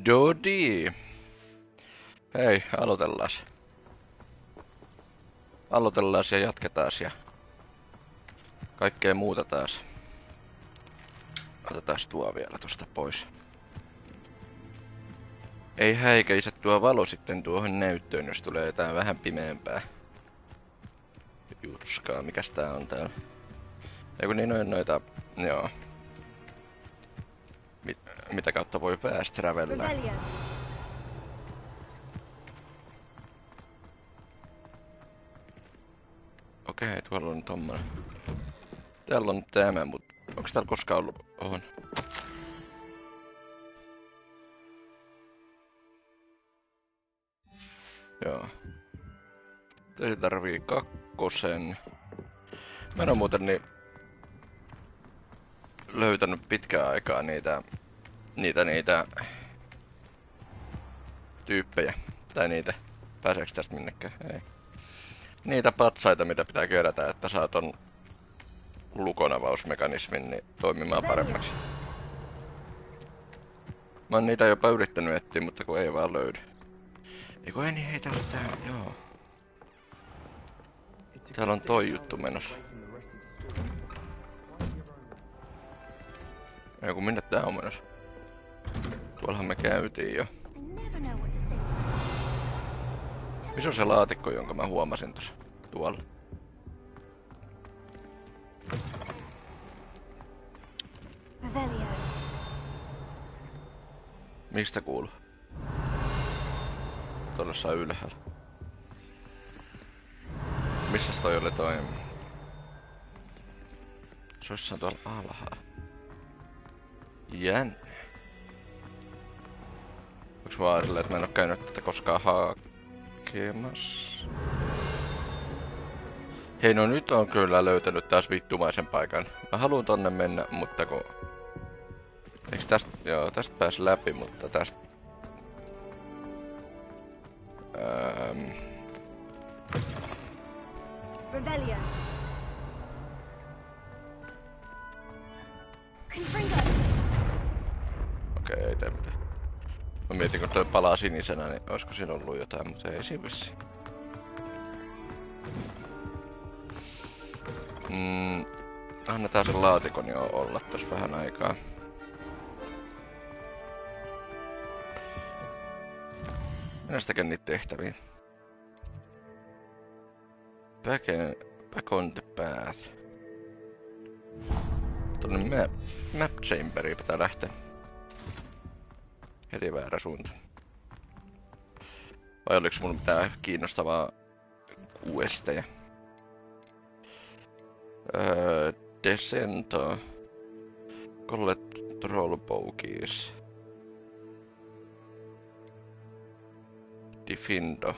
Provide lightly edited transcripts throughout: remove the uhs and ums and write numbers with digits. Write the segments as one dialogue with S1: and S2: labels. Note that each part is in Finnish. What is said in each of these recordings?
S1: Dodi! Hei, aloitellaan. Aloitellaan ja jatketaan ja kaikkea muuta taas. Otetaan tuo vielä tosta pois. Ei häikäise tuo valo sitten tuohon näyttöön, jos tulee jotain vähän pimeämpää. Jutskaa, mikäs tää on täällä? Eiku niin noita, joo. Mitä kautta voi fast travellaa? Okei, tuolla on tommonen. Täällä on tämä, mut onks täällä koskaan ollut? On. Joo. Tässä tarvii kakkosen. Mä en oo muuten niin löytänyt pitkään aikaa niitä tyyppejä. Tai niitä. Pääseekö tästä minnekään? Ei. Niitä patsaita, mitä pitää kerätä, että saa ton lukonavausmekanismin niin toimimaan paremmaksi. Mä oon niitä jopa yrittänyt etsiä, mutta kun ei vaan löydy. Eiku ei niin, ei täällä ole tää, joo. Täällä on toi juttu menossa. Eiku minne tää on menossa? Tuollahan me käytiin jo. Missä on se laatikko, jonka mä huomasin tossa? Tuolla. Mistä kuuluu? Tuolla ylhäällä. Missäs toi oli toi? Se olisi tuolla alhaalla. Jännä. Onks vaan silleen, että mä en oo käynyt tätä koskaan hakemassa? Hei, no nyt on kyllä löytänyt taas vittumaisen paikan. Mä haluun tonne mennä, mutta kun... Eiks tästä... Joo, tästä pääs läpi, mutta tästä... Okei, ei tee mitään. Mä mietin, kun toi palaa sinisenä, niin oisko siinä ollut jotain, mutta ei siinä vissiin. Annetaan sen laatikon jo olla tässä vähän aikaa. Mennään tekemään niitä tehtäviä. Back on the path. Tonne map chamberiin pitää lähteä. Heti väärä suunta. Vai oliks mulla mitään kiinnostavaa questeja? Descento. Collect trollbow keys. Defindo.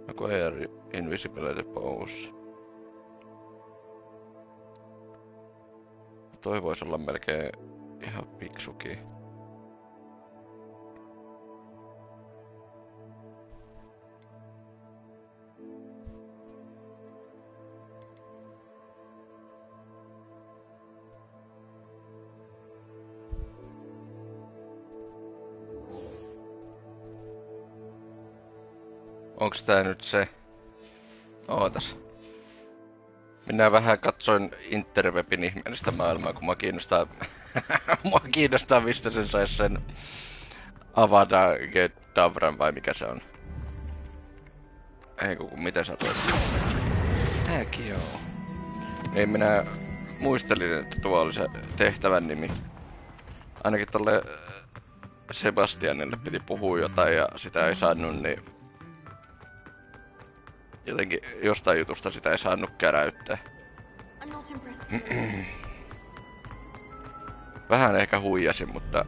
S1: Acquire invisibility bows. Toi vois olla melkein ihan piksuki. Onks tää nyt se? Ootas. Minä vähän katsoin interwebin ihmeellistä maailmaa, kun mua kiinnostaa mistä sen sais sen Avada Kedavran vai mikä se on. Ei kun mitä sä toit? Tääkin joo. Ei minä muistelin, että tuo oli se tehtävän nimi. Ainakin tolle Sebastianille piti puhua jotain ja sitä ei saanut, niin jotenkin jostain jutusta sitä ei saanut käräyttää. Vähän ehkä huijasin, mutta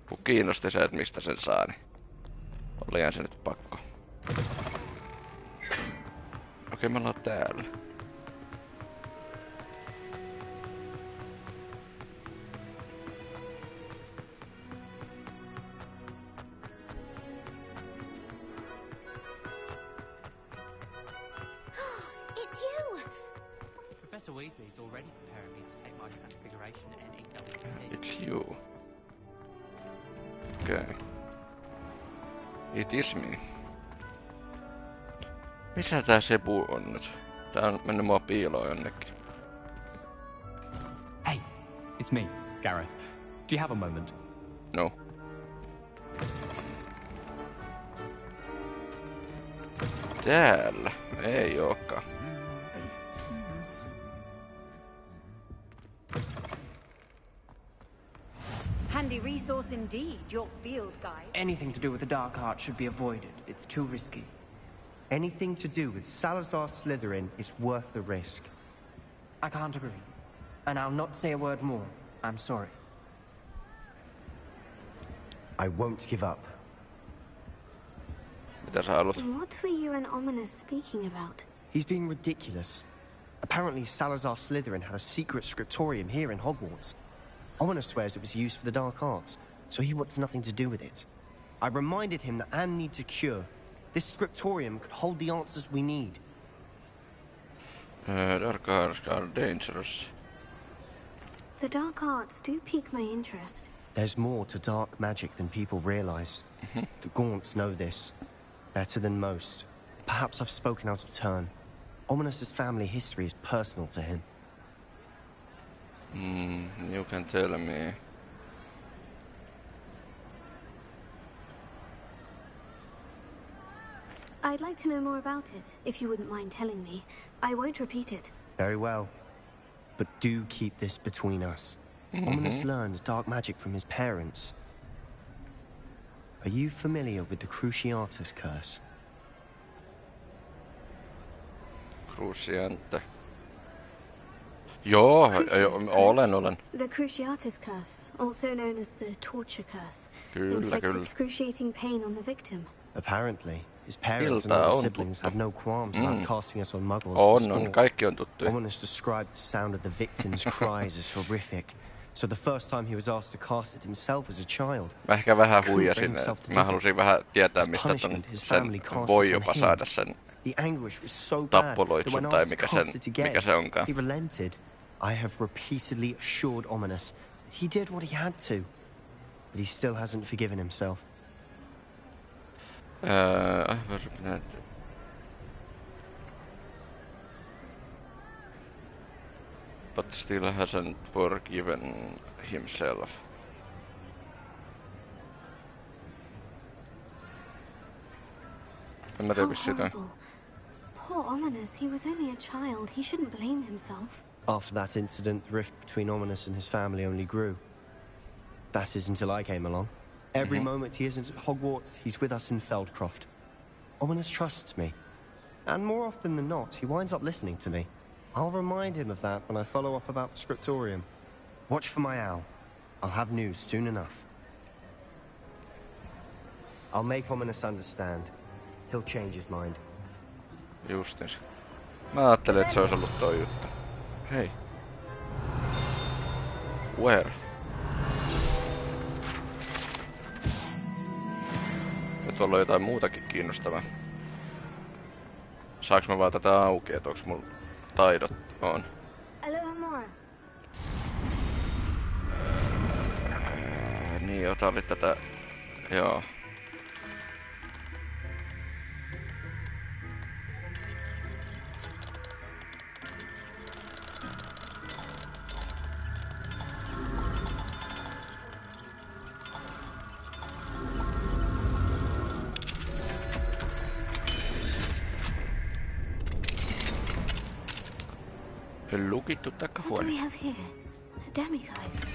S1: kun kiinnosti se, että mistä sen saa, niin olihan se nyt pakko. Okei, me ollaan täällä.
S2: Professor Weasley is already preparing me to take my transfiguration NEWT.
S1: It's you. Okay. It is me. Missä tää Sebu on nyt? Tää on mennyt mua piiloon jonnekin.
S3: Hey, it's me, Gareth. Do you have a moment?
S1: No. Täällä. Ei ookaan.
S4: Handy resource indeed, your field guide.
S2: Anything to do with the dark art should be avoided. It's too risky.
S5: Anything to do with Salazar Slytherin is worth the risk.
S2: I can't agree. And I'll not say a word more. I'm sorry.
S5: I won't give up.
S1: Mitä sä haluat?
S6: What were you and Ominous speaking about?
S5: He's being ridiculous. Apparently Salazar Slytherin had a secret scriptorium here in Hogwarts. Ominous swears it was used for the dark arts, so he wants nothing to do with it. I reminded him that Anne needs a cure. This scriptorium could hold the answers we need.
S1: Dark arts are dangerous.
S6: The dark arts do pique my interest.
S5: There's more to dark magic than people realize. The Gaunts know this. Better than most. Perhaps I've spoken out of turn. Ominous's family history is personal to him.
S1: You can tell me.
S6: I'd like to know more about it, if you wouldn't mind telling me. I won't repeat it.
S5: Very well. But do keep this between us. Ominous learned dark magic from his parents. Are you familiar with the Cruciatus curse?
S1: Cruciante. Joo, olen.
S6: The Cruciatus curse, also known as the torture curse,
S1: Kyllä,
S6: inflicts
S1: kyllä.
S6: excruciating pain on the victim.
S5: Apparently, his parents and
S1: Ilta
S5: other
S1: on
S5: siblings
S1: tuttu.
S5: had no qualms about casting us on muggles
S1: On,
S5: for sport.
S1: kaikki on tuttuja.
S5: Ominous described the sound of the victim's cries as horrific, so the first time he was asked to cast it himself as a child.
S1: Mä ehkä vähän
S5: Couldn't
S1: huijasin,
S5: bring himself to
S1: että
S5: do
S1: mä
S5: it.
S1: halusin vähän tietää,
S5: As
S1: mistä
S5: punishment, his
S1: sen
S5: family cast
S1: voi
S5: it on
S1: jopa
S5: him.
S1: saada sen
S5: The anguish was so bad that
S1: tappoloitsun
S5: when
S1: tai
S5: asked
S1: mikä
S5: to cast it
S1: mikä se
S5: again,
S1: onkaan.
S5: he relented. I have repeatedly assured Ominous that he did what he had to, but he still hasn't forgiven himself.
S1: But still hasn't forgiven himself. En mä tiedä,
S6: How
S1: missä sitä.
S6: horrible. Poor Ominous, he was only a child. He shouldn't blame himself.
S5: After that incident, the rift between Ominous and his family only grew. That is until I came along. Every moment he isn't at Hogwarts, he's with us in Feldcroft. Ominous trusts me. And more often than not, he winds up listening to me. I'll remind him of that when I follow up about the scriptorium. Watch for my owl. I'll have news soon enough. I'll make Ominous understand. He'll change his mind.
S1: Justis. Mä ajattelin, että se olisi ollut toi juttu. Hei. Where? Ja tuolla on jotain muutakin kiinnostavaa. Saaks mä vaan tätä auki, et onks mulla taidot on?
S6: Alohomora.
S1: Niin, ota oli tätä... Joo. Lukittu
S6: What do
S1: takahuone.
S6: we have here? Demiguise.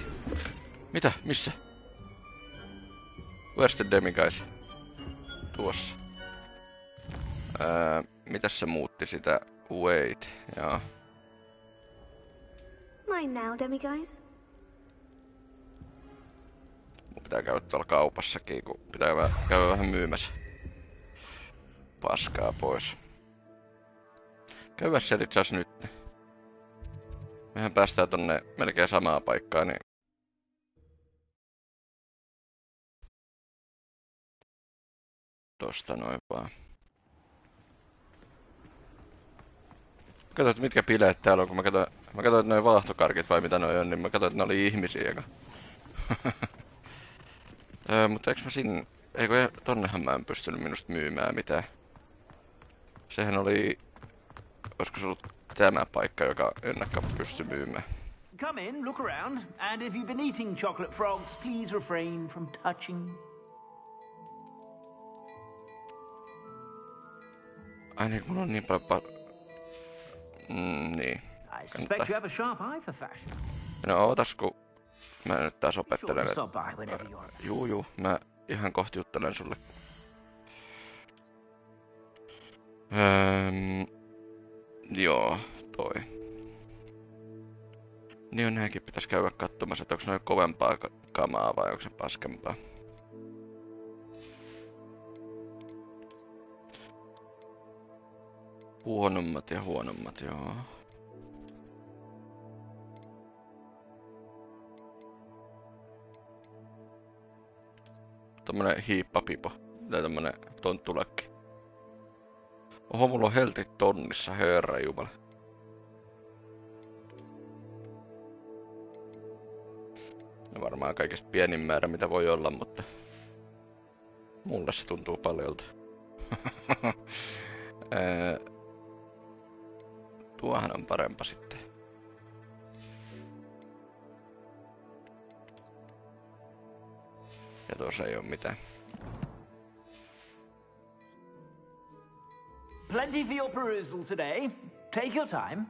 S1: Mitä? Missä? Where's the demiguise? Tuossa. Mitäs se muutti sitä? Wait, joo.
S6: Mine now, Demiguise.
S1: Mun pitää käydä tuolla kaupassakin, kun pitää käydä vähän myymässä paskaa pois. Käydä siellä itse asiassa nyt. Mehän päästään tonne melkein samaan paikkaan, niin... Tosta noin vaan. Katsoin, että mitkä bileet täällä on, kun mä katsoin, että noi vaahtokarkit vai mitä noi on, niin mä katsoin, että ne oli ihmisiä. Mutta eiks mä sinne... Eikö tonnehan mä en pystynyt minusta myymään mitään. Sehän oli... Olisiko se ollut tämä paikka, joka ennakka pystyi myymään?
S7: Come in, look around, and if you've been eating chocolate frogs, please refrain from touching.
S1: Ai niin, kun on niin paljon niin.
S7: I suspect you have a sharp eye for fashion.
S1: No ootas, kun mä nyt taas
S7: Sure
S1: opettelen.
S7: to stop by whenever you're around.
S1: Juu, mä ihan kohti juttelen sulle. Joo, toi. Niin nääkin pitäis käydä katsomassa, että onks noin kovempaa kamaa vai onko se paskempaa. Huonommat ja huonommat, joo. Tommonen hiippapipo. Tai tommonen tonttulakki. Oho, mulla on heltit tonnissa, herra jumala. No varmaan kaikista pienin määrä mitä voi olla, mutta... Mulle se tuntuu paljolta. Tuohan on parempa sitten. Ja tuossa ei oo mitään.
S7: Plenty for your perusal today. Take your time.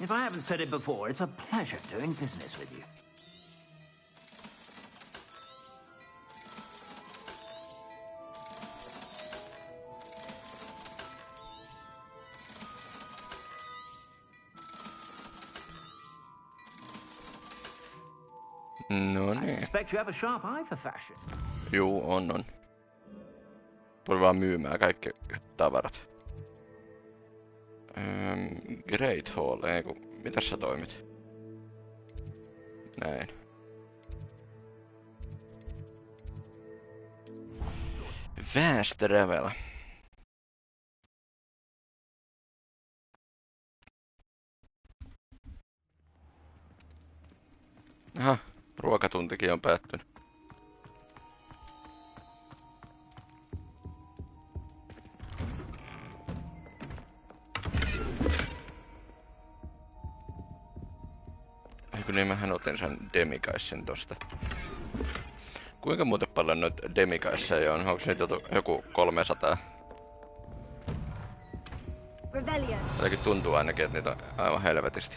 S7: If I haven't said it before, it's a pleasure doing business with you.
S1: No
S7: I
S1: niin.
S7: suspect you have a sharp eye for fashion.
S1: Juu, on. Tuli vaan myymään kaikki tavarat. Great Hall, ei kun... Mitäs sä toimit? Näin. Fast travel. Aha, ruokatuntikin on päättynyt. Eikö niin, mähän otin sen demikaisen tosta. Kuinka muuten paljon noita demikaisseja on? Onko niitä joku 300?
S4: Revelio.
S1: Jotenkin tuntuu ainakin, että niitä on aivan helvetisti.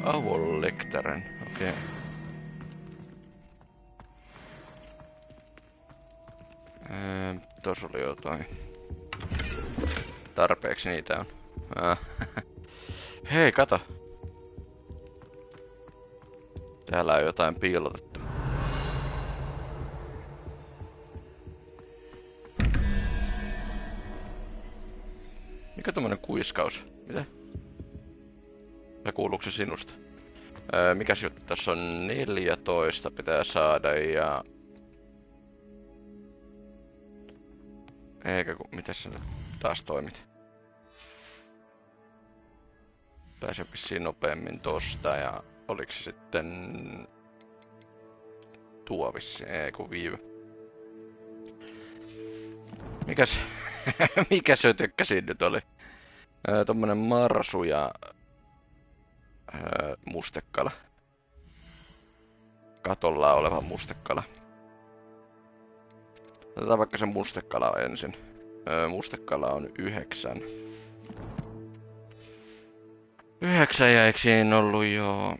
S1: Avonlektaren, okei. Tuossa oli jotain. Tarpeeksi niitä on. Hei, kato! Täällä on jotain piilotettu. Mikä tommonen kuiskaus? Mitä? Ja kuuluuko se sinusta? Mikäs juttu? Tässä on 14 pitää saada ja... Eikä ku... Mites sä nyt taas toimit? Pääsee vissiin nopeammin tosta ja... Oliks se sitten... Tuo vissiin, ei ku viivy. Mikäs... Mikä sötökkä siinä nyt oli? Tommonen marsu ja... mustekala. Katolla oleva mustekala. Otetaan vaikka se mustekala ensin. Mustekala on 9. 9 ja eikö siinä ollut jo...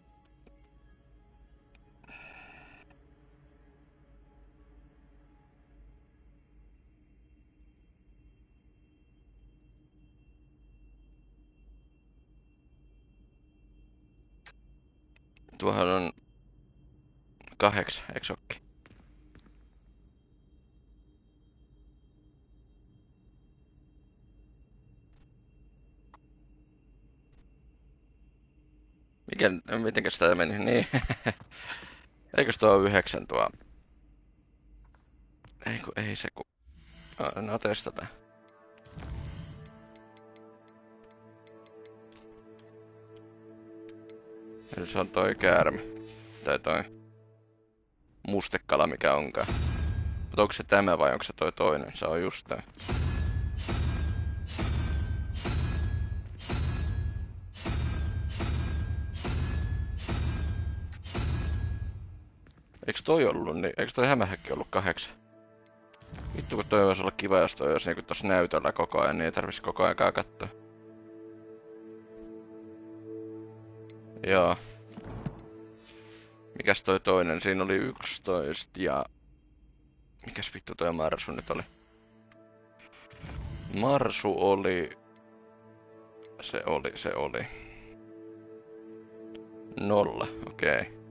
S1: Tuohan on 8, eikö ookin? Mitenkäs tää meni? Niin. Eikös tuo ole 9 tuo Ei se ku... No testataan. Eli se on toi käärme. Tai toi mustekala mikä onkaan. Mutta onko se tämä vai onko se toi toinen? Se on just toi. Eiks toi ollut niin? Eiks toi hämähäkki ollut 8? Vittu kun toi voisi olla kiva jos toi olisi niinku tossa näytöllä koko ajan, niin ei tarvitsisi koko aikaa katsoa. Joo. Mikäs toi toinen? Siinä oli 11 ja... Mikäs vittu toi Marsu nyt oli? Marsu oli... Se oli. 0, okei. Okay.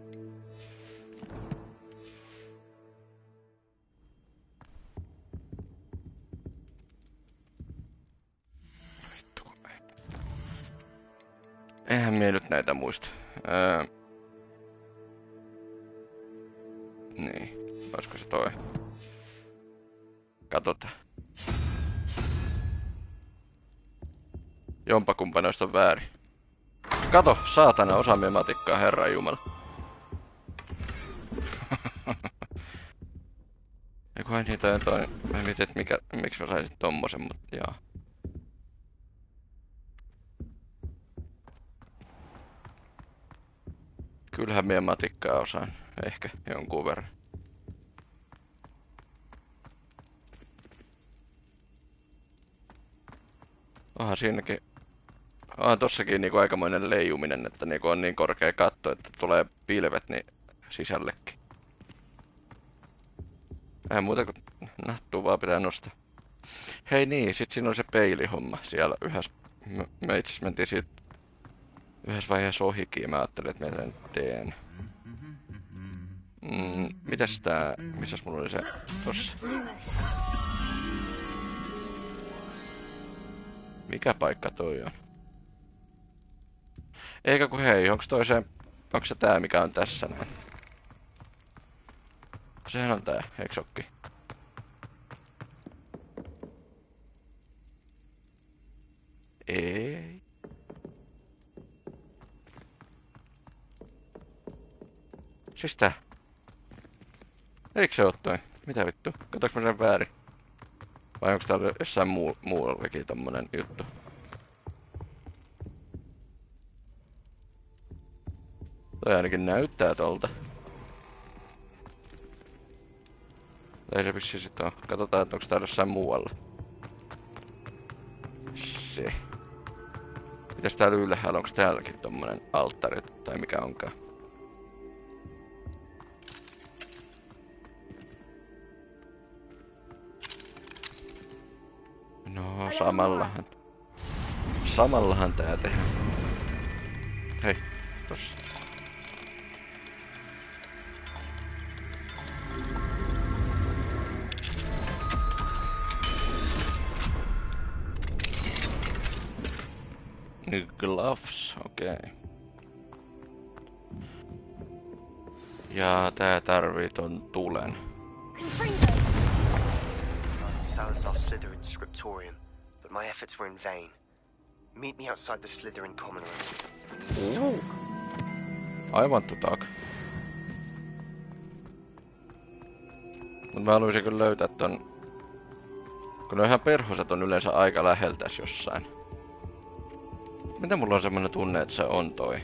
S1: Vittu kun ei. Eihän mie nyt näitä muista. Niin, olisiko se toi? Katsotaan. Jompakumpa noista on väärin. Kato, saatana, osaamme matikkaa, herran jumala. Eiköhän niitä jotain... Mä mietin, että miksi mä saisin tommosen, mutta jaa. Kyllähän mie matikkaa osaan. Ehkä jonkun verran. Onhan siinäkin... Onhan tossakin niinku aikamoinen leijuminen, että niinku on niin korkea katto, että tulee pilvet niin sisällekin. Eihän muuta kuin nattuu vaan pitää nostaa. Hei niin, sit siinä oli se peilihomma siellä yhdessä. Me itse asiassa mentiin siitä yhdessä vaiheessa ohikin ja mä ajattelin, että mä sen teen. Mitäs tää... Missäs mulla oli se tossa? Mikä paikka toi on? Eikä kun hei, onks se tää mikä on tässä näin? Sehän on tää, eiks okki? Ei. Siis tää. Eiks se oo toi? Mitä vittu? Katoks mä sen väärin? Vai onks täällä jossain muuallakin tommonen juttu? Toi ainakin näyttää tolta. Tai se vissiin sit on. Katsotaan, että onks täällä jossain muualla. Se. Mitäs täällä ylhäällä? Onks täälläkin tommonen alttari tai mikä onkaan? No, samallahan tää tehdään. Hei, tossa. Gloves, okei. Okay. Ja tää tarvii ton tulen.
S5: Salazar Slytherin's scriptorium, but my efforts were in vain. Meet me outside the Slytherin common room.
S1: I want to talk. Mut mä haluaisin kyllä löytää ton... Kun ne ihan perhoset on yleensä aika läheltäs jossain. Mitä mulla on semmonen tunne, että se on toi?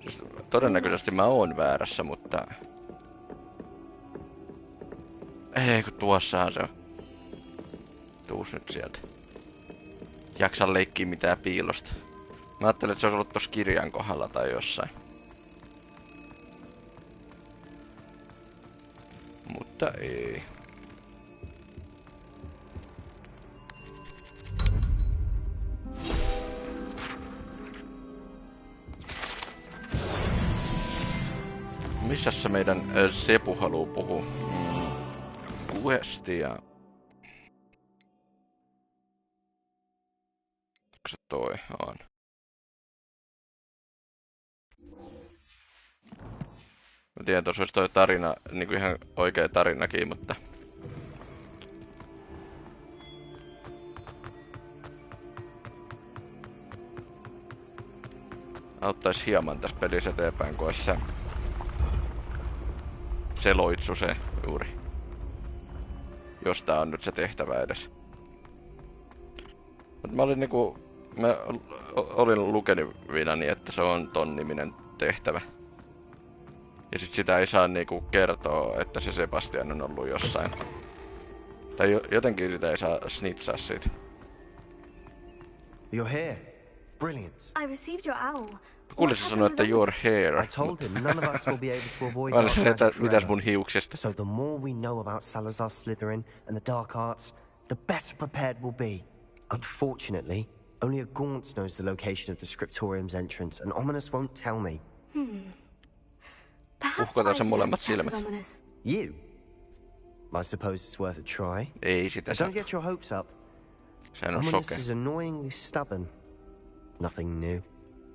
S1: Siis todennäköisesti mä oon väärässä, mutta... Ei, kun tuossahan se on. Tuus nyt sieltä. Jaksa leikkiä mitään piilosta. Mä ajattelin, että se olisi ollut tossa kirjan kohdalla tai jossain. Mutta ei. Missäs se meidän Sepu haluu puhua? Questia. Onko se toi? On. Mä tiedän, tuossa olisi toi tarina, niinku ihan oikea tarinakin, mutta... Auttais hieman tässä pelissä eteenpäin, kun olisi se loitsu se juuri. Jos tää on nyt se tehtävä edes. Mut mä olin niinku... Mä olin lukevinani, että se on ton niminen tehtävä. Ja sit sitä ei saa niinku kertoa, että se Sebastian on ollut jossain. Tai jotenkin sitä ei saa snitsaa siitä.
S5: You're here. Brilliant.
S6: I received your owl.
S1: Kuulin se sanoa, että you're here.
S5: I told him none of us will be able to avoid
S1: Mä olin
S5: dark
S1: silleen, että
S5: magic
S1: mitäs
S5: forever.
S1: mun hiuksista.
S5: So the more we know about Salazar Slytherin and the dark arts, the better prepared we'll be. Unfortunately, only a Gaunt knows the location of the Scriptorium's entrance, and Ominous won't tell me.
S6: Perhaps
S1: Uhkataan
S6: I
S1: se
S6: should
S1: molemmat
S6: have checked with
S1: silmät.
S6: Ominous.
S5: You? I suppose it's worth a try.
S1: Ei sitä saa.
S5: Don't get your hopes up.
S1: Sehän on
S5: Ominous
S1: soke.
S5: is annoyingly stubborn. Nothing new.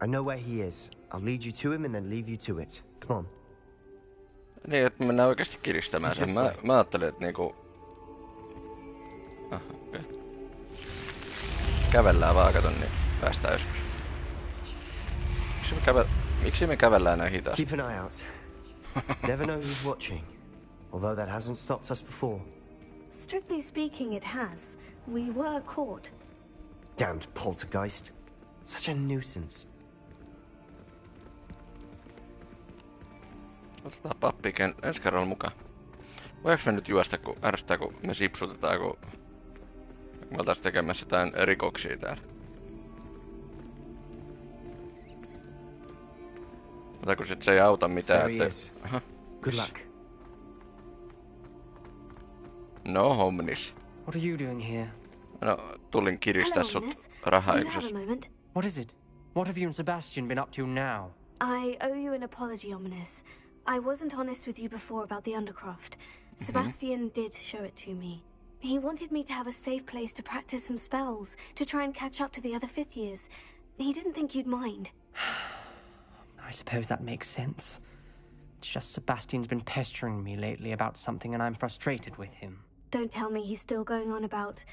S5: I know where he is. I'll lead you to him and then leave you to it. Come on.
S1: Niin, että mennään oikeesti kiristämään sen. Mä ajattelin, että niinku... Okay. Kävellään vaan, kato, niin päästään joskus. Miksi me kävellään näin hitaasti?
S5: Keep an eye out. Never know who's watching. Although that hasn't stopped us before.
S6: Strictly speaking, it has. We were caught.
S5: Damned poltergeist. Such a nuisance.
S1: Otetaan pappiken ensi kerralla mukaan. Voinko me nyt juosta, kun ärsyttää, kun me sipsutetaan, kun me oltais tekemässä jotain rikoksia täällä. Mutta kun sit se ei auta mitään,
S5: There he
S1: että...
S5: is.
S1: Aha.
S5: Good luck.
S1: No homnis.
S2: What are you doing here?
S1: No, tulin kiristää
S6: Hello,
S1: sut
S6: Ominous.
S1: rahaa
S6: Do you have a
S1: ykkösessä.
S6: moment?
S2: What is it? What have you and Sebastian been up to now?
S6: I owe you an apology, Ominous. I wasn't honest with you before about the Undercroft. Sebastian did show it to me. He wanted me to have a safe place to practice some spells, to try and catch up to the other fifth years. He didn't think you'd mind.
S2: I suppose that makes sense. It's just Sebastian's been pestering me lately about something and I'm frustrated with him.
S6: Don't tell me he's still going on about...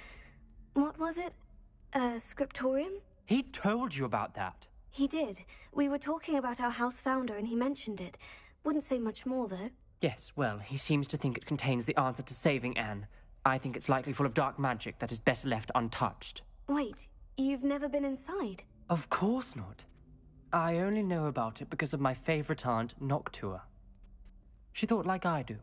S6: What was it? Scriptorium?
S2: He told you about that.
S6: He did. We were talking about our house founder and he mentioned it. Wouldn't say much more, though.
S2: Yes, well, he seems to think it contains the answer to saving Anne. I think it's likely full of dark magic that is better left untouched.
S6: Wait, you've never been inside?
S2: Of course not. I only know about it because of my favorite aunt, Noctua. She thought like I do.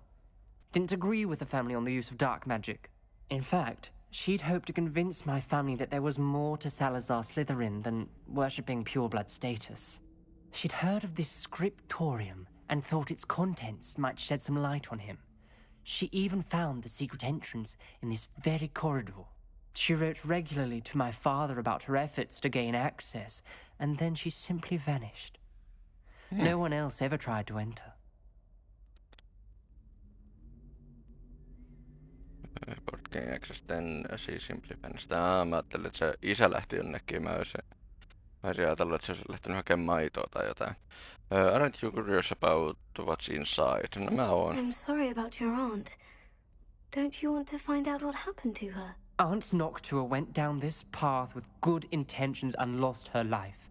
S2: Didn't agree with the family on the use of dark magic. In fact, she'd hoped to convince my family that there was more to Salazar Slytherin than worshipping pureblood status. She'd heard of this scriptorium and thought its contents might shed some light on him. She even found the secret entrance in this very corridor. She wrote regularly to my father about her efforts to gain access, and then she simply vanished. No one else ever tried to enter.
S1: Board Game Access, then she simply vanished. Mä ajattelin, että se isä lähti jonnekin. Mä olisin ajatellut, että se olisi lähtenyt hakemaan maitoa tai jotain. Aren't you curious about what's inside? No mä oon.
S6: I'm sorry about your aunt. Don't you want to find out what happened to her?
S2: Aunt Noctua went down this path with good intentions and lost her life.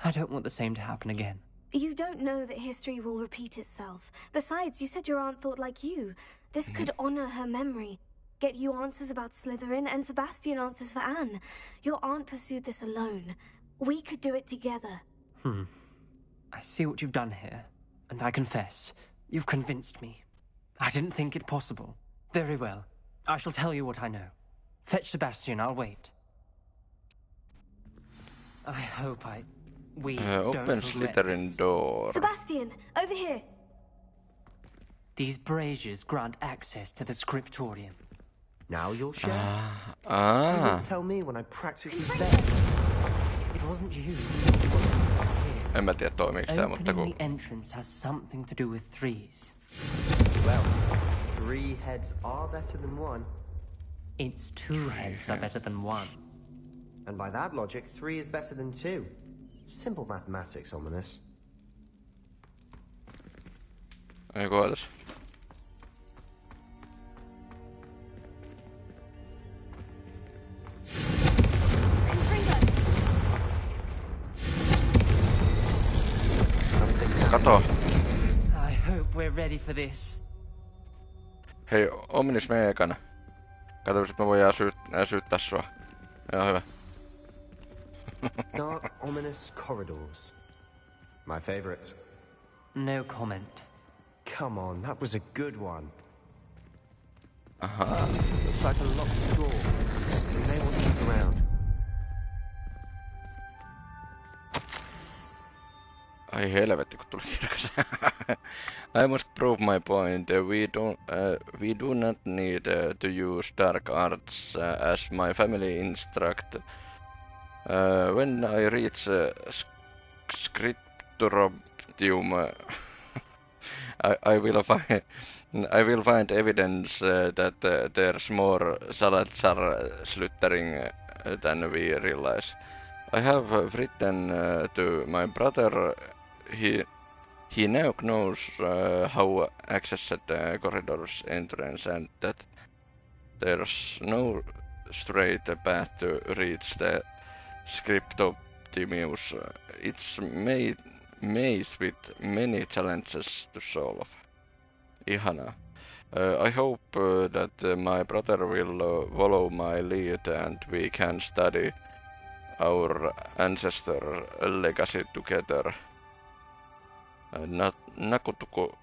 S2: I don't want the same to happen again.
S6: You don't know that history will repeat itself. Besides, you said your aunt thought like you. This could honor her memory. Get you answers about Slytherin and Sebastian answers for Anne. Your aunt pursued this alone. We could do it together.
S2: I see what you've done here, and I confess, you've convinced me. I didn't think it possible. Very well. I shall tell you what I know. Fetch Sebastian, I'll wait. I hope we don't
S1: Open
S2: regret
S1: Slytherin
S2: this.
S1: door.
S6: Sebastian, over here.
S2: These braziers grant access to the scriptorium.
S5: Now you'll share. You
S1: Ah.
S5: didn't tell me when I practically there.
S2: It wasn't you.
S1: En mä tiedä toimiiko tää, mutta
S2: Opening
S1: kun...
S2: the entrance has something to do with threes.
S5: Well, 3 heads are better than 1.
S2: Its 2 heads are better than 1.
S5: And by that logic, 3 is better than 2. Simple mathematics, Ominous.
S1: Ei koetas. Kato.
S2: I hope we're ready for this.
S1: Hei, Omnis mene ekana. Kato, sit mä voidaan syyttää sua. Joo, hyvä.
S5: Dark, ominous corridors. My favorite.
S2: No comment.
S5: Come on, that was a good one.
S1: Ahaa.
S5: Looks like a locked door. We may want to look around.
S1: Ai helvetti, kun tuli kirkas. I must prove my point. We do not need to use dark arts as my family instruct. When I reach scripturobtium, I will find evidence that there's more Salazar slithering than we realize. I have written to my brother. He now knows how access the corridor's entrance and that there's no straight path to reach the Scriptoptimus. It's maze with many challenges to solve. Ihana. I hope that my brother will follow my lead and we can study our ancestor legacy together. Nakutuko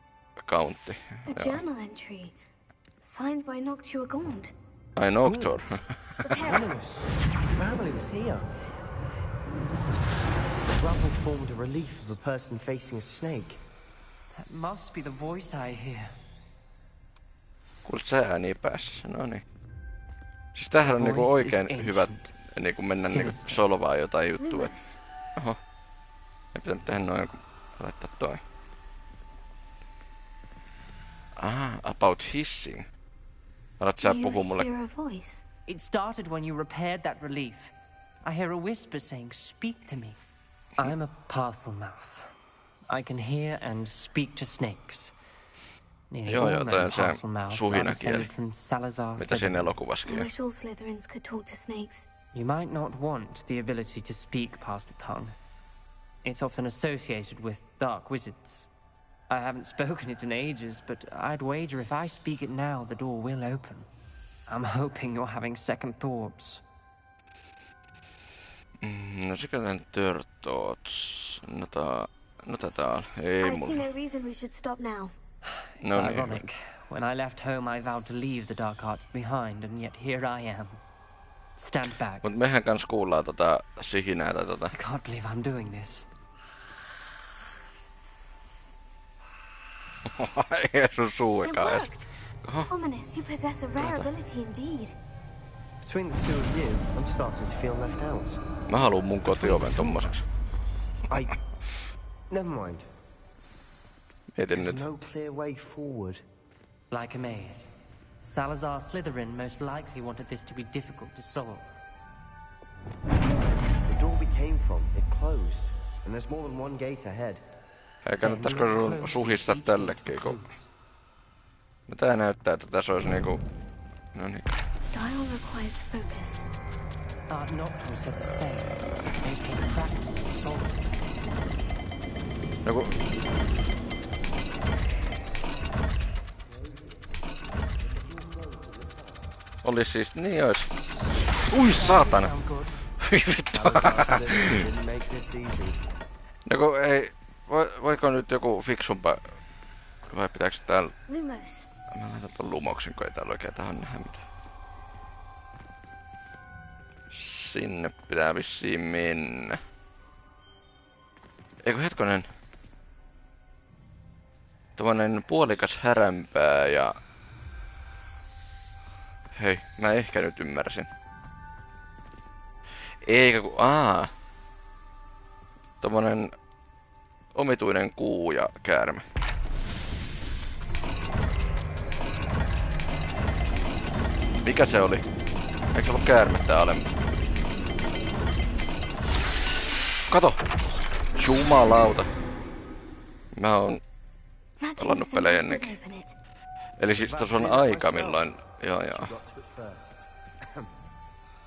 S1: County.
S6: A journal entry. Signed by Noctua Gaunt.
S1: Ai Noctor.
S5: Ominous. Family was here. The rubble formed a relief of a person facing a snake.
S2: That must be the voice I hear.
S1: Kuulet sä ääniä päässä? Noniin. Siis tämähän on niinku oikein hyvä niinku mennä niinku solvaa jotain juttua. Oho. Ei pitänyt tehdä noin kun laittaa toi. About hissing. Alat sä puhua mulle?
S2: It started when you repaired that relief. I hear a whisper saying, "Speak to me." I'm a parcel mouth. I can hear and speak to snakes. Nearly all known parcel mouths are descended from Salazar
S1: Mitä siinä
S2: Slytherin.
S1: elokuvassakin?
S6: I wish all Slytherins could talk to snakes.
S2: You might not want the ability to speak parcel tongue. It's often associated with dark wizards. I haven't spoken it in ages, but I'd wager if I speak it now, the door will open. I'm hoping you're having second thoughts.
S1: No sekä tän third thoughts. No tätä on. Ei
S6: I see
S1: mulla.
S6: no reason we should stop now.
S2: It's
S1: No niin.
S2: ironic. When I left home, I vowed to leave the dark arts behind, and yet here I am. Stand back.
S1: Mut mehän kans kuullaan tota sihinää tai tota.
S2: I can't believe I'm doing this.
S1: Ei sun suu
S6: It
S1: eka ees.
S6: worked. Ominous, you possess a rare ability indeed.
S5: Between the two of you, I'm starting to feel left out.
S1: Mä haluun mun kotioven tommoseks.
S5: Never mind.
S1: Mietin
S5: There's
S1: nyt.
S5: no clear way forward.
S2: Like a maze. Salazar Slytherin most likely wanted this to be difficult to solve.
S5: The door we came from, it closed. And there's more than one gate ahead.
S1: Hei, kannattaisiko sun suhistaa tällekin, kun... Mitä näyttää, että tässä olisi niinku... Noniin.
S6: Dial requires focus.
S2: Noctua said the same. It may take practice to solve it.
S1: Joku... Olis siis niin ois. Ui saatana! Vittu!
S5: Didn't make this easy.
S1: Joku ei... Voiko nyt joku fiksumpa... Vai pitääkö täällä...
S6: Lumos.
S1: Mä laitan ton lumoksen, kun ei täällä oikein tähän nähdä mitään. Sinne pitää vissiin mennä. Eikö hetkonen? Tommonen puolikas häränpää ja... Hei, mä ehkä nyt ymmärsin. Eikä ku... Tommonen... Omituinen kuu ja käärme. Mikä se oli? Eikö se ollut käärme tää alempi? Kato! Jumalauta! Mä oon pelannut pelejä ennenkin. Eli siis tuossa on aika milloin... Joo.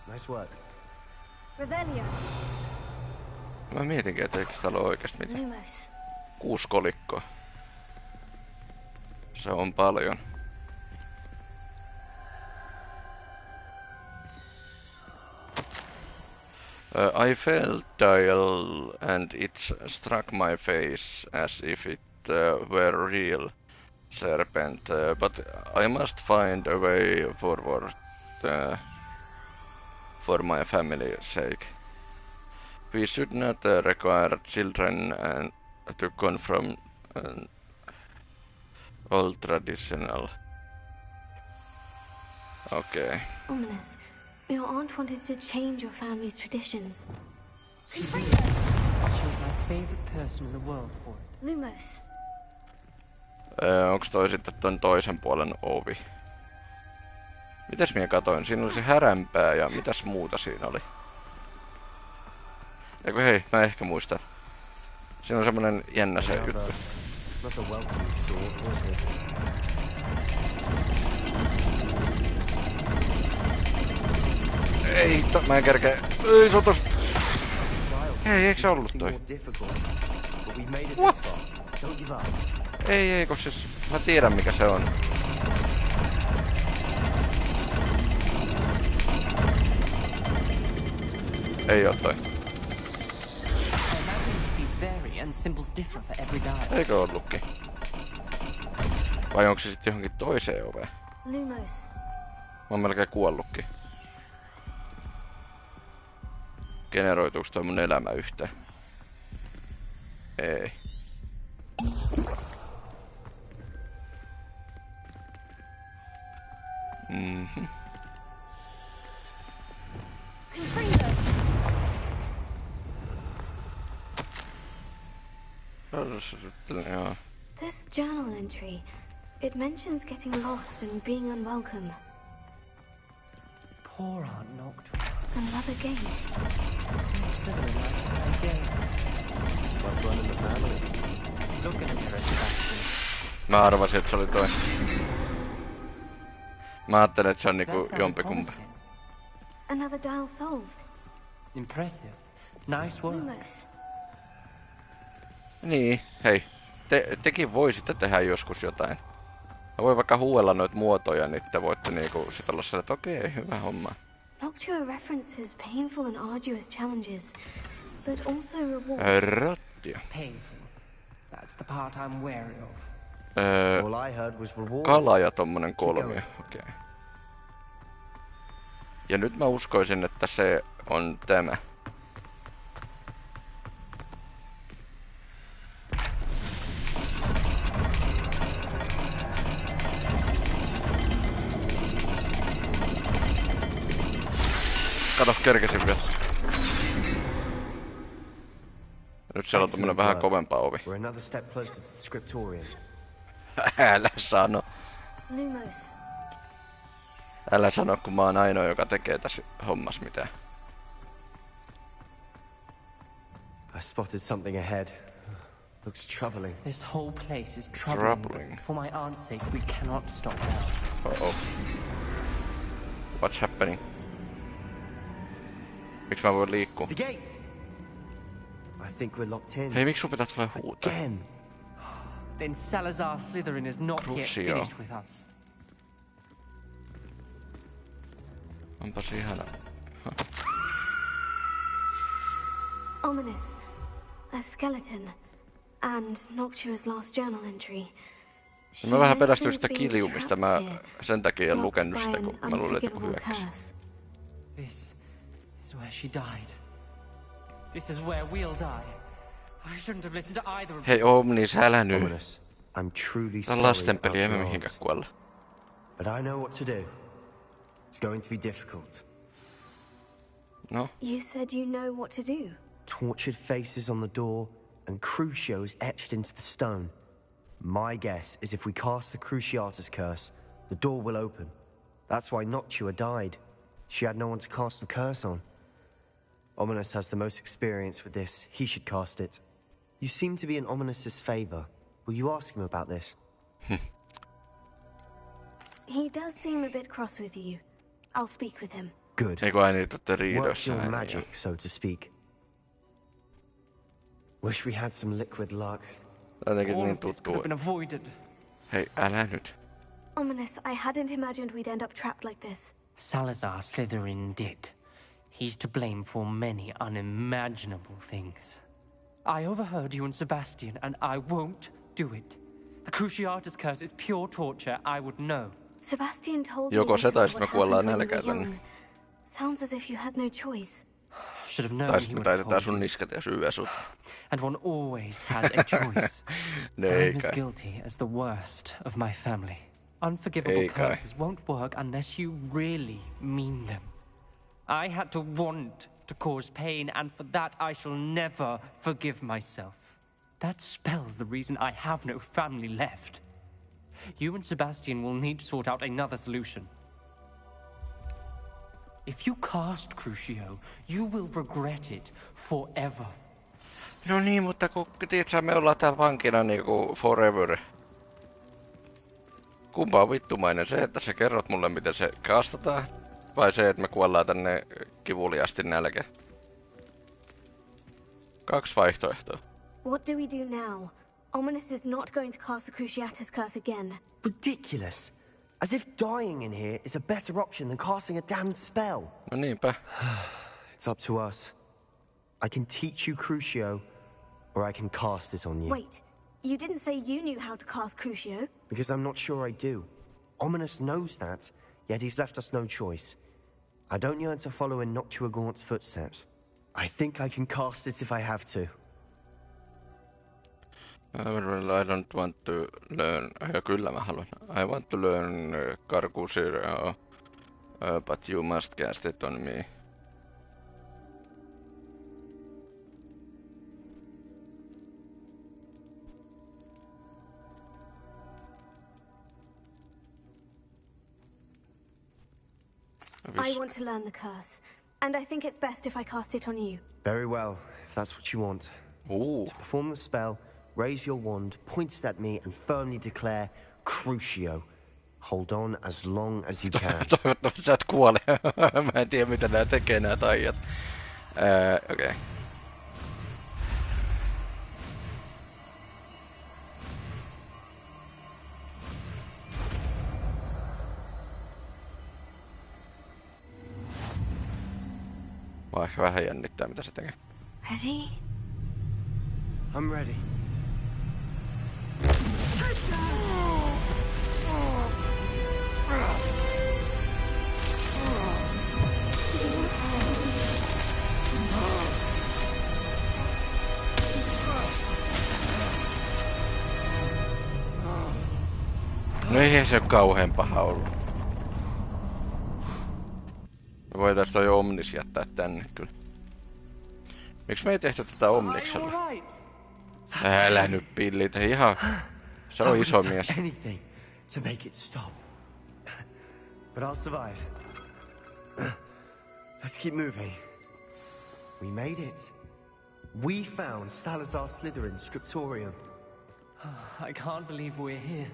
S5: Nice work.
S4: Revelio.
S1: Mä mietinkin, että eikö täällä ole oikeesti mitään.
S6: Lumos.
S1: 6 kolikkoa. Se on paljon. I felt dial and it struck my face as if it were real serpent, but I must find a way forward for my family's sake. We should not require children to confront old traditional. Okay.
S6: Ominous. Your aunt wanted to change your family's traditions.
S2: She was my favorite person in the world for it.
S6: Lumos.
S1: Onks toi sitten ton toisen puolen ovi? Mitäs minä katoin? Siinä oli se häränpää ja mitäs muuta siinä oli? Eiku hei, mä ehkä muistan. Siinä on semmonen jännä se juttu. Ei, mä en kerkeä. Ei, se on tos... Hei, eikö se ollut toi? What? Ei, koska siis mä tiedän mikä se on. Ei oo toi. Eikö ollutkin? Vai onko se sitten johonkin toiseen oveen?
S6: Lumos.
S1: Mä oon melkein kuollutkin. Generoituuko toi mun elämä yhtään? Ei. Mhm. Joo.
S6: This journal entry, it mentions getting lost and being unwelcome.
S2: Poor Aunt Noctua.
S6: Another game.
S5: What's running the family?
S2: Look at her, Sebastian.
S1: Mä arvasin, että se oli toi. Mä ajattelin, että se on niinku jompikumpi.
S6: Another dial solved.
S2: Impressive. Nice work.
S6: Lumos.
S1: Niin, hei. Tekin voisitte tehdä joskus jotain. Mä voin vaikka huuella noita muotoja, niin te voitte niinku sit olla sellainen, että okei, hyvä homma.
S6: Noctua references painful and arduous challenges, but also rewards.
S1: Rattia.
S2: Painful. That's the part I'm wary of.
S5: All I heard was rewards.
S1: Kala ja tommonen kolmio, okei. Ja nyt mä uskoisin, että se on tämä. Kato, kerkesin vielä. Nyt siellä on tommonen vähän kovempaa ovi.
S5: We're another step closer to the scriptorium.
S1: Älä sano.
S6: Lumos.
S1: Älä sano, kun mä oon ainoa, joka tekee tässä hommas mitään.
S5: I spotted something ahead. Looks troubling.
S2: This whole place is troubling. For my aunt's sake, we cannot stop now.
S1: Uh-oh. What's happening? Miksi mä voin liikkua?
S5: The gate! I think we're locked in.
S1: Hei, miksi sun pitää tulee huutaa?
S5: Again.
S2: Then Salazar Slytherin is not yet
S1: Crucio.
S2: finished with us.
S1: Onpas ihana.
S6: Ominous. A skeleton. And Noctua's last journal entry.
S1: Mä vähän pelästyin sitä kiljumista. Mä sen takia en lukenut sitä, kun mä luulin, että joku hyökkäsi.
S2: This is where she died. This is where we'll die. I shouldn't have listened to either of
S1: Hei, Omnis, älä nyt.
S5: Ominous. I'm truly
S1: Tää on
S5: sorry
S1: lastenpeli,
S5: about
S1: emme
S5: your
S1: mihinkään
S5: aunt.
S1: kuolla.
S5: But I know what to do. It's going to be difficult.
S1: No,
S6: You said you know what to do.
S5: Tortured faces on the door and Crucios etched into the stone. My guess is if we cast the Cruciatus curse, the door will open. That's why Noctua died. She had no one to cast the curse on. Ominous has the most experience with this. He should cast it. You seem to be in Ominous's favor. Will you ask him about this?
S6: He does seem a bit cross with you. I'll speak with him.
S5: Good.
S1: Eikö aina niitä olette
S5: Work
S1: riidoissa
S5: your
S1: näin?
S5: magic, so to speak. Wish we had some liquid luck.
S1: Jotenkin
S2: All
S1: niin
S2: of this could have
S1: tuttu.
S2: been avoided.
S1: Hei, älä nyt.
S6: Ominous, I hadn't imagined we'd end up trapped like this.
S2: Salazar Slytherin did. He's to blame for many unimaginable things. I overheard you and Sebastian, and I won't do it. The Cruciatus curse is pure torture, I would know.
S6: Sebastian told me
S1: Joko se
S6: little
S1: tai
S6: of
S1: sit
S6: what
S1: me kuollaan
S6: happened when you were
S1: nälkään
S6: young. Sounds as if you had no choice.
S2: Should have known
S1: Tai
S2: he
S1: sit me
S2: would have
S1: taitetaan
S2: told
S1: sun
S2: you.
S1: niskat ja syödä sut.
S2: And one always has a choice.
S1: No
S2: I'm
S1: ei
S2: as
S1: kai.
S2: guilty as the worst of my family. Unforgivable
S1: Ei kai.
S2: curses won't work unless you really mean them. I had to want to cause pain, and for that I shall never forgive myself. That spell's the reason I have no family left. You and Sebastian will need to sort out another solution. If you cast Crucio, you will regret it forever.
S1: No niin, mutta kun tiiätsä, me ollaan täällä vankina niinku forever. Kumpa on vittumainen? Se, että sä kerrot mulle miten se kastataan? Vai se, että me kuollaan tänne kivuliasti nälkeen? 2 vaihtoehtoa.
S6: What do we do now? Ominous is not going to cast the Cruciatus curse again.
S5: Ridiculous. As if dying in here is a better option than casting a damned spell.
S1: No niinpä.
S5: It's up to us. I can teach you Crucio, or I can cast it on you.
S6: Wait, you didn't say you knew how to cast Crucio?
S5: Because I'm not sure I do. Ominous knows that, yet he's left us no choice. I don't yearn to follow in Noctuagaunt's footsteps. I think I can cast it if I have to.
S1: I don't want to learn... Ja kyllä mä haluan. I want to learn Carcusir, but you must cast it on me.
S6: I want to learn the curse, and I think it's best if I cast it on you.
S5: Very well, if that's what you want.
S1: Ooh.
S5: To perform the spell, raise your wand, point it at me, and firmly declare Crucio. Hold on as long as you can.
S1: Toivottavasti sä et kuole. Mä en tiedä mitä nää tekee nää taijat. Okei. Mä ehkä vähän jännittää mitä se tekee.
S6: Ready?
S5: I'm ready.
S1: No ei se oo kauhean paha ollut. Me voitais toi Omnis jättää tänne kyllä. Miksi me ei tehty tätä Omniksella? Älä nyt pillit, ihan... Se on iso mies.
S5: Anything to make it stop. But I'll survive. Let's keep moving. We made it. We found Salazar Slytherin's scriptorium.
S2: I can't believe we're here.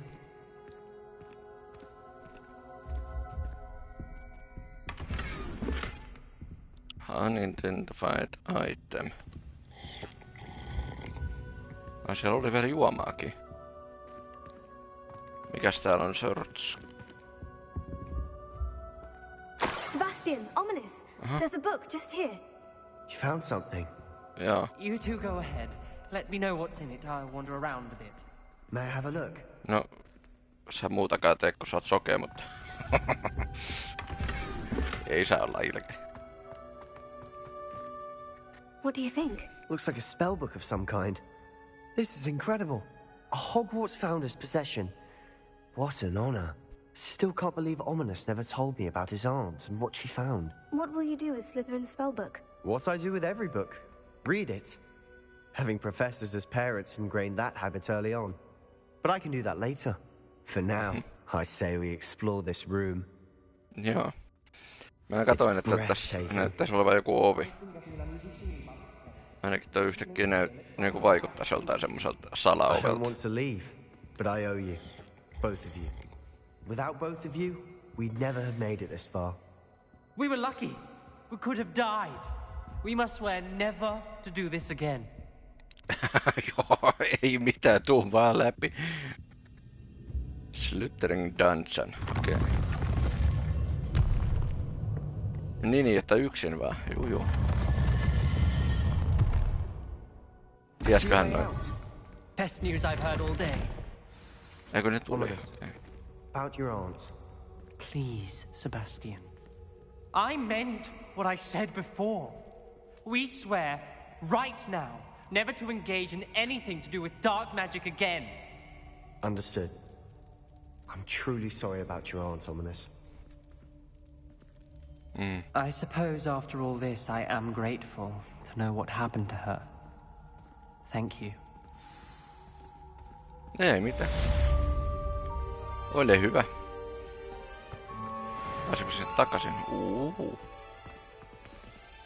S1: Unidentified item. Ai siellä oli vielä juomaakin. Mikäs täällä on search?
S6: Sebastian, Ominous, there's a book just here.
S5: You found something.
S1: Joo.
S2: You two go ahead. Let me know what's in it. I'll wander around a bit.
S5: May I have a look?
S1: No, sä muutakaan tee, kun sä oot sokea, mutta... Ei saa olla ilkeä.
S6: What do you think?
S5: Looks like a spell book of some kind. This is incredible. A Hogwarts founder's possession. What an honor. Still can't believe Ominous never told me about his aunt and what she found.
S6: What will you do with Slytherin's spellbook?
S5: What I do with every book. Read it. Having professors as parents ingrained that habit early on. But I can do that later. For now, I say we explore this room.
S1: Joo. Mä katsoin, että tässä näyttäisi olevan joku ovi. Ainakin toi yhtäkkiä niinku vaikuttaa joltain semmoiselta
S5: I don't
S1: salaovelta.
S5: want to leave, but I owe you. Both of you. Without both of you, we'd never have made it this far.
S2: We were lucky. We could have died. We must swear never to do this again.
S1: Joo, ei mitään, tuu vaan läpi. Slithering Dungeon, okei. Okay. Niin, että yksin vaan, juu. Tiesköhän noin?
S2: Best news I've heard all day.
S1: Eikö ne tuli?
S5: About your aunt.
S2: Please, Sebastian. I meant what I said before. We swear, right now, never to engage in anything to do with dark magic again.
S5: Understood. I'm truly sorry about your aunt, Ominous.
S2: I suppose after all this, I am grateful to know what happened to her. Thank you.
S1: Ei mitään. Ole hyvä. Pääsikö sinne takaisin?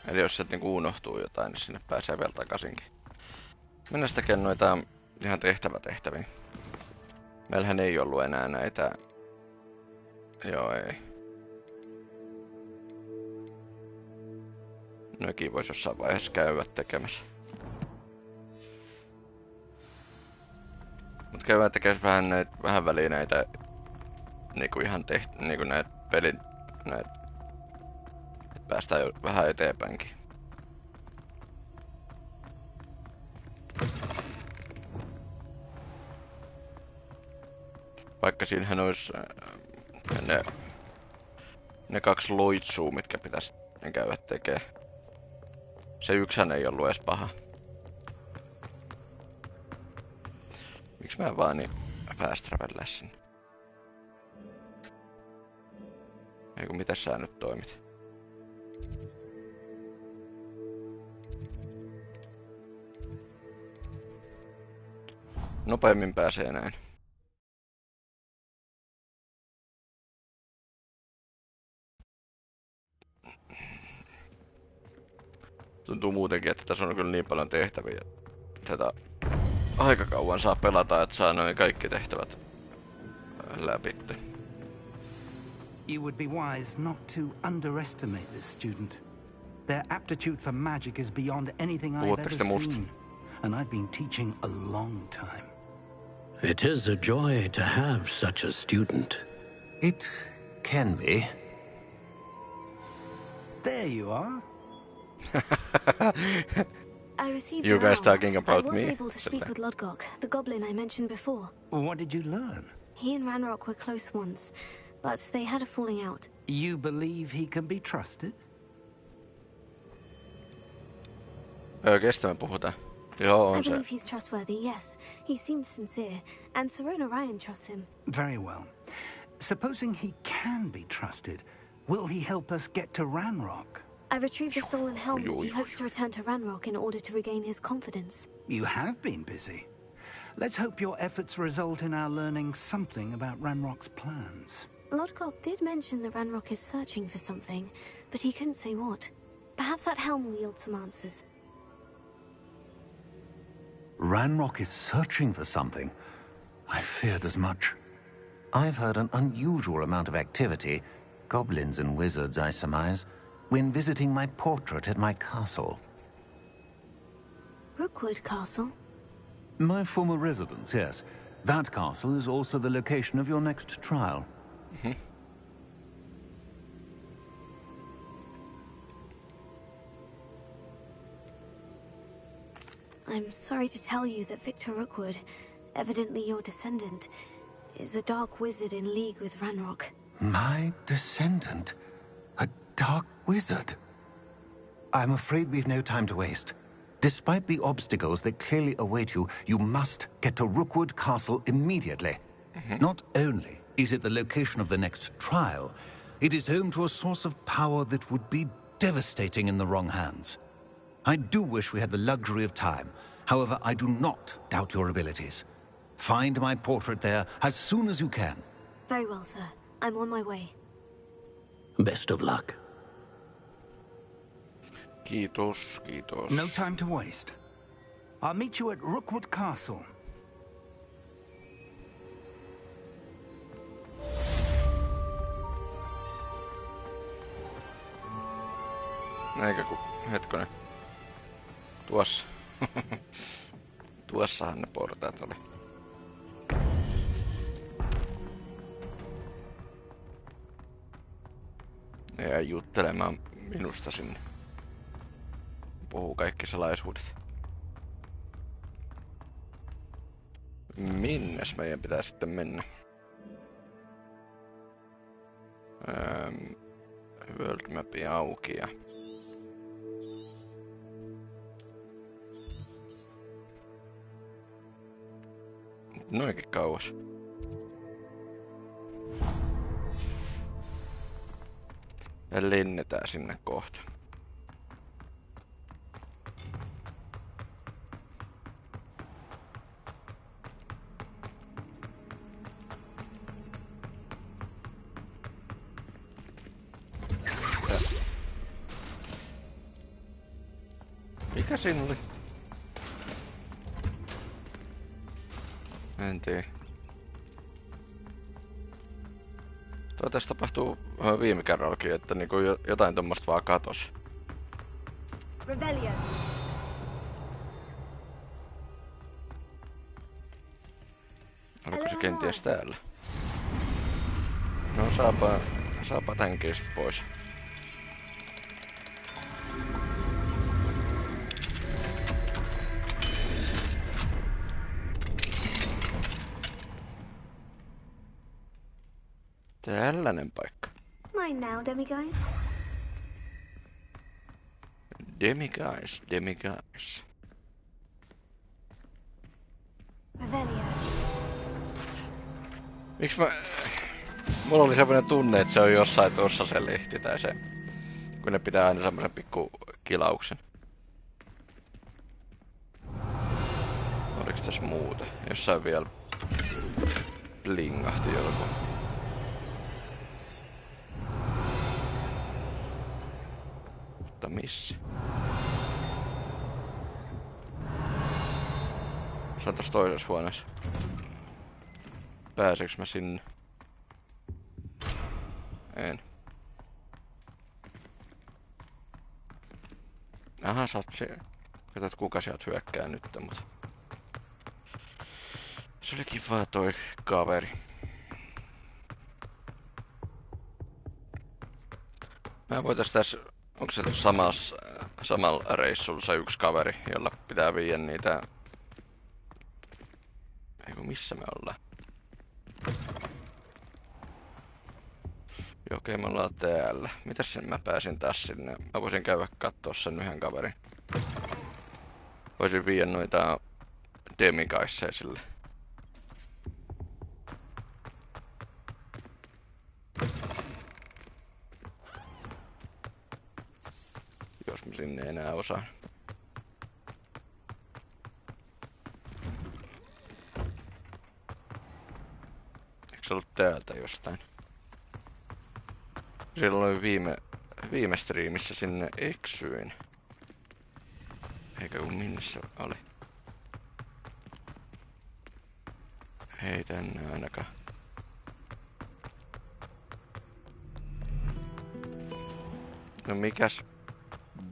S1: Eli jos sieltä niinku unohtuu jotain, niin sinne pääsee vielä takaisinkin. Mennään tekemään noita ihan tehtäviä. Meillähän ei ollut enää näitä... Joo, ei. Noikin vois jossain vaiheessa käydä tekemässä. Mut käydään tekemässä vähän väliin näitä... Niinku ihan niinku näitä pelin... Näitä... Et päästään jo vähän eteenpäinkin. Vaikka siinähän ois... Ne 2 loitsua, mitkä pitäis käydä tekee. Se yksihän ei ollu edes paha. Miksi mä vaan niin fast travellaa sinne? Eiku mitäs sä nyt toimit? Nopeammin pääsee näin. Tuntuu muutenkin, että tässä on kyllä niin paljon tehtäviä. Tätä aika kauan saa pelata, että saa noin kaikki tehtävät läpi.
S7: You would be wise not to underestimate this student. Their aptitude for magic is beyond anything I've ever seen. And I've been teaching a long time.
S8: It is a joy to have such a student.
S9: It can be.
S7: There you are.
S6: I received
S1: You guys
S6: an
S1: talking about
S6: I was
S1: me?
S6: able to speak with Lodgok, the goblin I mentioned before.
S7: What did you learn?
S6: He and Ranrock were close once, but they had a falling out.
S7: You believe he can be trusted?
S1: Kestä me puhutaan. Joo, on
S6: I
S1: se.
S6: believe he's trustworthy, yes. He seems sincere, and Serona Ryan trusts him.
S7: Very well. Supposing he can be trusted, will he help us get to Ranrock?
S6: I retrieved a stolen helm that he hopes to return to Ranrock in order to regain his confidence.
S7: You have been busy. Let's hope your efforts result in our learning something about Ranrock's plans.
S6: Lodgok did mention that Ranrock is searching for something, but he couldn't say what. Perhaps that helm will yield some answers.
S9: Ranrock is searching for something. I feared as much. I've heard an unusual amount of activity, goblins and wizards, I surmise, when visiting my portrait at my castle.
S6: Rookwood Castle?
S9: My former residence, yes. That castle is also the location of your next trial.
S6: I'm sorry to tell you that Victor Rookwood, evidently your descendant, is a dark wizard in league with Ranrock.
S9: My descendant? A dark wizard? I'm afraid we've no time to waste. Despite the obstacles that clearly await you, you must get to Rookwood Castle immediately. Not only is it the location of the next trial, it is home to a source of power that would be devastating in the wrong hands. I do wish we had the luxury of time. However, I do not doubt your abilities. Find my portrait there as soon as you can.
S6: Very well, sir. I'm on my way.
S8: Best of luck.
S1: Kiitos, kiitos.
S7: No time to waste. I'll meet you at Rookwood Castle.
S1: Eikä ku... Hetkonen. Tuossa. Tuossahan ne portaat oli. Ne jäi juttelemaan minusta sinne. Puhuu kaikki salaisuudet. Minnes meidän pitää sitten mennä? World Mapi auki ja... Noinkin kauas. Ja lennetään sinne kohta. Mikä siinä oli? En tiedä. Tässä tapahtuu viime kerrallakin, että niinku jotain tommoista vaan katos.
S4: Revelio.
S1: Oliko se kenties täällä? No saapa tämänkin sit pois. Tällainen paikka.
S6: Mine now, demiguise.
S1: Demiguise.
S6: Revelio.
S1: Miks mä... Mulla oli semmonen tunne, että se on jossain tuossa se lehti tai se... Kun ne pitää aina semmosen pikku kilauksen. Oliks tässä muuta? Jossain vielä... Blingahti joku. Mutta missä? Se on tossa toisessa huoneessa. Pääseks mä sinne? En. Aha, sä oot siellä. Katsot kuka sieltä hyökkää nyt, mutta... Se oli kiva toi kaveri. Mä voitais tässä... Onko se samalla reissulla se yksi kaveri, jolla pitää viedä niitä... Eiku, missä me ollaan? Joo, okei, me ollaan täällä. Mitäs sen mä pääsin taas sinne? Mä voisin käydä kattoo sen yhden kaverin. Voisin viedä noita demiguiseja sille. Jos mä sinne enää osaan. Eikö se ollut täältä jostain? Silloin viime striimissä sinne eksyin. Eikä kun minne se oli. Ei tänne ainakaan. No mikäs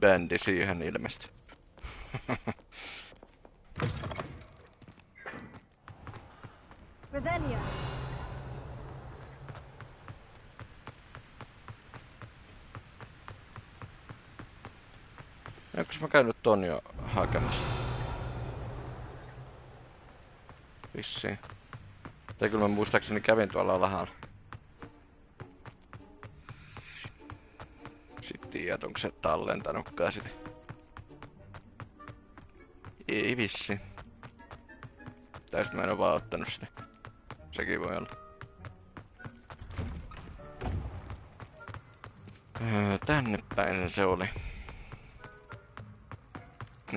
S1: bändi siihen ilmestyi?
S4: Revelio.
S1: Onks mä käynyt ton jo hakemassa? Vissiin. Tai kyllä mä muistaakseni kävin tuolla alhaalla. Sitten tiedät, onko se tallentanutkaan sitä. Ei vissi. Tai sit mä en oo vaan ottanut sitä. Sekin voi olla. Tänne päin se oli.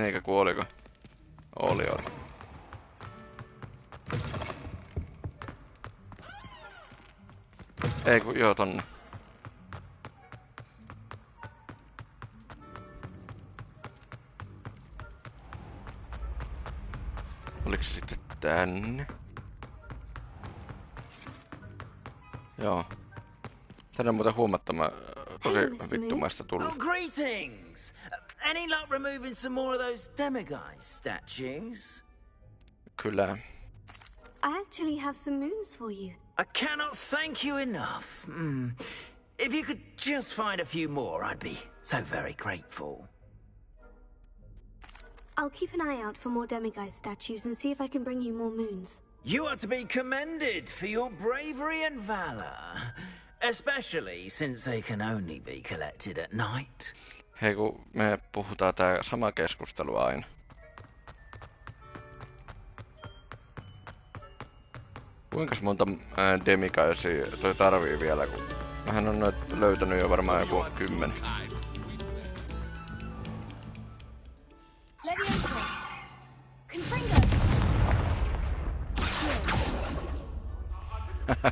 S1: Eikä ku oliko? Oli. Ei ku joo tonne. Oliko se sitten tänne? Joo. Tänne on muuten tosi vittumaista tullut.
S10: Oh, greetings! Any luck removing some more of those demiguise statues?
S1: Kyllä.
S6: I actually have some moons for you.
S10: I cannot thank you enough. If you could just find a few more, I'd be so very grateful.
S6: I'll keep an eye out for more demiguise statues and see if I can bring you more moons.
S10: You are to be commended for your bravery and valor, especially since they can only be collected at night.
S1: Hei, kun me puhutaan tää sama keskustelu aina. Kuinkas monta demigaisia toi tarvii vielä, kun mähän on noit löytänyt jo varmaan joku 10.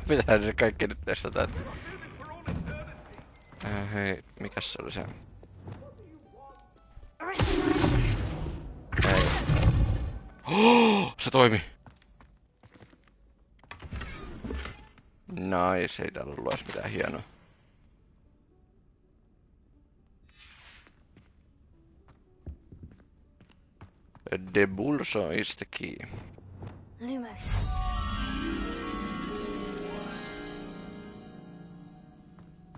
S1: Pitää se kaikki nyt testata. Hei, mikäs se oli se? Hei. Se toimi! Nice, ei täällä ollut edes mitään hienoa. The bullseye is the key.
S6: Lumos.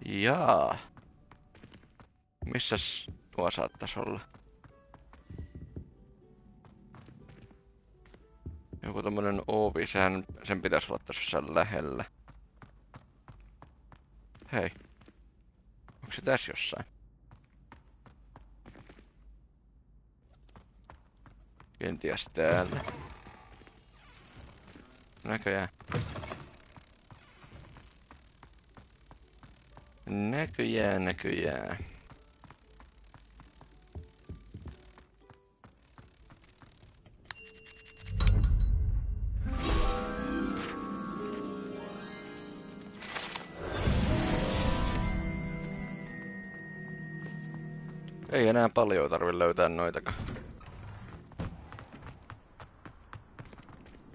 S1: Jaa. Missäs tuo saattais olla? Joku tommonen ovi, sen pitäis olla tässä jossain lähellä. Hei. Onko se tässä jossain? Kenties täällä. Näköjään. Näköjään. Ei enää paljon tarvi löytää noitakaan.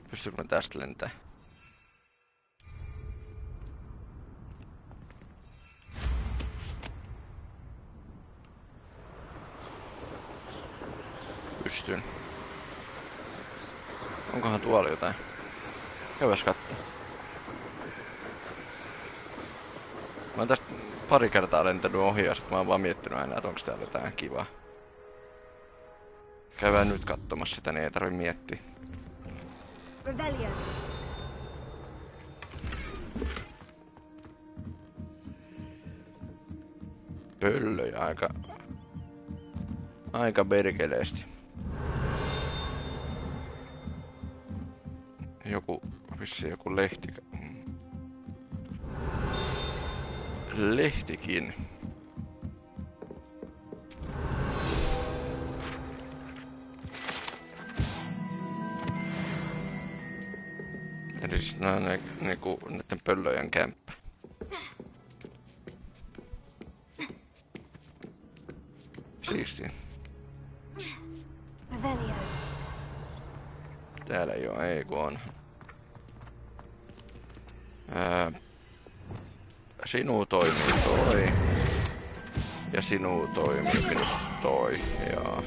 S1: Pystyykö mä tästä lentää? Pystyn. Onkohan tuolla jotain? Käydäs kattoo. Mä oon tästä pari kertaa lentänyt ohi ja sit mä oon vaan miettinyt aina, että onks täällä jotain kivaa. Käydään nyt katsomassa sitä, niin ei tarvi miettiä.
S4: Revelio.
S1: Pöllöjä aika perkeleesti. Vissiin joku lehtikin. Eli siis nää on niinku näitten pöllöjen kämppä. Siistiä. Täällä ei oo, ei kun on. Sinuu toimii toi. Ja sinuu toimii minusta toi, joo.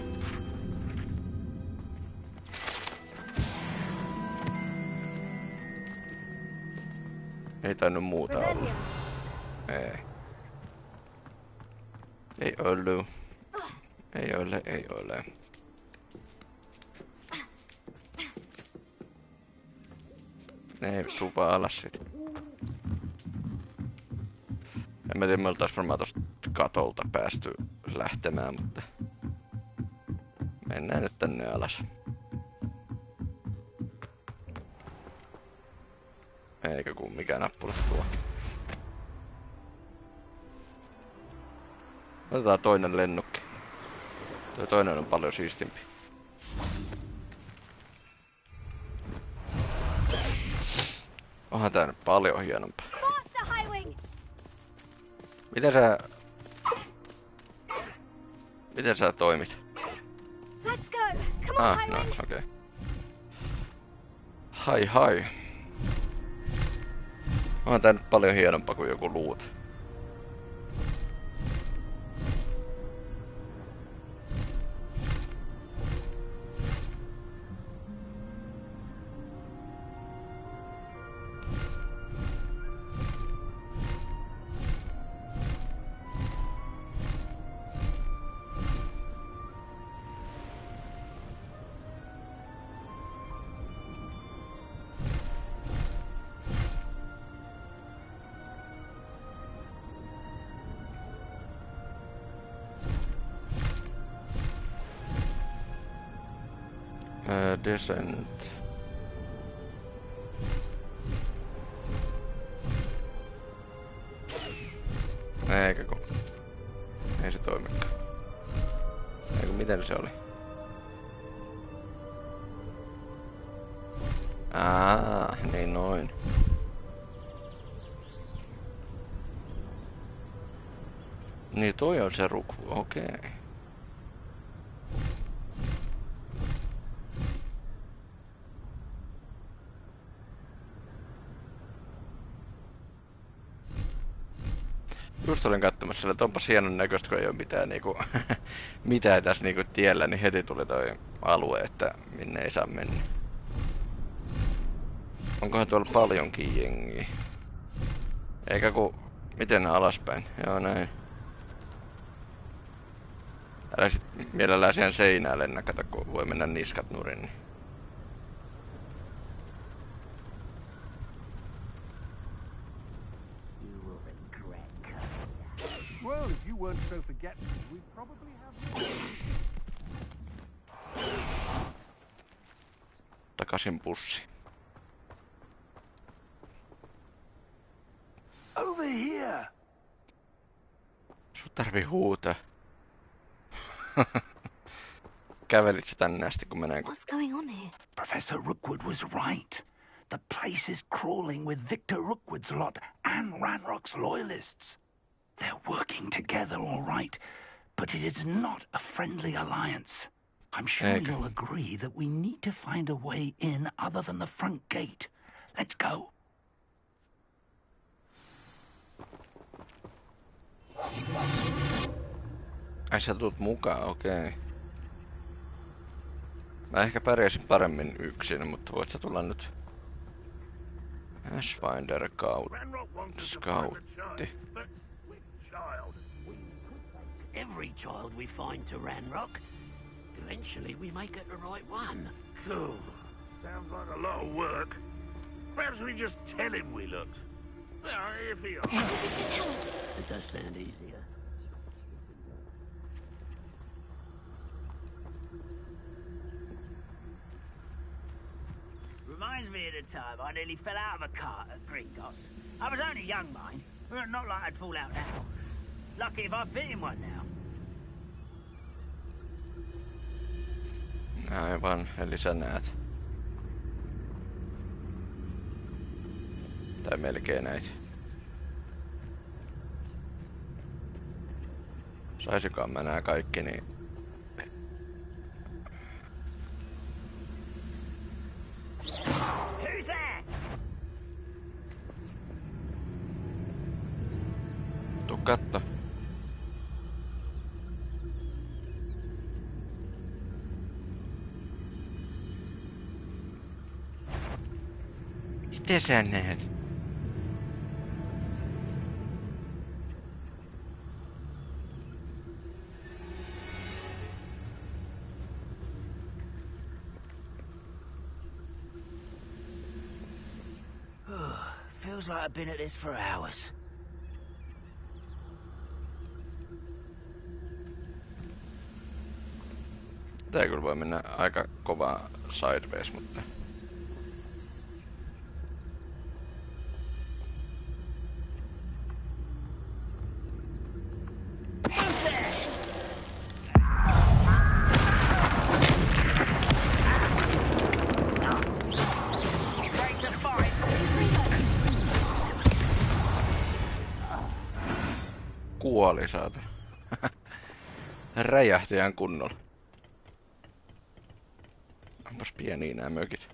S1: Ei tainnut muuta olla. Ei. Ei ollut. Ei ole. Ne tuu vaan alas sit. En mä tiedä, me oltais varmaan tosta katolta päästy lähtemään, mutta mennään nyt tänne alas. Eikä kun mikään nappula tuo. Otetaan toinen lennokki. Tuo toinen on paljon siistimpi. Onhan tää nyt paljon hienompaa. Miten sä toimit?
S6: Let's go. Come on,
S1: no, okei. Hai. Onhan tää nyt paljon hienompaa kuin joku luut. Descent. Eikä kun... Ei se toimikaan. Eiku miten se oli? Niin noin. Niin toi on se ruku, okei. Just olin katsomassa, että onpas hienon näköistä, kun ei oo mitään niinku... mitään tässä niinku tiellä, niin heti tuli toi alue, että minne ei saa mennä. Onkohan tuolla paljonkin jengiä? Eikä ku... Miten alaspäin? Joo näin. Älä sit mielellään siihen seinään lennä, kato kun voi mennä niskat nurin. Niin.
S11: Well, if you weren't so forgetful, we'd probably have...
S1: Takaisin pussi.
S11: Over here!
S1: Sun tarvii huutaa. Kävelit sä tänne asti, kun menee...
S6: What's going on here?
S7: Professor Rookwood was right. The place is crawling with Victor Rookwood's lot and Ranrock's loyalists. They're working together all right, but it is not a friendly alliance. I'm sure you'll agree that we need to find a way in other than the front gate. Let's go.
S1: Ai sä tuut mukaan, okei. Mä ehkä pärjäsin paremmin yksin, mutta voit sä tulla nyt. Ashfinder Scoutti.
S8: Every child we find to Ranrock. Eventually we may get the right one.
S11: Cool. Sounds like a lot of work. Perhaps we just tell him we looked. If he...
S8: It does sound easier.
S10: Reminds me of the time I nearly fell out of a cart at Gringotts. I was only young, mind. Not like I'd fall out now. Lucky if I fit in one now.
S1: Aivan, eli sä näet. Tai melkein näit. Saisikaan mä nää kaikki, niin...
S10: Who's there?
S1: Tuu katto. Miten sä näet?
S10: Feels like I've been at this for hours.
S1: Tää kyllä voi mennä aika kovaa sideways, mutta... Kuoli saata. Räjähti ihan kunnolla. Onpas pieniä nää mökit.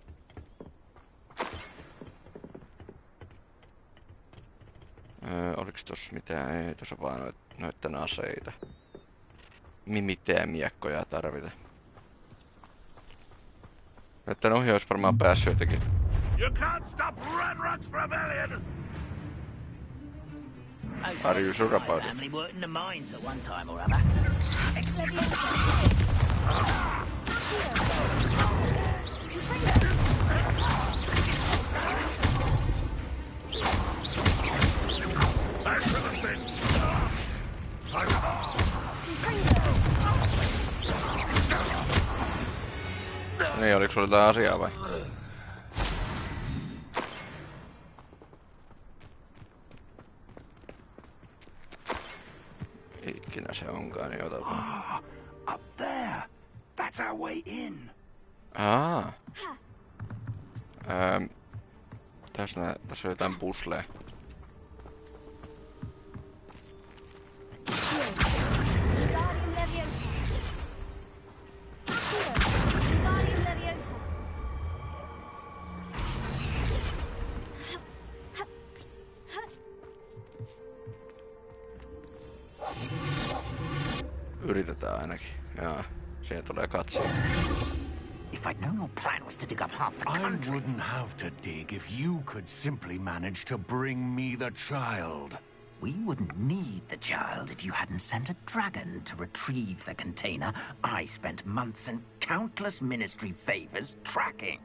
S1: Oliks tossa mitään? Ei tossa vaan noitten aseita. Mitään miekkoja tarvita. Että ohi ois varmaan päässyt jotenkin.
S11: You can't stop Ranrock's rebellion!
S1: Are you sure about it?
S10: Family worked in the mines at one time or other.
S11: Back to the pits!
S1: Niin, oliko sulla jotain asiaa vai? Ikinä se onkaan, niin otetaan.
S7: Up there. That's our way in.
S1: Tässä on jotain pusleja. Yritetään ainakin. Jaa, siihen tulee katsoa.
S10: If I'd known your plan was to dig up half the country...
S9: I wouldn't have to dig if you could simply manage to bring me the child.
S10: We wouldn't need the child if you hadn't sent a dragon to retrieve the container I spent months and countless ministry favors tracking.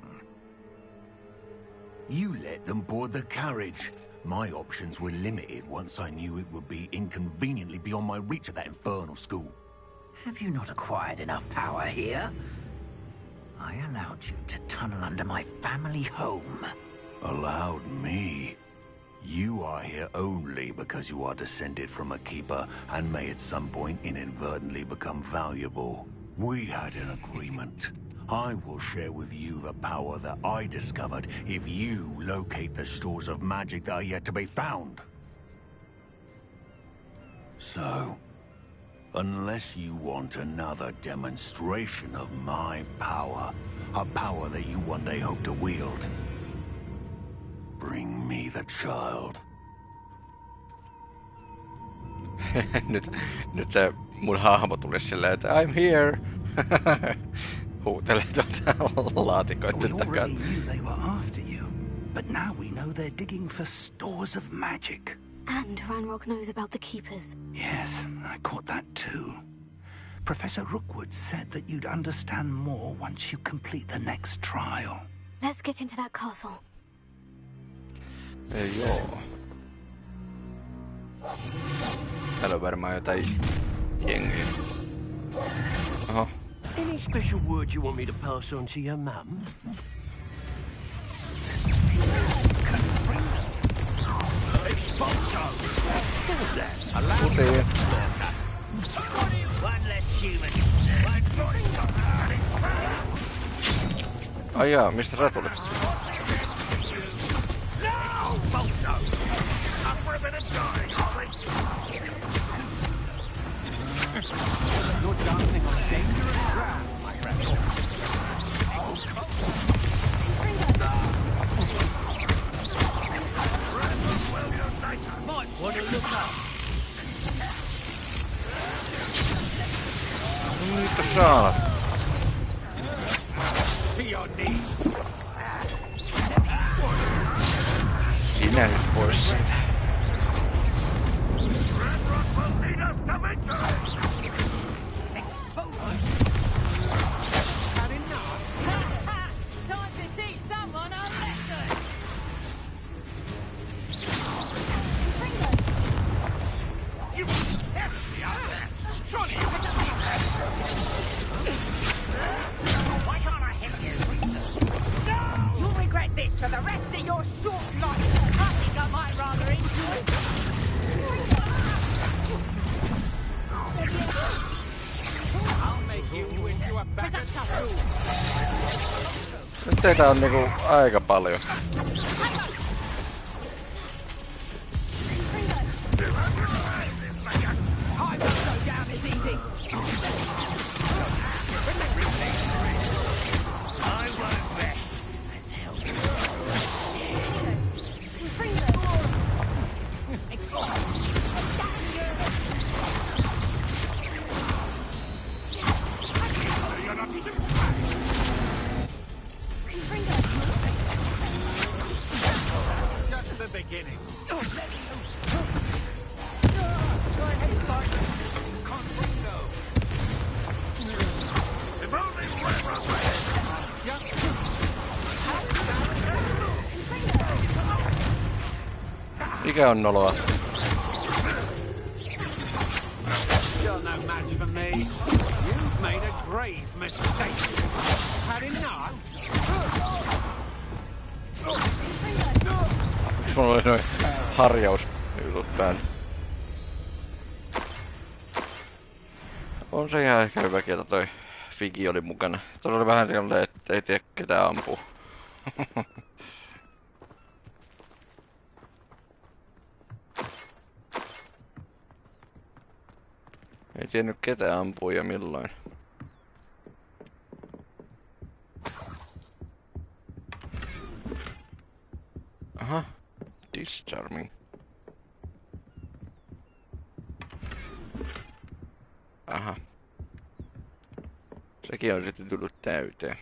S9: You let them board the carriage. My options were limited once I knew it would be inconveniently beyond my reach at that infernal school.
S10: Have you not acquired enough power here? I allowed you to tunnel under my family home.
S9: Allowed me? You are here only because you are descended from a keeper and may at some point inadvertently become valuable. We had an agreement. I will share with you the power that I discovered if you locate the stores of magic that are yet to be found. So, unless you want another demonstration of my power, a power that you one day hope to wield, bring me the child.
S1: nyt se mun hahmo tuli silleen, että I'm here. Huutelee tuolta laatikoiden
S7: We
S1: takaa.
S7: already knew they were after you, but now we know they're digging for stores of magic.
S6: And Ranrock knows about the Keepers.
S7: Yes, I caught that too. Professor Rookwood said that you'd understand more once you complete the next trial.
S6: Let's get into that castle.
S1: Ei joo. Täällä on varmaan jotain jengiä. Oho.
S12: Any special word you want me to pass on to your mum?
S1: Kutee. Ai jaa, mistä sä tulit?
S3: You're dancing on dangerous ground, my friend.
S12: Might want to look up.
S1: Mitä saat?
S12: To your knees.
S1: Sinä nyt pois siitä.
S13: Time to teach someone a lesson!
S11: You terribly out there! Surely you can see that!
S10: Why can't I hit you?
S13: No! You'll regret this for the rest of your short life! I think I might rather enjoy
S12: I'll make you wish you were back at school.
S1: Nyt teitä on niinku aika paljon.
S13: I won't go down as easy!
S10: I won't rest until
S12: Just the beginning.
S11: If only Ranrock were
S1: Mikä on noloa?
S12: You're no match for me. You made a grave mistake. Had enough?
S1: Miksi mulla oli noin harjausjutut päällä? On se ihan ehkä hyväkin, että toi Figi oli mukana. Tuossa oli vähän silleen, että ei tiedä ketään ampuu. Ei tiennyt ketään ampuu ja milloin. Aha. Discharming. Aha. Sekin on sitten tullut täyteen.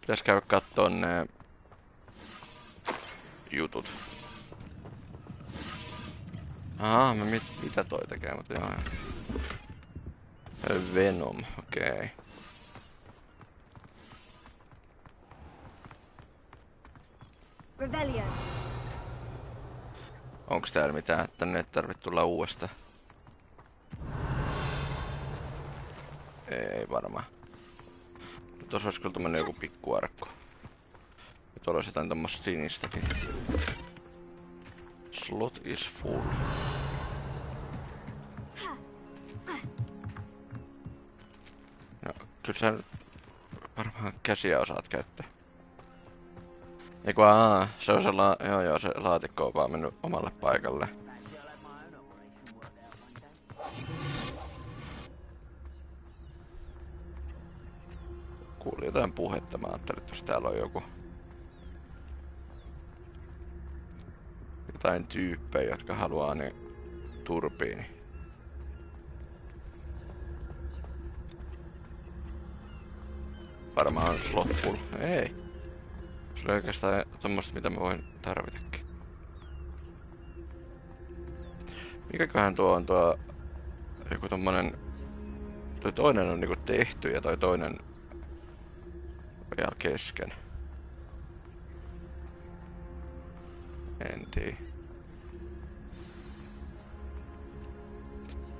S1: Pitäis käydä kattoo nää jutut. Aha, mä mitä toi tekee, mutta joo. Venom, okei. Okay.
S6: Revelio.
S1: Onks täällä mitään, että tänne ei tarvitse tulla uudestaan? Ei varmaan. Tuossa olisi kyllä tämmönen joku pikkuarkku. Ja tuolla olisi jotain tämmöstä sinistäkin. Slot is full. No, kyllä sä nyt varmaan käsiä osaat käyttää. Eiku se on se se laatikko on vaan mennyt omalle paikalle. Kuulin jotain puhetta, mä ajattelin, että jos täällä on jotain tyyppejä, jotka haluaa niin turbiini. Varmaan on slot full. Ei. Se oli oikeastaan tommoista, mitä mä voin tarvitakin. Mikäköhän tuo on tuo joku tommonen... Toi toinen on niinku tehty ja toi toinen on vielä kesken. En tiedä.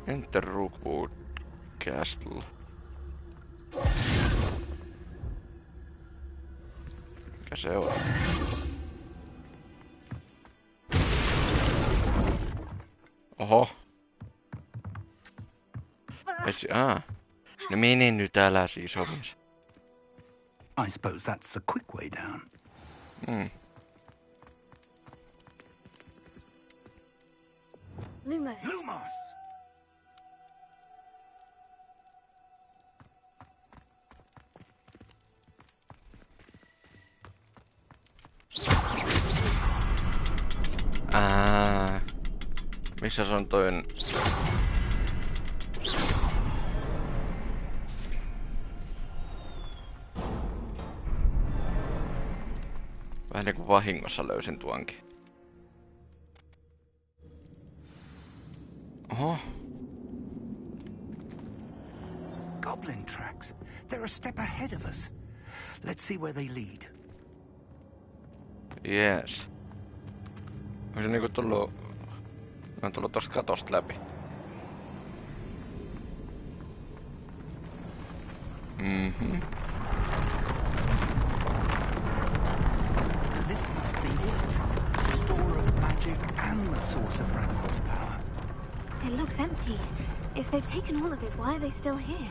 S1: Enter Rookwood Castle. Mikä se on? Oho. No mene nyt älä siis omis.
S7: I suppose that's the quick way down.
S6: Lumos.
S7: Lumos!
S1: Missä se on toinen? Vähän niinku vahingossa löysin tuonkin. Oho.
S7: Goblin tracks. They're a step ahead of us. Let's see where they lead.
S1: Yes. On se niinku tullut... On tullut tosta katosta läpi.
S7: This must be it. The store of magic and the source of Ranrock's power.
S6: It looks empty. If they've taken all of it, why are they still here?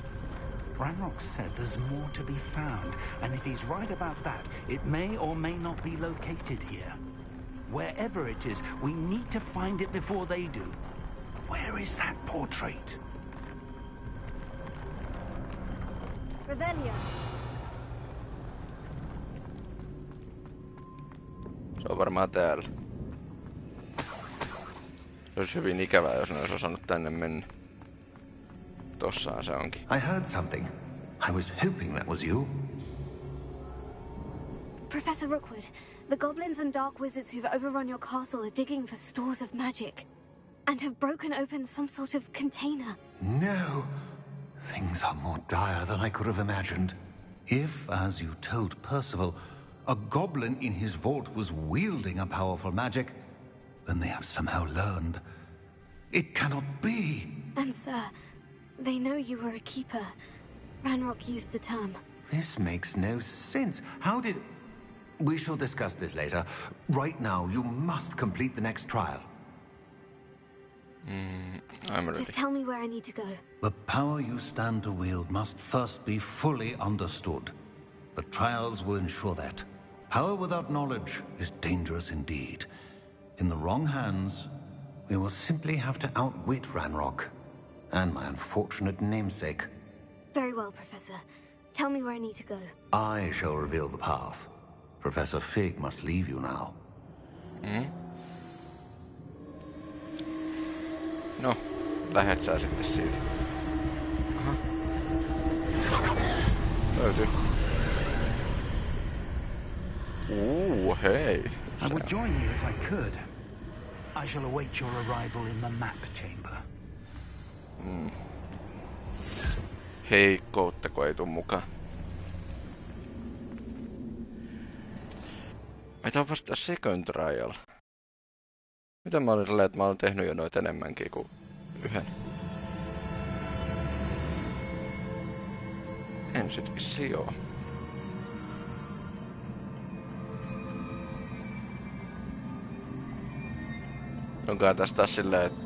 S7: Ranrock said there's more to be found, and if he's right about that, it may or may not be located here. Wherever it is, we need to find it before they do. Where is that portrait?
S6: Revelio.
S1: Se on varmaan täällä. Se olisi hyvin ikävää, jos ne olisi osannut tänne mennä. Tossahan se onkin.
S9: I heard something. I was hoping that was you.
S6: Professor Rookwood, the goblins and dark wizards who've overrun your castle are digging for stores of magic. And have broken open some sort of container.
S9: No. Things are more dire than I could have imagined. If, as you told Percival, a goblin in his vault was wielding a powerful magic, then they have somehow learned. It cannot be.
S6: And sir, They know you were a keeper. Ranrock used the term.
S9: This makes no sense. How did... We shall discuss this later. Right now, you must complete the next trial.
S1: I'm ready.
S6: Just tell me where I need to go.
S11: The power you stand to wield must first be fully understood. The trials will ensure that. Power without knowledge is dangerous indeed. In the wrong hands,
S9: We will simply have to outwit Ranrock. And my unfortunate namesake.
S6: Very well, Professor. Tell me where I need to go.
S9: I shall reveal the path. Professor Fig must leave you now.
S1: No, lähet sä sitten siitä. Aha. Löytyy. Hei.
S7: I would join you if I could. I shall await your arrival in the map chamber.
S1: Heikkoutta, kun ei tuu mukaan. Ai tää on vasta second trial. Mitä mä olin silleen, että mä olen tehnyt jo noita enemmänkin kuin yhden? En sit vissiin oo. Onkaan tästä taas silleen, että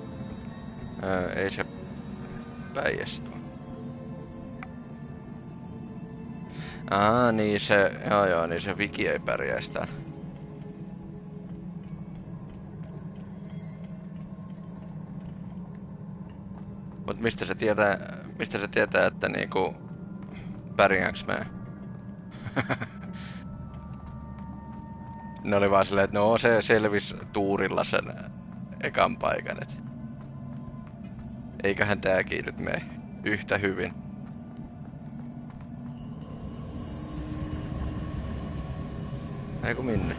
S1: ei se päijästu. Niin se, joo, niin se wiki ei pärjäisi täällä. Mut mistä se tietää, että niinku pärjääks mä? Ne oli vaan silleen, että no se selvisi tuurilla sen ekan paikan, et eiköhän tääkin nyt mene yhtä hyvin. Eiku minne?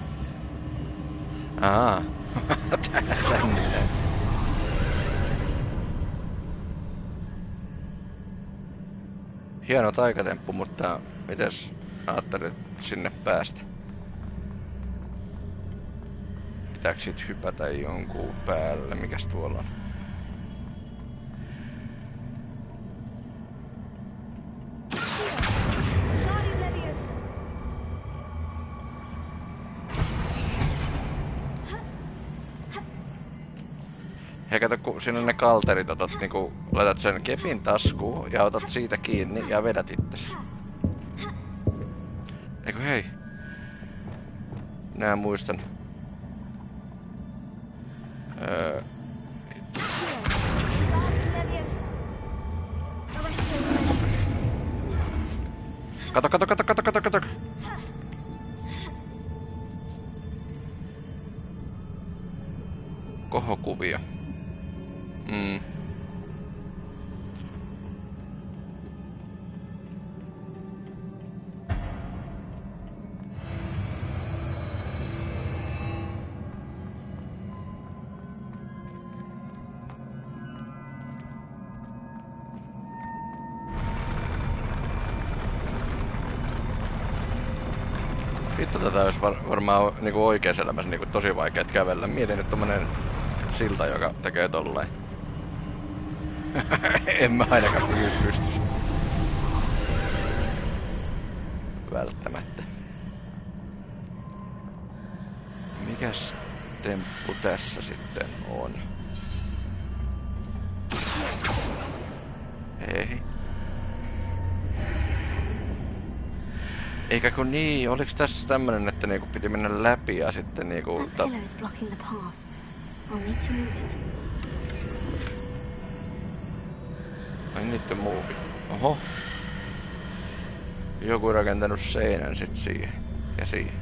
S1: Tänne. Hieno taikatemppu, mutta mites ajattelit sinne päästä? Pitääkö sit hypätä jonkun päälle? Mikäs tuolla on? Hei kato, kun siinä on ne kalterit, otat niinku, laitat sen kepin taskuun ja otat siitä kiinni ja vedät itses. Eiku hei. Minä muistan. Kato. Kohokuvio. Vittu, tätä olisi varmaan niinku oikeassa elämässä niinku tosi vaikeet kävellä. Mietin nyt tommonen silta, joka tekee tolleen. En mä ainakaan pystys. Välttämättä. Mikäs temppu tässä sitten on? Ei. Eikä kun niin, oliks tässä tämmönen, että niinku piti mennä läpi ja sitten niinku... I need to move it. Oho. Joku rakentanut seinän sit siihen. Ja siihen.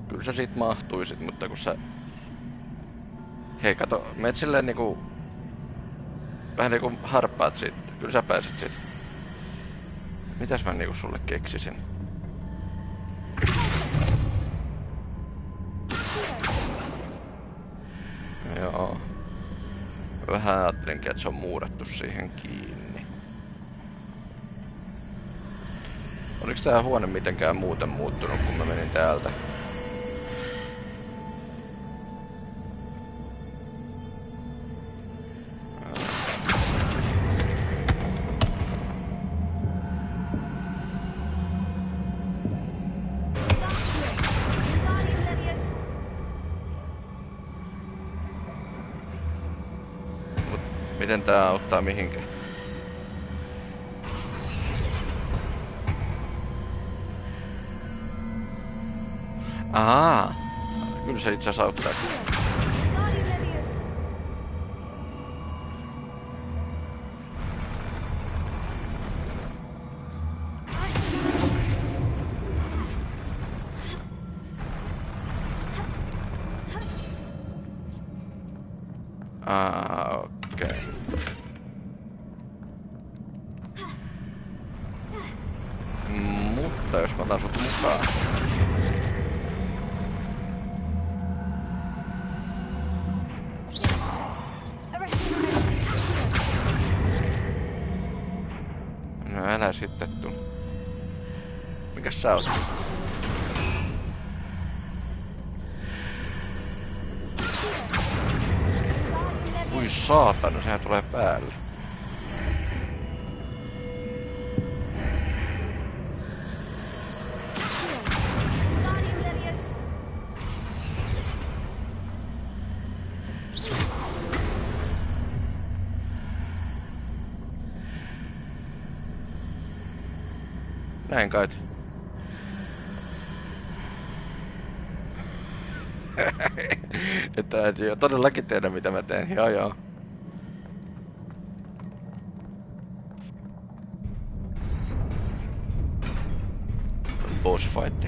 S1: Kyllä sä sit mahtuisit, mutta kun sä... Hei kato, meet silleen niinku... Vähän niinku harppaat siitä. Kyllä sä pääset siitä. Mitäs mä niinku sulle keksisin? Joo. Vähän ajattelinkin, että se on muurattu siihen kiinni. Oliks tää huone mitenkään muuten muuttunut, kun mä menin täältä? Miten tää auttaa mihinkään? Ahaa. Kyllä se itse asiassa auttaa. Okei. Mutta jos mä otan sut mukaan. No älä sitten tuu. Mikäs sä oot? Ui saatana, sehän tulee päälle. Näin kai. Että et jo todellakin tiedä mitä mä teen. Joo. Boss fight.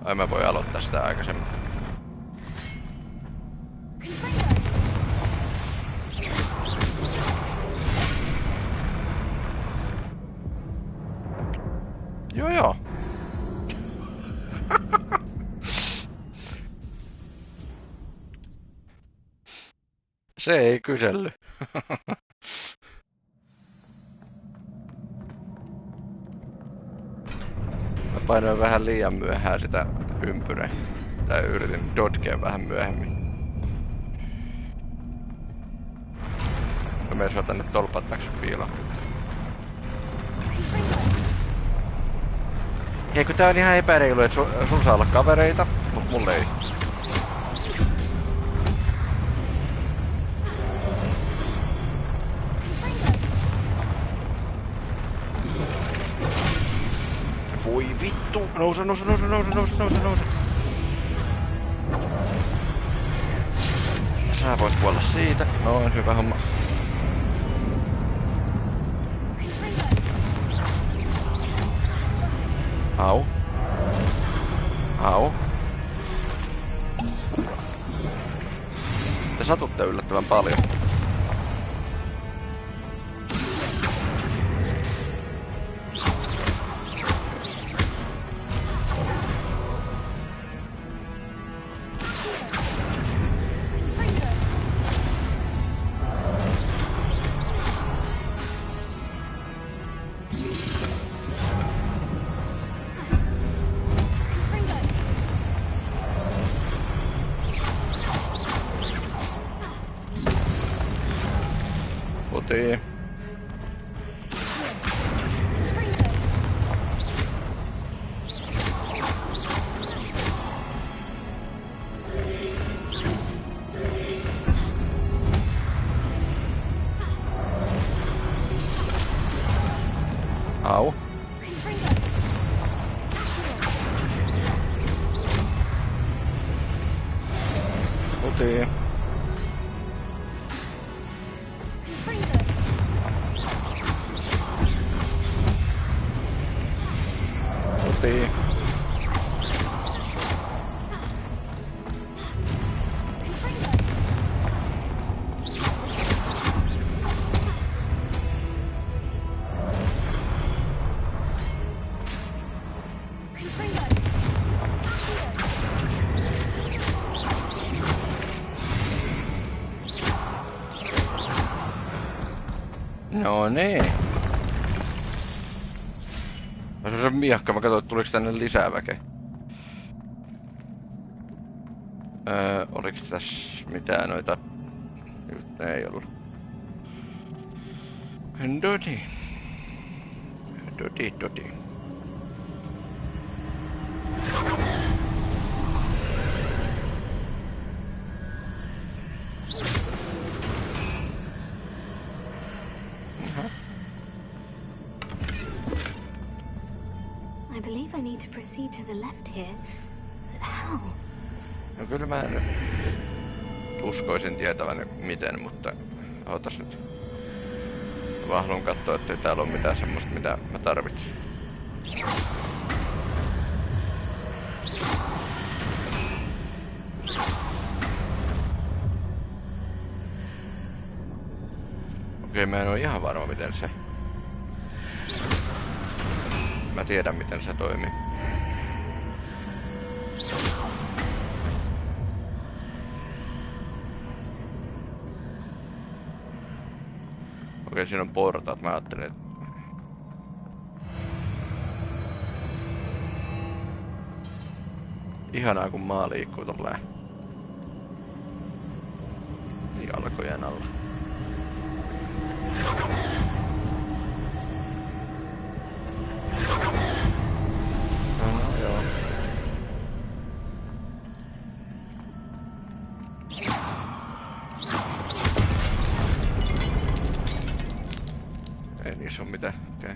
S1: Ai mä voin aloittaa sitä aikaisemmin. Joo. Se ei kysellyt. Mä painoin vähän liian myöhään sitä ympyrää. Tai yritin dodgea vähän myöhemmin. Mä menen sua tänne tolpat taakse piiloon. Hei, kun tää on ihan epäreilu, että sun saa olla kavereita, mut mulle ei. Voi vittu! Nouse! Sä voit kuolla siitä. Noin, hyvä homma. Au. Te satutte yllättävän paljon. Kotiin. Au. Kotiin. Kotiin. No niin. Se on se miakka, mä katsoin, että tuliko tänne lisää väkeä. Oliks tässä mitään noita... Nyt ei ollut. Dodi.
S6: believe I need to proceed to the left here. But how?
S1: No kyllä mä nyt uskoisin tietäväni miten, mutta ootas nyt. Mä haluan katsoa, ettei täällä ole mitään semmoista, mitä mä tarvitsen. Okei, mä en oo ihan varma miten se... Mä tiedän miten se toimii. Okei, siinä on portaat. Mä ajattelin, että... Ihanaa kun maa liikkuu tolleen jalkojen alla. No joo. Ei niissä oo mitään, okei.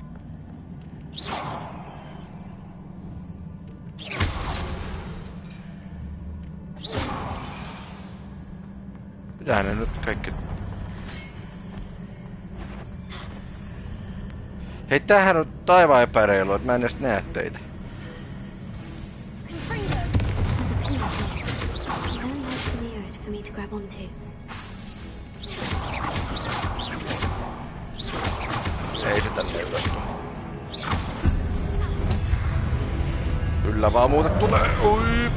S1: Pitäähän ne nyt kaikki... Hei, tämähän on taivaan epäreilu, että mä en edes näe teitä. Ei se tänne ylös. Kyllä vaan muuten tulee. Ui.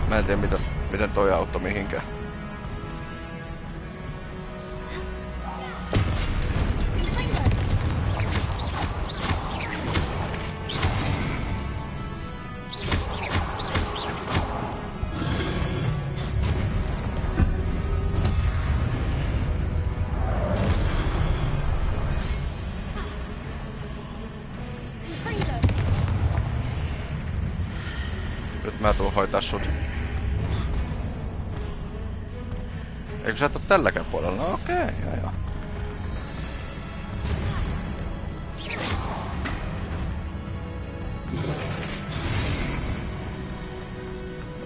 S1: Mä en tiedä miten toi auttoi mihinkään. Nyt mä tuun hoitaa sut. Eikö sä et oo tälläkään puolella? No okei, joo.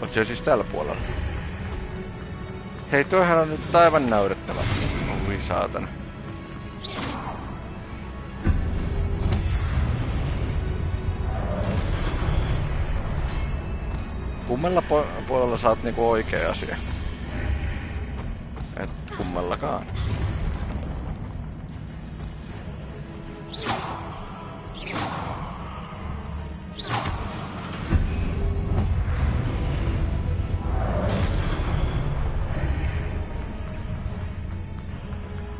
S1: Oot sä siis tällä puolella? Hei, toihan on nyt aivan naurettava. Ui saatana. Kummalla puolella sä oot niinku oikea asia? Et kummallakaan.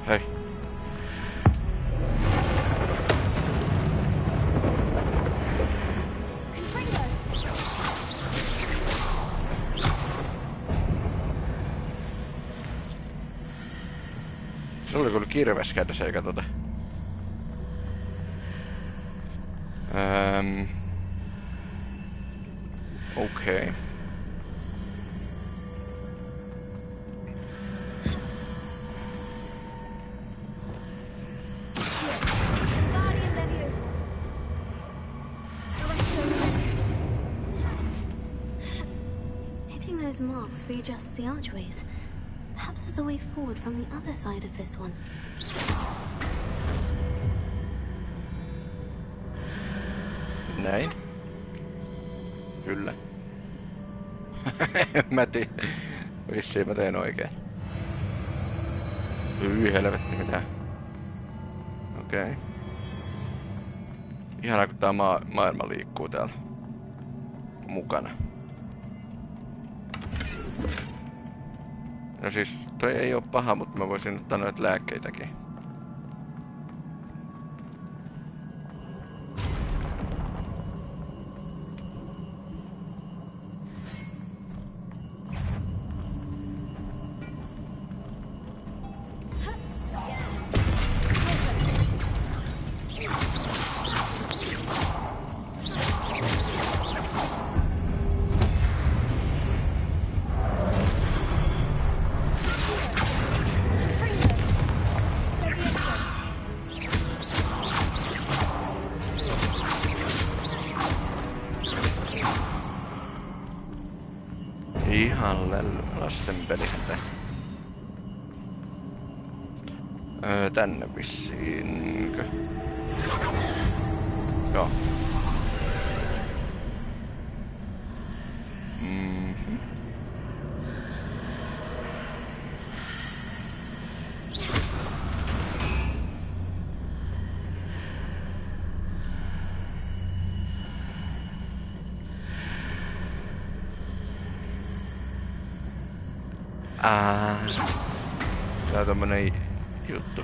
S1: Hei. Se oli kyllä kirves kädessä eikä tota. Okei.
S6: Hitting those marks readjusts the archways. Perhaps there's a way forward from the other side of this one.
S1: Näin. Kyllä. Vissiin mä teen oikein. Hyi helvetti mitään. Okei. Ihanaa kun tää maailma liikkuu täällä mukana. No siis toi ei oo paha, mutta mä voisin ottaa noita lääkkeitäkin. Ihan lasten pelihän tää. Tänne vissiinkö? Joo. Tää on tommonen juttu.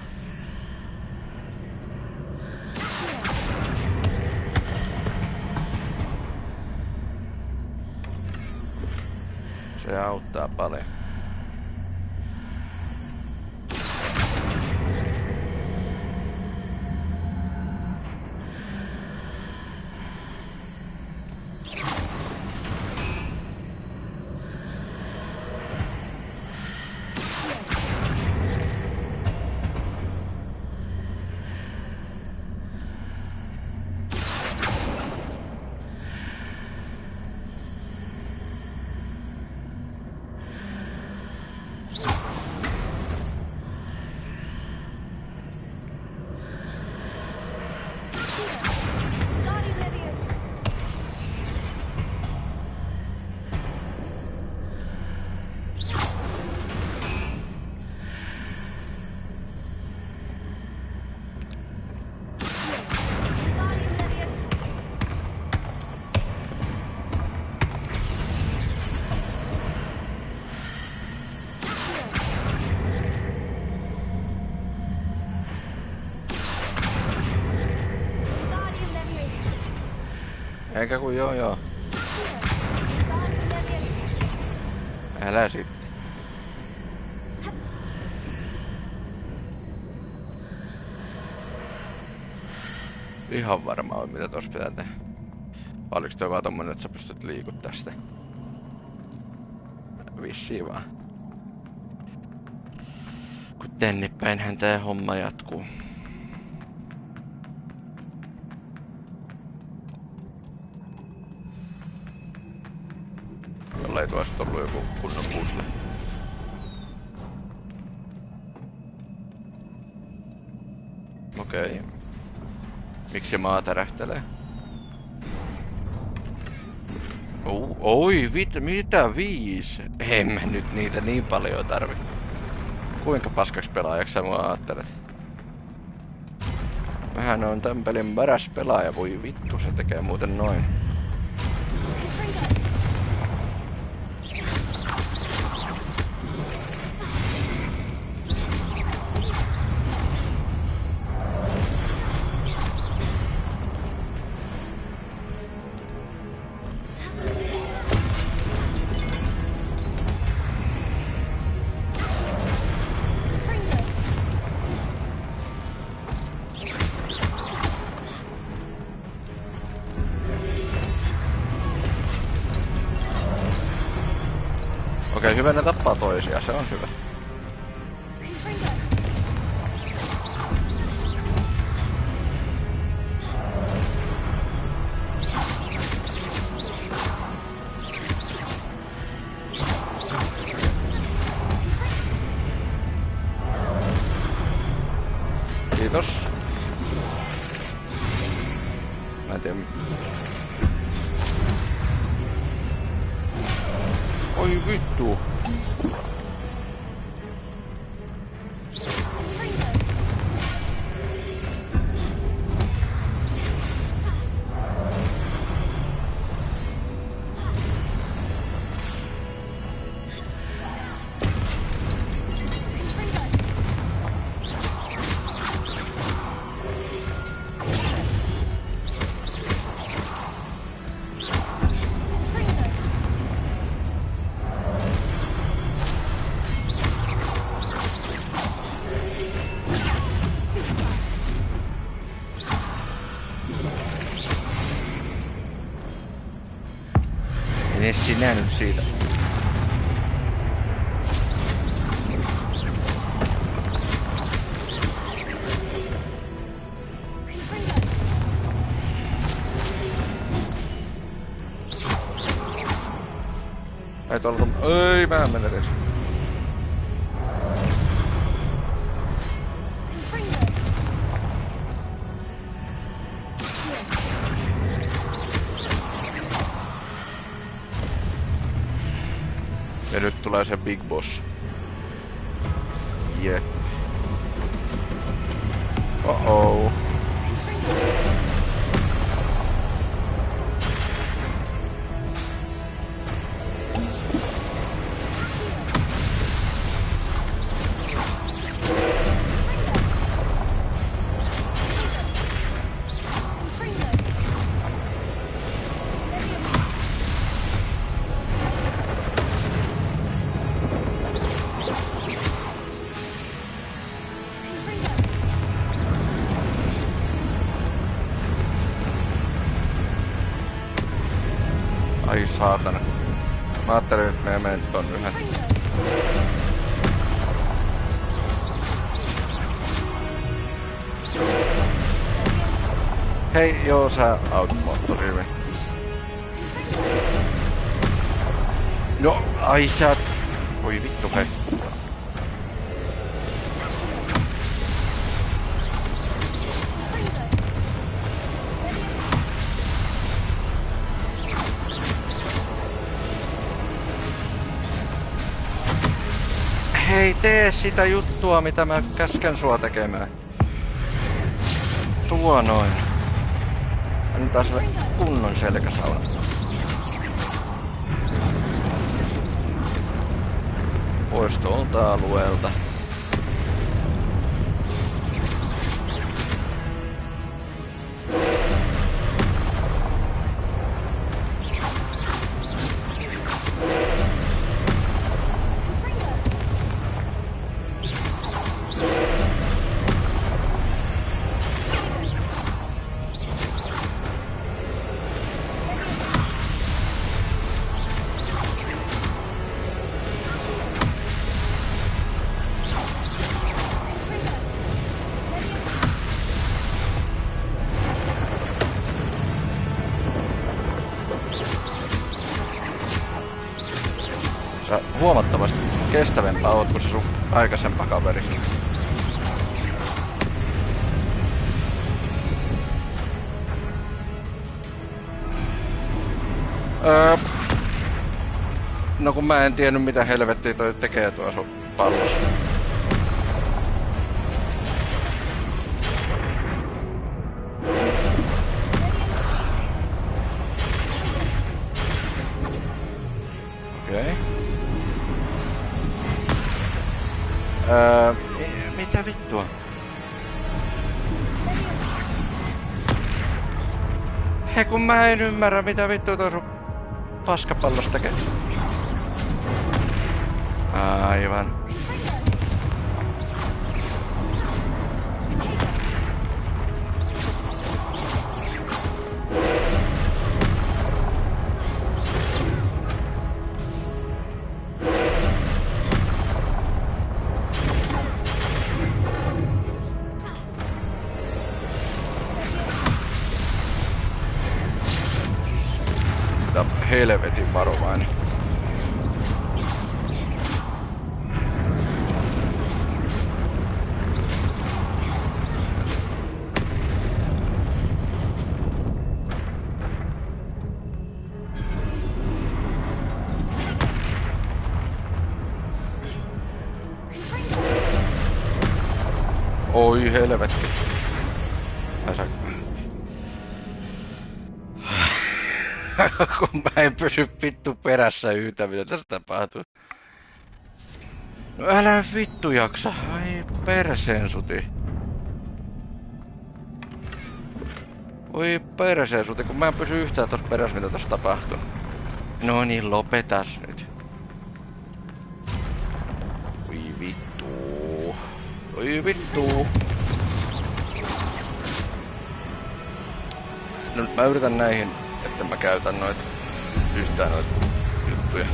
S1: Se auttaa paljon. Eikä kun joo. Älä sitten. Ihan varmaa mitä tossa pitää tehdä. Oliks toi vaan tommonen, että sä pystyt liikuttaa sitä? Vissiin vaan. Kun tänne päinhän tää homma jatkuu. Ei tuosta ollut joku kunnon puzzle. Okei. Miksi maa tärähtelee? Oi, mitä 5? En mä nyt niitä niin paljon tarvi. Kuinka paskaksi pelaajaksi sä mua ajattelet? Mähän on tän pelin paras pelaaja, voi vittu se tekee muuten noin. Okei, hyvä ne tappaa toisia, se on hyvä. Kiitos. Mä en tiedä. Oi vittu. En sinä nyt siitä. Ei tuolla ei mä menen edes. Ja nyt tulee se Big Boss. Jep. Oh-oh. Ai saatana. Mä ajattelin, että me menen ton yhden. Hei, joo sä automoottorivi. No, ai sä... Voi vittu hei. Hei, tee sitä juttua, mitä mä käsken sua tekemään. Tuo noin. Annetaan sulle kunnon selkäsauna. Pois tuolta alueelta. Sä huomattavasti kestävämpää oot kuin se sun aikaisempaa kaveri. No kun mä en tiennyt mitä helvettiä toi tekee tuo sun pallos. Okei. Mitä vittua? He kun mä en ymmärrä mitä vittua tuo sun paskapallos tekee. Aivan. Helvetin varovainen. Oi helvetti. Kun mä en pysy vittu perässä yhtä, mitä tässä tapahtuu. No älä vittu jaksa. Ai perseen suti. Oi perseen suti, kun mä en pysy yhtään tossa perässä, mitä tossa tapahtuu. No niin, lopetas nyt. Oi vittu. Oi vittu. No nyt mä yritän näihin, että mä käytän yhtään noita juttuja.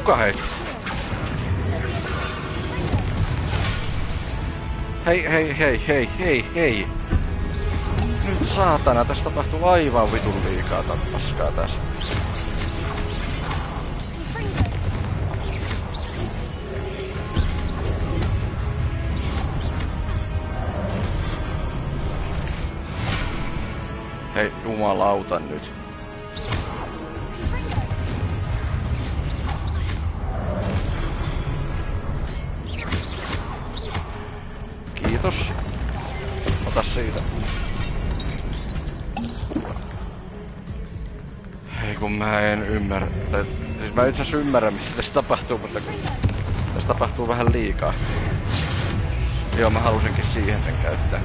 S1: Kuka heitti? Hei. Nyt saatana, tässä tapahtuu aivan vitun liikaa paskaa tässä. Hei, jumalauta nyt. Kiitos. Ota siitä. Hei kun mä en ymmärrä. Siis mä itse asiassa ymmärrän mistä tässä tapahtuu, mutta kun tässä tapahtuu vähän liikaa. Joo, mä halusinkin siihen sen käyttää.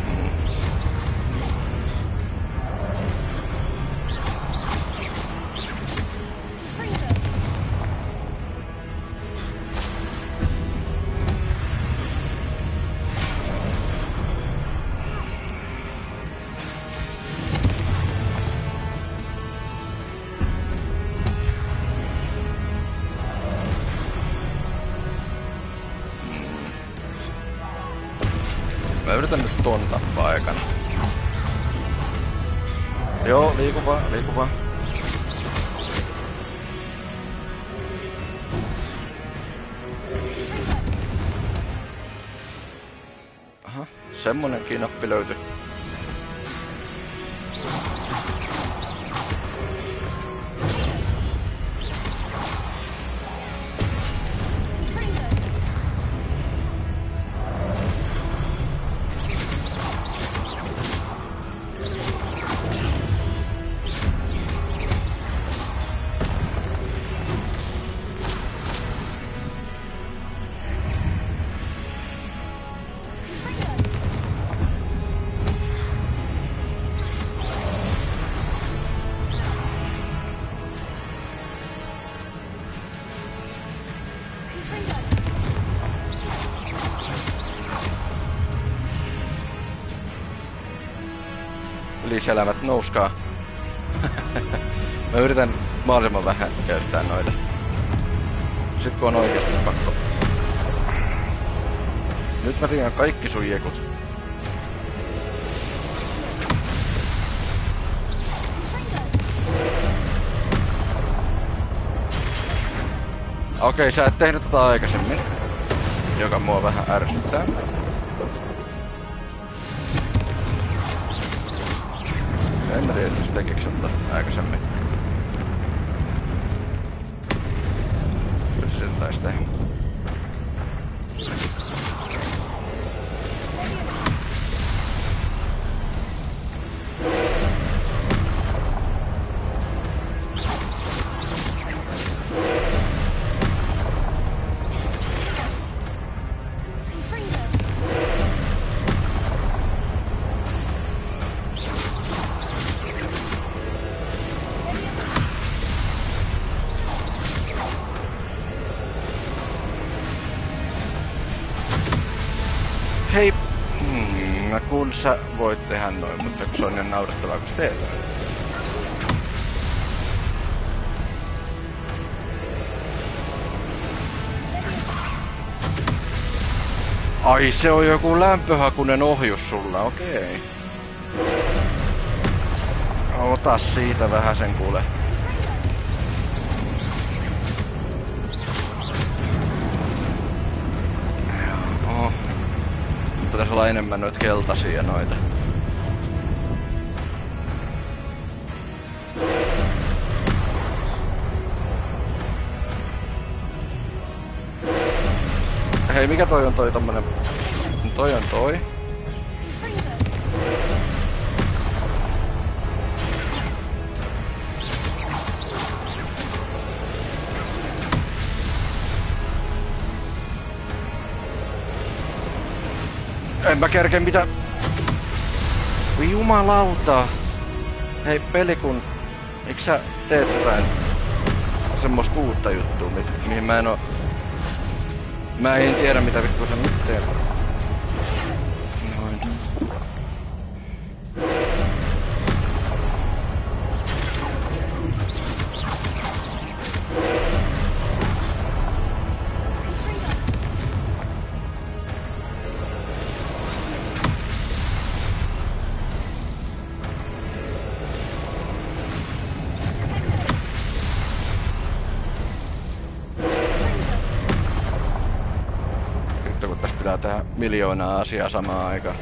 S1: Mä yritän nyt ton tappaa ekana. Joo, liiku vaan. Aha, semmonenkin nappi löytyi. Lisäelämät, nouskaa. Mä yritän mahdollisimman vähän käyttää noita. Sit kun on oikeesti pakko. Nyt mä tiedän kaikki sun jekut. Okei, sä et tehnyt tätä aikaisemmin. Joka mua vähän ärsyttää. En mä tiedä, jos tekikö tätä aikaisemmin. Kyllä se sen taisi tehdä. Hei, kun sä voit tehdä noin, mutta kun se on niin naurettavaa, kun sä teet. Ai, se on joku lämpöhakunen ohjus sulla, okei. Ota siitä vähän sen kuule. Pitäis olla enemmän noita keltaisia noita. Hei, mikä toi on toi tommonen? Toi on toi. En mä kerke mitä. Voi jumalauta. Hei pelikun. Eiks sä teet jotain semmoista uutta juttua, mihin mä en oo. Mä en tiedä mitä vittua sä nyt teet. Noin. tehdä miljoonaa asiaa samaan aikaan.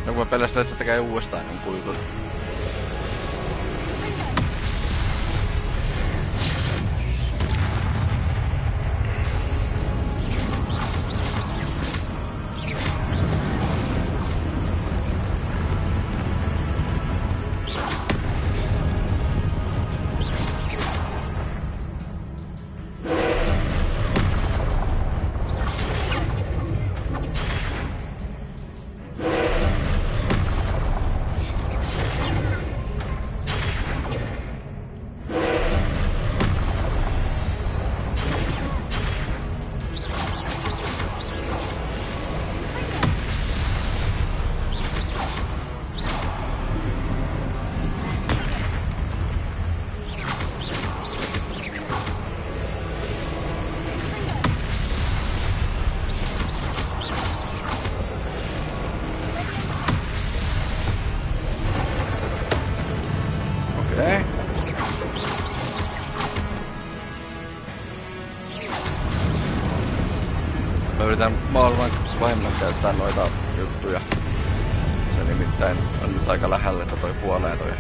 S1: Kun mä pelästyn, että se tekee uudestaan jonkun jutun. Yritän mahdollisimman vähemmän käyttää noita juttuja. Se nimittäin on nyt aika lähellä, että toi kuolee toi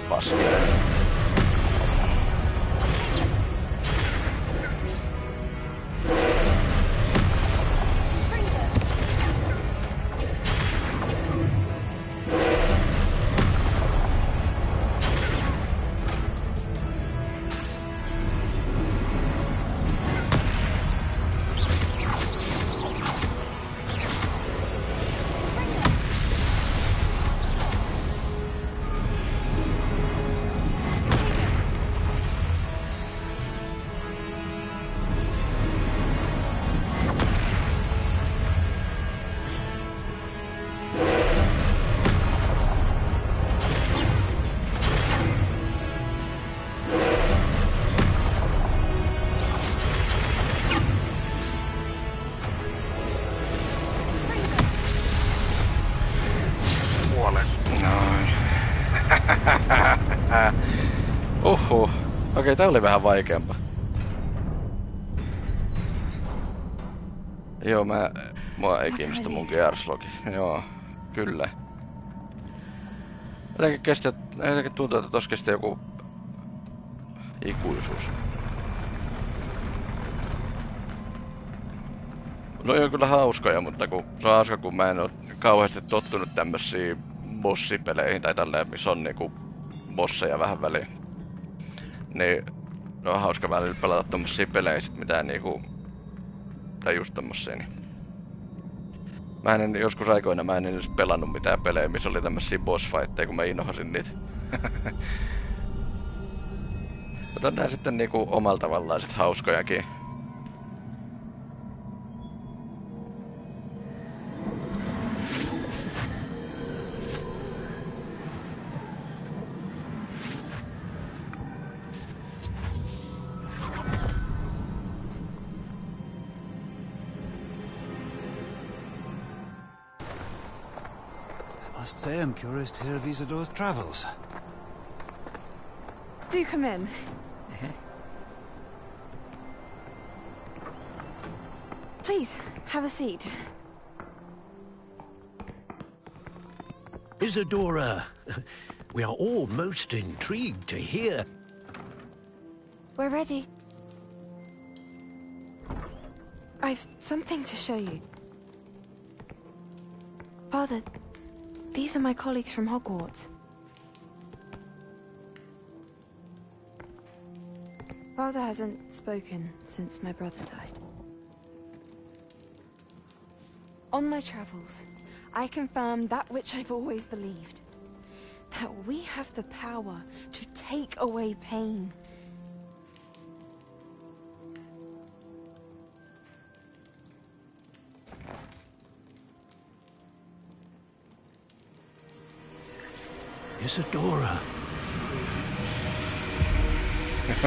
S1: paskiainen. Okei, tää oli vähän vaikeampaa. Joo, mua ei kiinnosta mun Gearslogi. Joo, kyllä. Jotenkin tuntuu, että tossa kesti joku ikuisuus. No on kyllä hauskoja, mutta se on hauska, kun mä en oo kauheasti tottunut tämmösiin bossipeleihin tai tälleen, missä on niinku bosseja vähän väliin. Niin on hauska välillä pelata tommosia pelejä sit mitään niinku... Tai just tommosia niin. Joskus aikoina mä en edes pelannut mitään pelejä, missä oli tämmösiä bossfightteja, kun mä inhosin niitä. Mutta on nää sitten niinku omalla tavallaan sit hauskojakin.
S11: Must say I'm curious to hear of Isadora's travels.
S14: Do come in. Please, have a seat.
S15: Isadora, we are all most intrigued to hear.
S14: We're ready. I've something to show you. Father, these are my colleagues from Hogwarts. Father hasn't spoken since my brother died. On my travels, I confirmed that which I've always believed. That we have the power to take away pain.
S15: Isadora.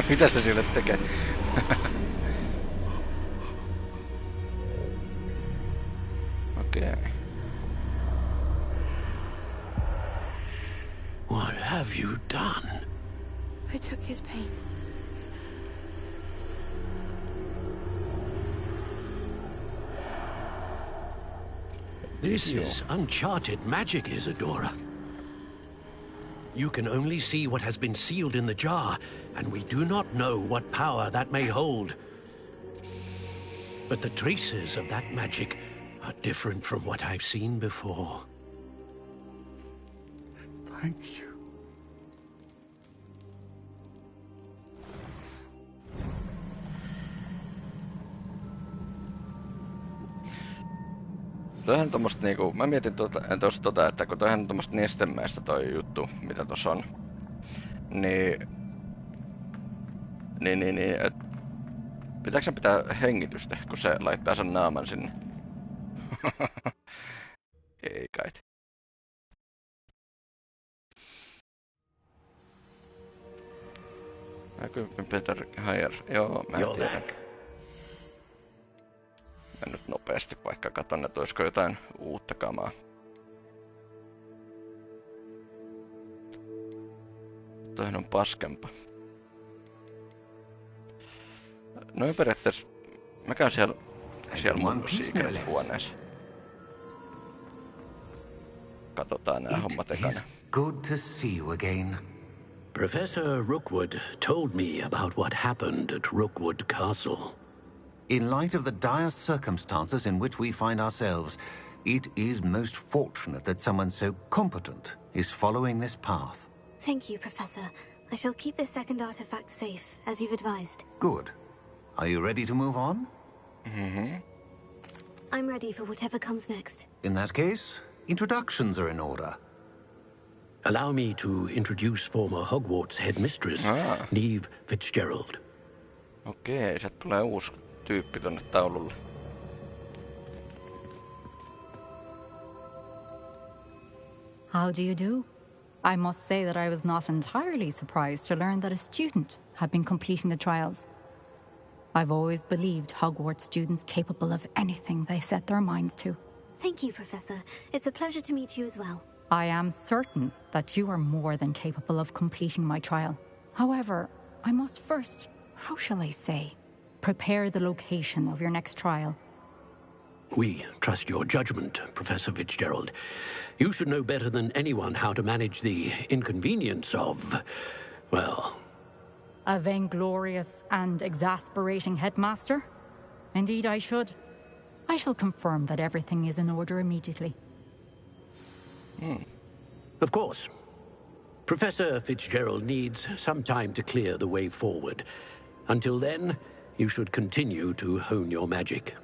S1: Mitä se sille tekee? Okei.
S15: What have you done?
S14: I took his pain.
S15: This is uncharted magic, Isadora. You can only see what has been sealed in the jar, and we do not know what power that may hold. But the traces of that magic are different from what I've seen before.
S11: Thank you.
S1: Toihan tommoista niinku, mä mietin tuossa että kun toihan on tommoista nestemäistä toi juttu, mitä tossa on, niin et pitääkö sen pitää hengitystä, kun se laittaa sen naaman sinne? Ei kai. Peter Hayer, joo, mä tiedän. Mä nyt nopeasti vaikka katon, että olisiko jotain uutta kamaa. Toihan on paskempa. Noin periaatteessa mä käyn siellä mun Secret-huoneessa. Katsotaan nää hommat ekana.
S9: Good to see you again.
S15: Professor Rookwood told me about what happened at Rookwood Castle.
S9: In light of the dire circumstances in which we find ourselves, it is most fortunate that someone so competent is following this path.
S6: Thank you, Professor. I shall keep this second artifact safe, as you've advised.
S9: Good. Are you ready to move on?
S1: Mm-hmm.
S6: I'm ready for whatever comes next.
S9: In that case, introductions are in order.
S15: Allow me to introduce former Hogwarts headmistress, Neve Fitzgerald.
S1: Okei, sieltä tulee uusi tyyppi tonne taululle.
S16: How do you do? I must say that I was not entirely surprised to learn that a student had been completing the trials. I've always believed Hogwarts students capable of anything they set their minds to.
S6: Thank you, Professor. It's a pleasure to meet you as well.
S16: I am certain that you are more than capable of completing my trial. However, I must first, how shall I say, prepare the location of your next trial.
S15: We trust your judgment, Professor Fitzgerald. You should know better than anyone how to manage the inconvenience of, well...
S16: A vainglorious and exasperating headmaster? Indeed I should. I shall confirm that everything is in order immediately.
S15: Of course. Professor Fitzgerald needs some time to clear the way forward. Until then, you should continue to hone your magic.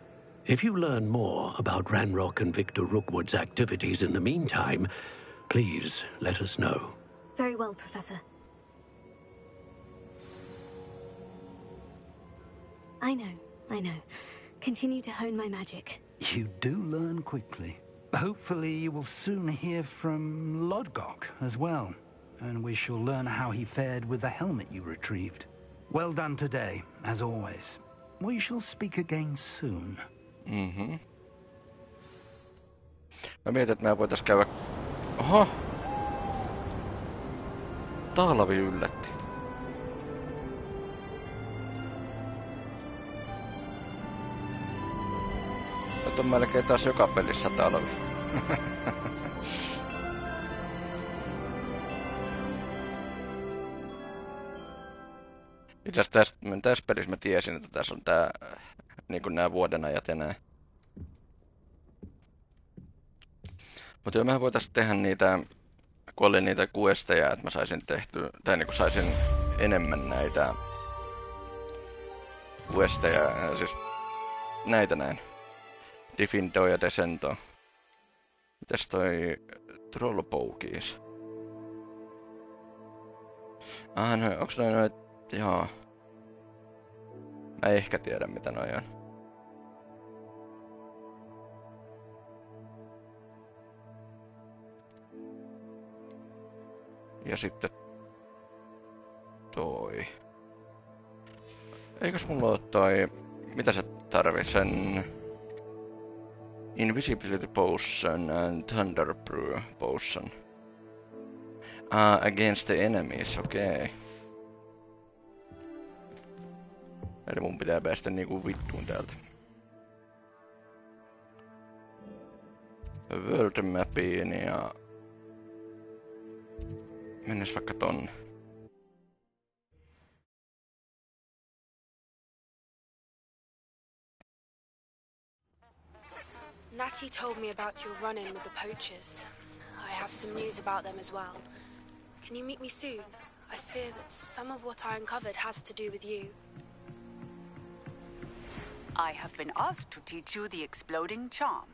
S15: If you learn more about Ranrock and Victor Rookwood's activities in the meantime, please let us know.
S6: Very well, Professor. I know. Continue to hone my magic.
S7: You do learn quickly. Hopefully you will soon hear from Lodgok as well, and we shall learn how he fared with the helmet you retrieved. Well done today, as always. We shall speak again soon.
S1: Mä mietin, että me voitais käydä Oho! Talvi yllätti. Nyt on melkein taas joka pelissä talvi. Itse asiassa tässä pelissä mä tiesin, että tässä on tää niinku nää vuodenajat ja nää. Mutta joo, mehän voitais tehdä niitä, kun oli niitä questeja, että mä saisin tehty, tai niinku saisin enemmän näitä questeja, siis näitä näin. Diffindo ja Descento. Mitäs toi Trollpoukis? No onks noit, joo. Mä ehkä tiedän mitä noi on. Ja sitten toi. Eikös mulla oo toi, mitä se tarvii sen Invisibility Potion and Thunder Brew Potion. Against the enemies, okei. Okay. Eli mun pitää päästä niinku vittuun täältä. World Mapiin ja mennäs vaikka tonne.
S17: Natty told me about your run-in with the poachers. I have some news about them as well. Can you meet me soon? I fear that some of what I uncovered has to do with you.
S18: I have been asked to teach you the exploding charm,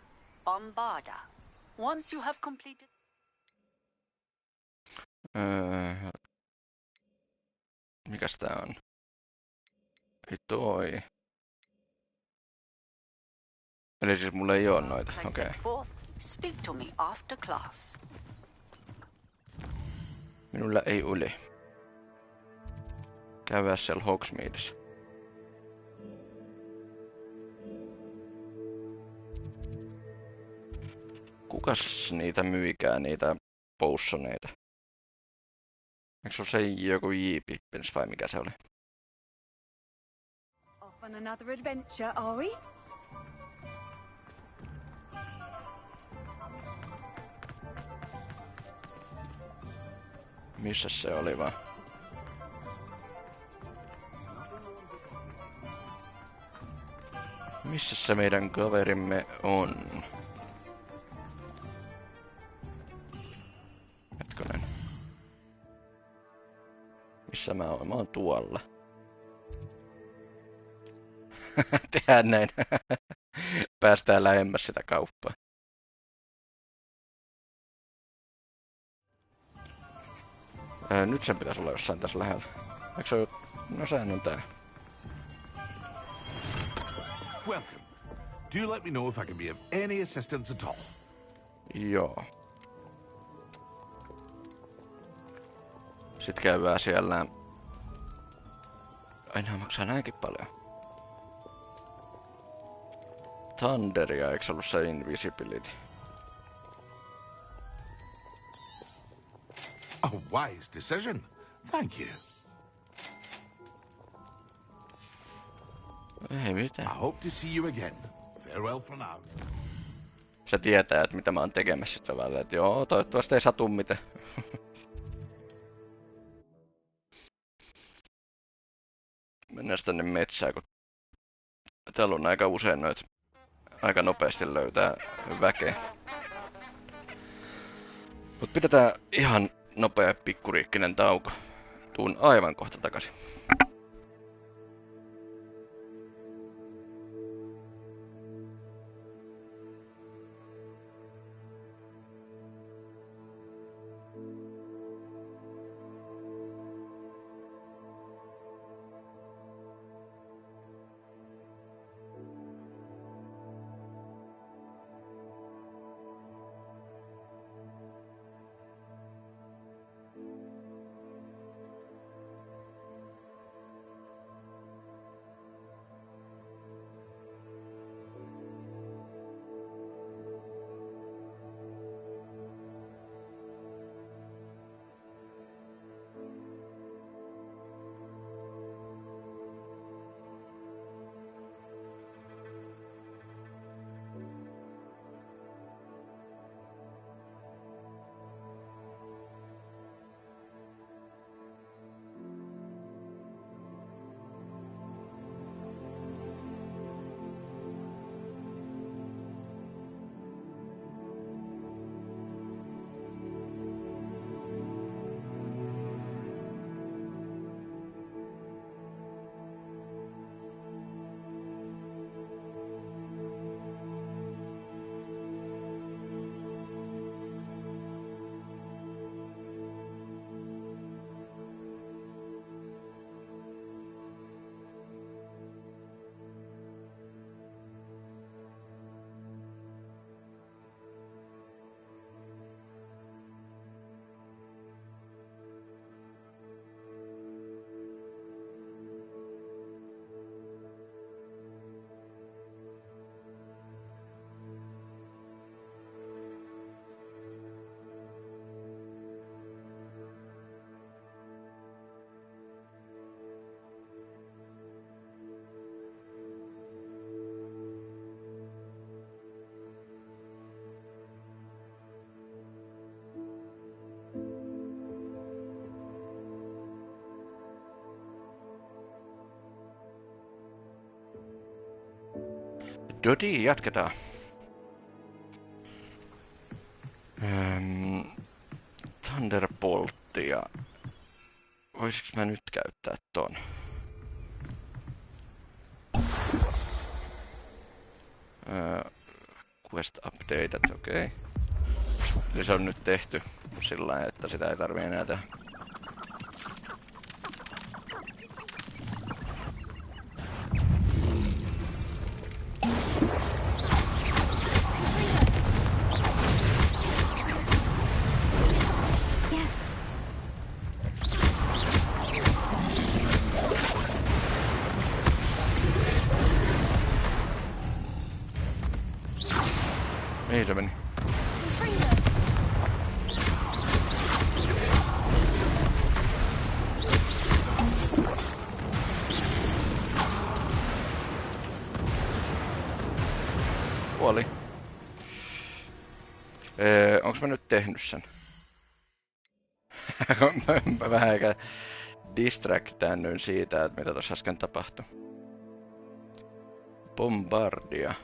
S18: Bombarda. Once you have completed...
S1: Mikäs tää on? Ei toi. Eli siis mulla ei oo noita, okei. Okay.
S18: Speak to me after class.
S1: Minulla ei ole. Käydään siellä Hogsmeadessa. Kukas niitä myikään, niitä potioneita? Eikö se ole se joku J-Pippins vai mikä se oli?
S4: Off on another adventure, are we?
S1: Missä se oli vaan? Missä se meidän kaverimme on? Hetkonen. Missä mä oon? Mä oon tuolla. Tehdään näin. Päästään lähemmäs sitä kauppaa. Nyt sen pitäisi olla jossain tässä lähellä. Eikö se ole... No sehän on tää.
S19: Welcome. Do let me know if I can be of any assistance at all.
S1: Joo. Sitten käydään siellä... Aina maksaa näinkin paljon. Thunderia, eikö ollut se Invisibility?
S19: A wise decision. Thank you.
S1: Ei mitään.
S19: I hope to see you again. Farewell for now.
S1: Se tietää, että mitä mä oon tekemässä tavallaan, että joo, toivottavasti ei satu mitään. Mennään tänne metsään, kun täällä on aika usein noit aika nopeasti löytää väkeä. Mut pidetään ihan nopea pikkuriikkinen tauko. Tuun aivan kohta takaisin. Dodi, jatketaan. Thunderbolttia. Voisiks mä nyt käyttää ton? Quest updated, okei. Okay. Eli se on nyt tehty sillä lailla, että sitä ei tarvii enää tehdä. Mihin se meni? Kuoli. Onks mä nyt tehnyt sen? Mä vähän eikä distractäännyin siitä, että mitä tossa äsken tapahtui. Bombardia.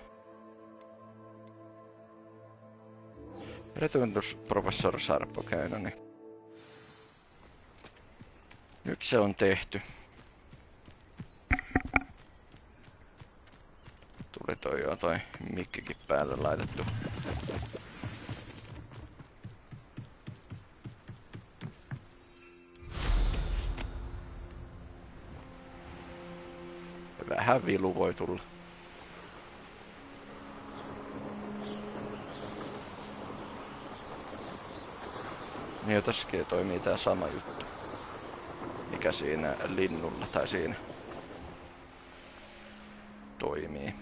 S1: Retuntus professor Sharp, okei, no niin. Nyt se on tehty. Tuli toi mikkikin päälle laitettu. Vähän vilu voi tulla. Niin tässäkin toimii tää sama juttu. Mikä siinä linnulla tai siinä toimii.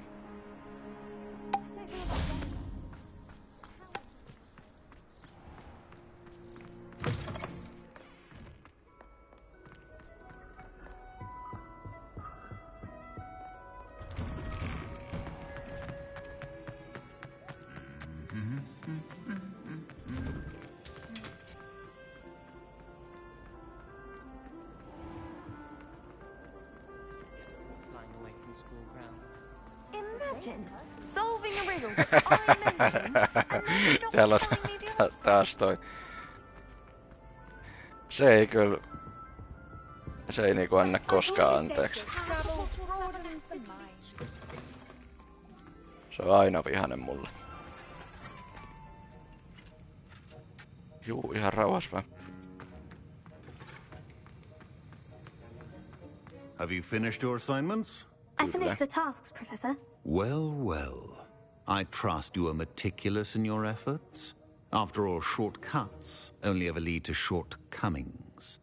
S6: Imagine solving a riddle that I mentioned and then not
S1: Täällä
S6: telling me the
S1: taas toi. Se ei kyllä... Se ei niinku anna koskaan anteeksi. Se on aina vihanen mulle. Juu, ihan rauhas vaan.
S11: Have you finished your assignments?
S6: I finished the tasks, Professor.
S11: Well, well. I trust you are meticulous in your efforts. After all, shortcuts only ever lead to shortcomings.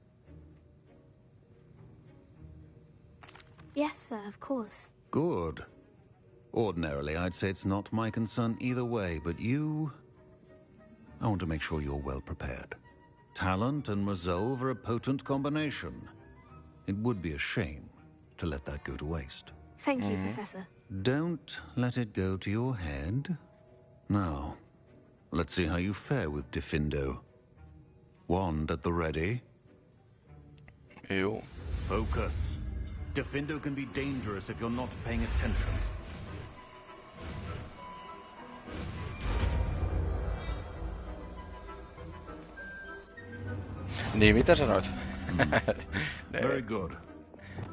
S6: Yes, sir, of course.
S11: Good. Ordinarily, I'd say it's not my concern either way, but you... I want to make sure you're well prepared. Talent and resolve are a potent combination. It would be a shame to let that go to waste.
S6: Thank you, Professor.
S11: Don't let it go to your head. Now, let's see how you fare with Diffindo. Wand at the ready.
S1: Ew.
S11: Focus. Diffindo can be dangerous if you're not paying attention.
S1: Niin, mitä sanoit?
S11: Very good.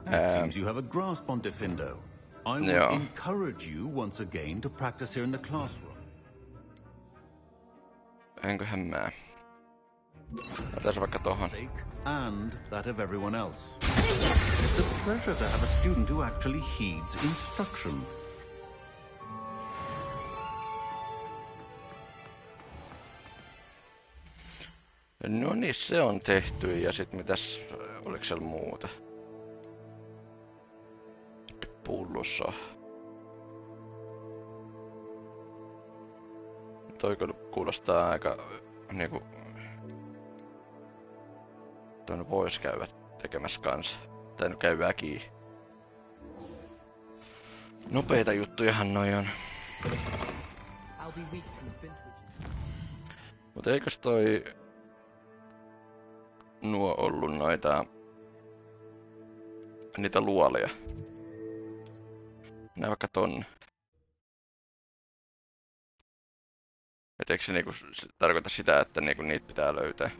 S11: It seems you have a grasp on Diffindo. I would encourage you once again to practice here in the classroom.
S1: Enköhän mä. Otais vaikka tohon.
S11: And that of everyone else. It's a pleasure to have a student who actually heeds instruction.
S1: No niin, se on tehty ja sit mitäs, oliko siellä muuta? Pullossa. Toi kuulostaa aika niinku... Tuon vois käydä tekemässä kanssa. Tai nyt käydääkin. Nopeita juttujahan noi on. Mut eikös toi... Nuo ollut noita... Niitä luolia. Nää vaikka tonne. Et eikö se niinku tarkoita sitä, että niinku niitä pitää löytää?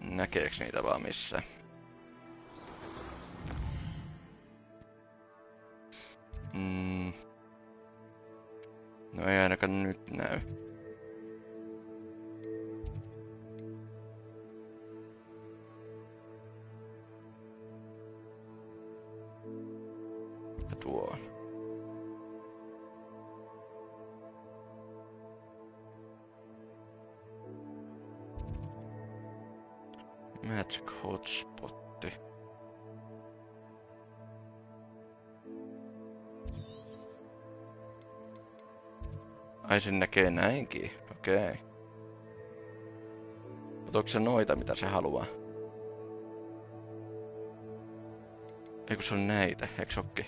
S1: Näkeeks niitä vaan missään? No ei ainakaan nyt näy. Ja tuo on. Magic hotspotti. Ai sen näkee näinkin, okei. Mutta onko se noita mitä se haluaa? Eikö se on näitä, eikö sokki?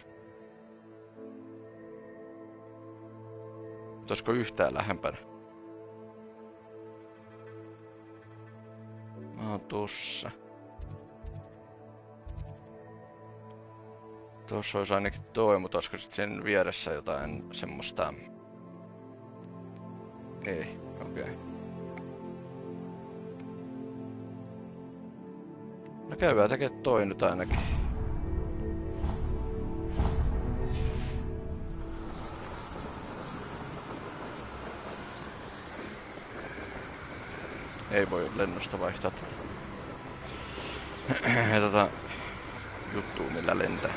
S1: Mutta olisiko yhtään lähempänä? Mä oon tossa. Tossa olisi ainakin toi, mutta olisiko sit sen vieressä jotain semmoista... Ei, okei. No käydään tekemään toi nyt ainakin. Ei voi lennosta vaihtaa tätä juttua millä lentää.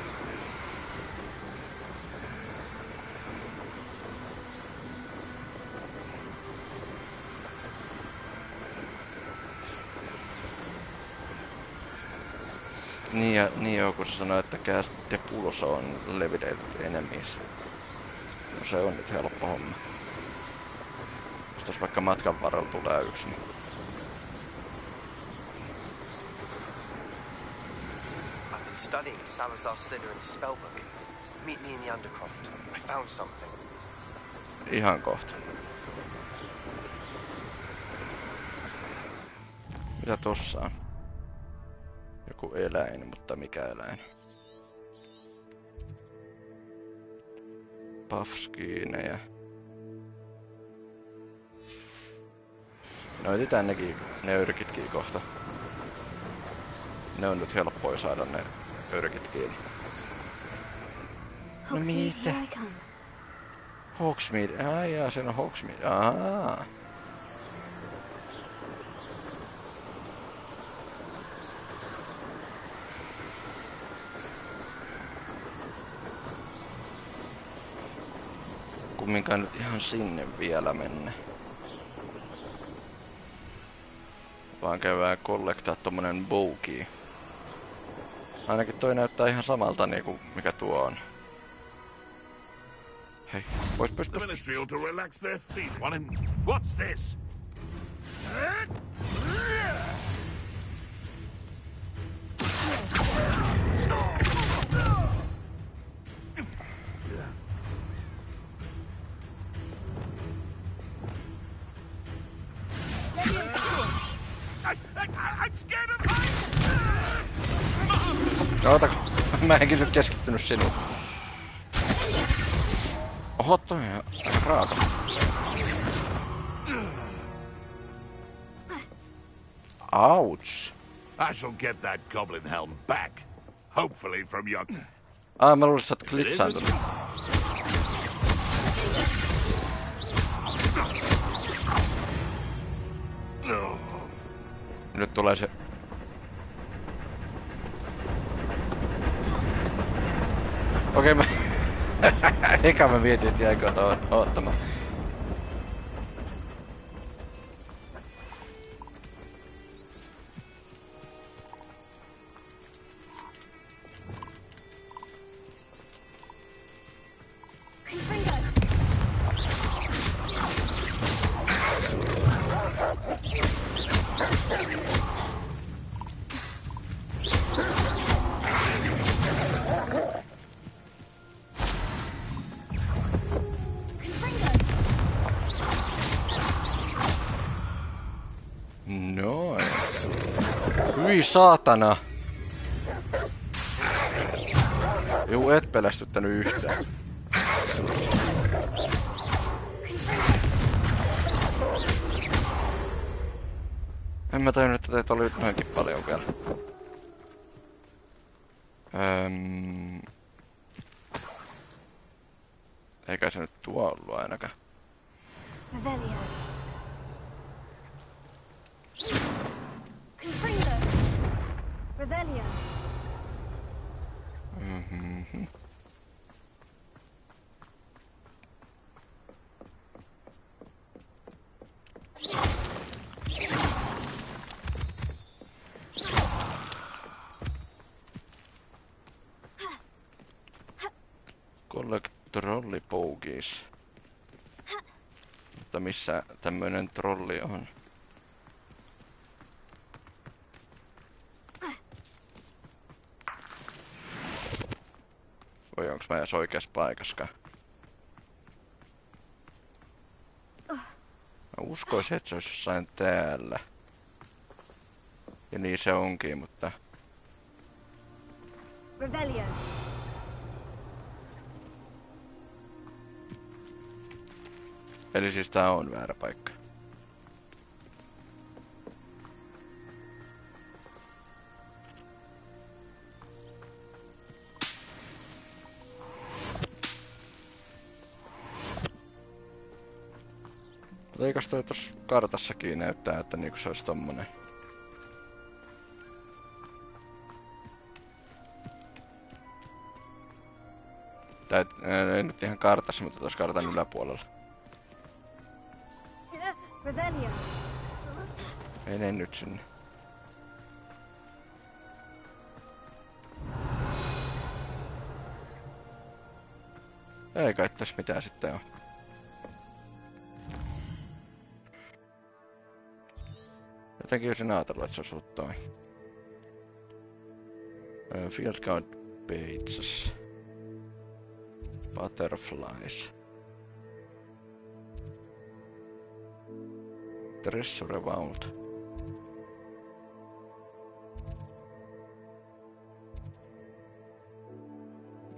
S1: Niin joo, kun se sanoi, että cast the pulse on levitated enemies. No se on nyt helppo homma. Jos vaikka matkan varrella tulee yksi, niin...
S5: I've been studying Salazar Slytherin's spellbook. Meet me in the Undercroft. I found something.
S1: Ihan kohta. Mitä tossa on? Joku eläin, mutta mikä eläin? Puffskiinejä. No etsitään nekin, ne örkitkin kohta. Ne on nyt helppoja saada ne örkit kiinni. No mitä? Hogsmeade, jaa, siinä on Hogsmeade, ahaa. Kumminkaan nyt ihan sinne vielä mennä. Vaan käydään kollektaa tommonen bogey. Ainakin toi näyttää ihan samalta niinku mikä tuo on. Hei, pois.
S19: The ministry ought to relax their feet. What's this?
S12: I'm scared of heights!
S1: Oota, mä enkin nyt keskittynyt sinuun. Oho, toi on aika raaka. Ouch.
S19: I shall get that goblin helm back. Hopefully from your...
S1: Mä luulisin, että sä oot glitsaantunut. Nyt tulee se... Okei, mä... Eka mä mietin, että jäikö oottamaan. Noin. Hyi saatana! Juu, et pelästyttänyt yhtään. En mä tajunnut, että teitä oli noinkin paljon vielä. Eikä se nyt tuo ollut ainakaan.
S6: Revelio. Confringo. Revelio.
S1: Mhm. Collect trolli pogies. Mutta missä tämmönen trolli on? Voi onks mä edes oikeassa paikassa? Mä uskoisin, että se olisi jossain täällä. Ja niin se onkin, mutta...
S6: Revelio.
S1: Eli siis tää on väärä paikka. Mutta eikös toi tossa kartassakin näyttää, että niinku se olisi tommonen. Tai ei nyt ihan kartassa, mutta tuossa kartan yläpuolella.
S6: Revelio.
S1: Mene nyt sinne. Ei kai tässä mitään sitten oo. Jotenkin olisin ajatellut, että se olisi ollut toi. Field Guard Pages. Butterflies. Treasure Vault.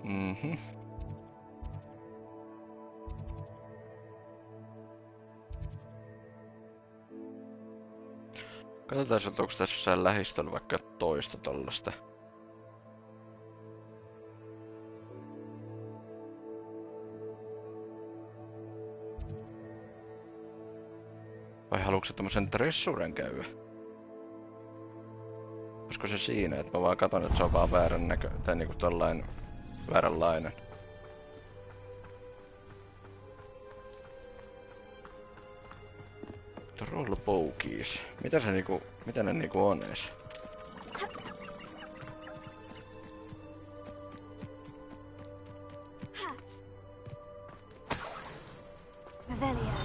S1: Mhm. Katsotaan, onko tässä jossain lähistöllä vaikka toista tollasta. Vai haluatko sä tommosen dressuren käydä? Olisiko se siinä, että mä vaan katon, että se on vaan väärän näkö... Tai niinku tollain... vääränlainen. Troll pokies. Mitä se niinku... Mitä ne niinku on ees?
S6: Revelio.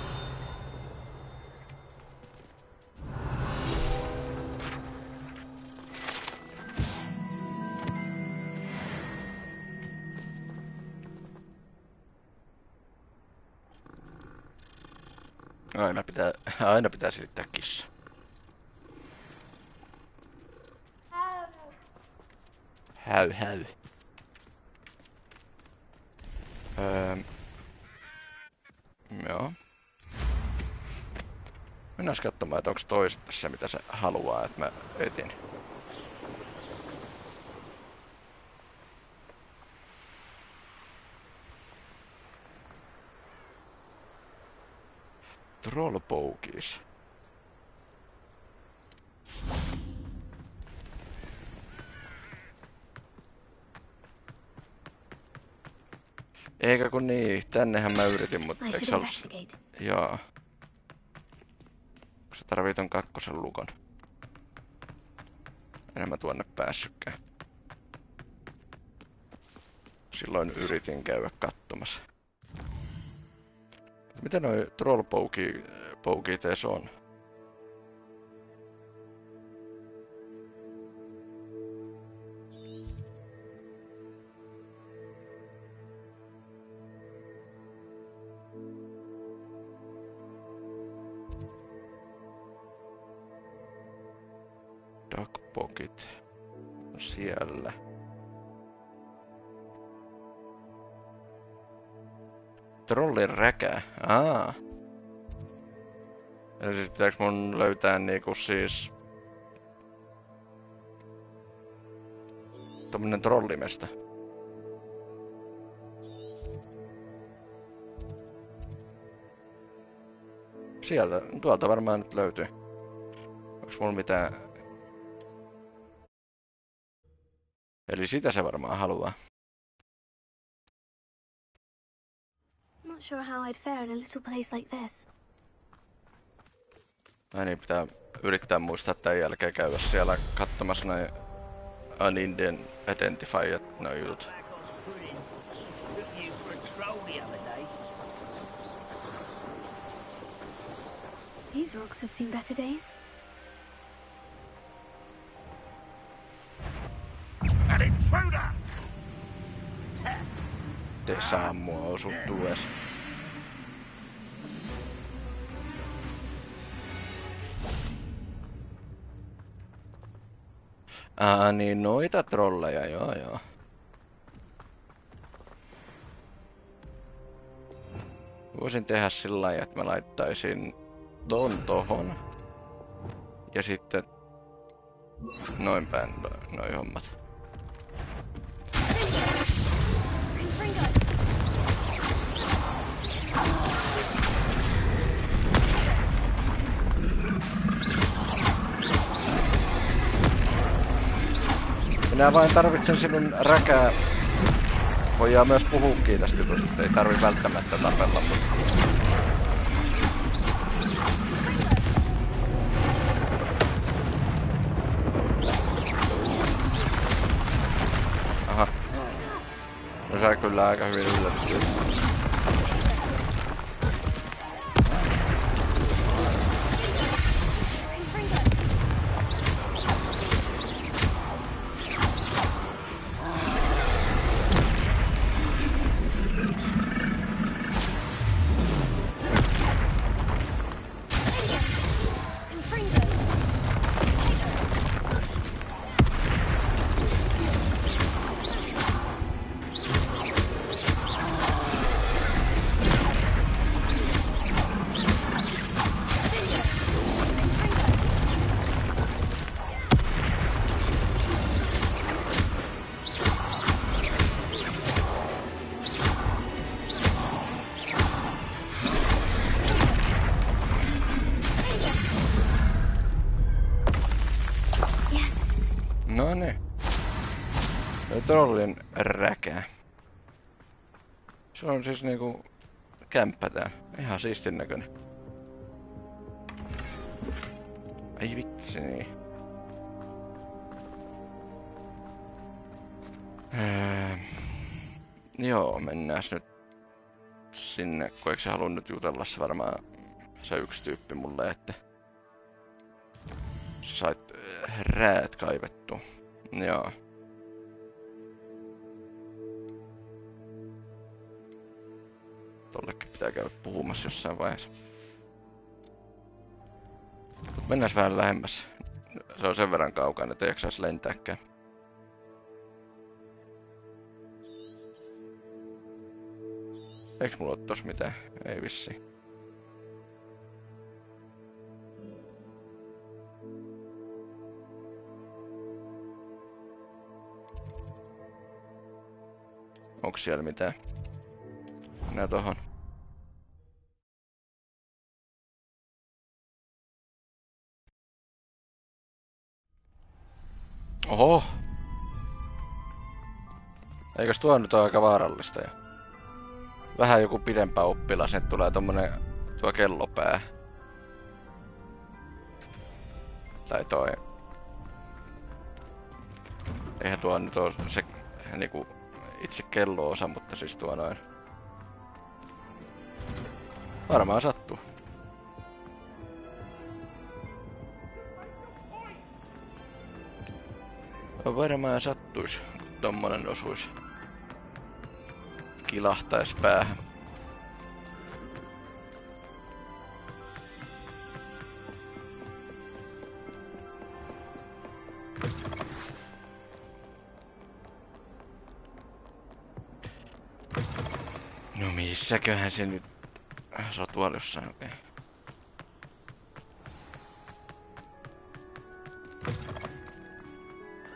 S1: Aina pitää silittää kissa. Häy. Joo. Mennään katsomaan, että onko toiset tässä mitä se haluaa, että mä etin. Troll pokies. Eikä kun niin, tännehän mä yritin, mutta eikö se ollut... Joo. Se tarvii ton kakkosen lukon. En mä tuonne päässytkään. Silloin yritin käydä katsomassa. Mitä noi troll poukit ees on? Duckpokit. Siellä. Trollin räkä. Eli siis pitääks mun löytää niinku siis... tommonen trollimesta. Sieltä, tuolta varmaan nyt löytyy. Onks mulla mitään... Eli sitä se varmaan haluaa.
S6: Not sure how I'd fare in a little place like this.
S1: Niin pitää yrittää muistaa tämän jälkeen käydä siellä katsomassa noin unidentified noin jutut.
S6: These rocks have seen better days.
S19: An intruder!
S1: Te saa mua osuttua ees. Niin noita trolleja, joo. Voisin tehdä sillä lailla, että mä laittaisin ton tohon. Ja sitten noin päin noi hommat. Minä vain tarvitsen sinun räkää. Voidaan myös puhuukin tästä jutusta, ei tarvi välttämättä tapella. Aha. No sä kyllä aika hyvin yllättyy. Trollin räkä. Se on siis niinku kämppä tää. Ihan siistin näköinen. Ai vitsi niin. Joo, mennääs nyt sinne, kun eikö se halua nyt jutella se varmaan se yksi tyyppi mulle, että sä sait räät kaivettua. Joo. Tollekin pitää käydä puhumassa jossain vaiheessa. Mut mennäs vähän lähemmäs. Se on sen verran kaukana, että ei jaksais lentääkään. Eiks mulla oo tossa mitään? Ei vissiin. Onks siellä mitään? Mennään tohon. Oho! Eikös tuo nyt ole aika vaarallista jo? Vähän joku pidempää oppilas, nyt tulee tommonen tuo kellopää. Tai toi. Eihän tuo nyt oo se niinku itse kello-osa, mutta siis tuo noin. Varmaan sattuu. Varmaan sattuis, kun tommonen osuis. Kilahtais päähän. Missäköhän se nyt... Se on tuolla jossain, okei.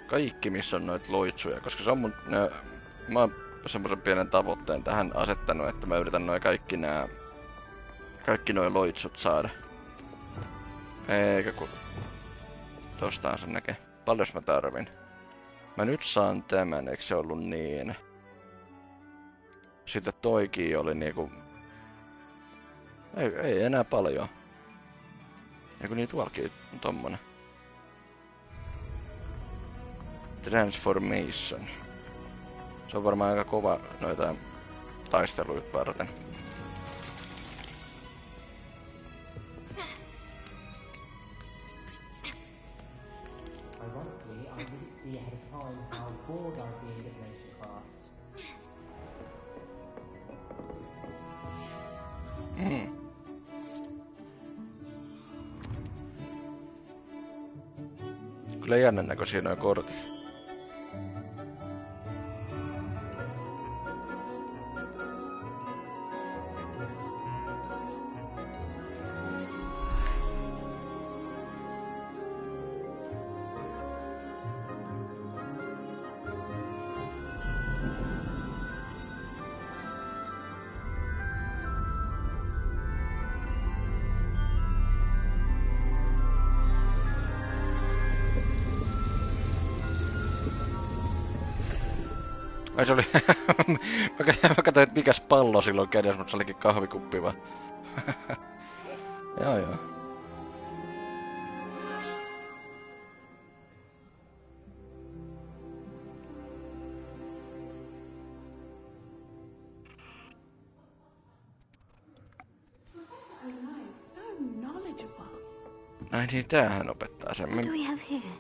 S1: Kaikki missä on noita loitsuja, koska se on mun... Mä oon semmosen pienen tavoitteen tähän asettanut, että mä yritän kaikki noi loitsut saada. Eikä ku... Tostaan sen näkee. Paljon mä tarvin? Mä nyt saan tämän, eikö se ollut niin? Sitten toikin oli niinku... Ei enää paljon. Eiku niin tuollakin on tommonen. Transformation. Se on varmaan aika kova noita taisteluita varten.
S2: Ironically, I didn't see ahead of time how bored I'd be in divination class.
S1: Kyllä jännän näköisiä noi kortit. Ai se oli... mä katsoin, että mikäs pallo silloin kädessä, mutta se olikin kahvikuppi vaan. Joo. Ai niin, tämähän opettaa sen.
S6: What do we have here?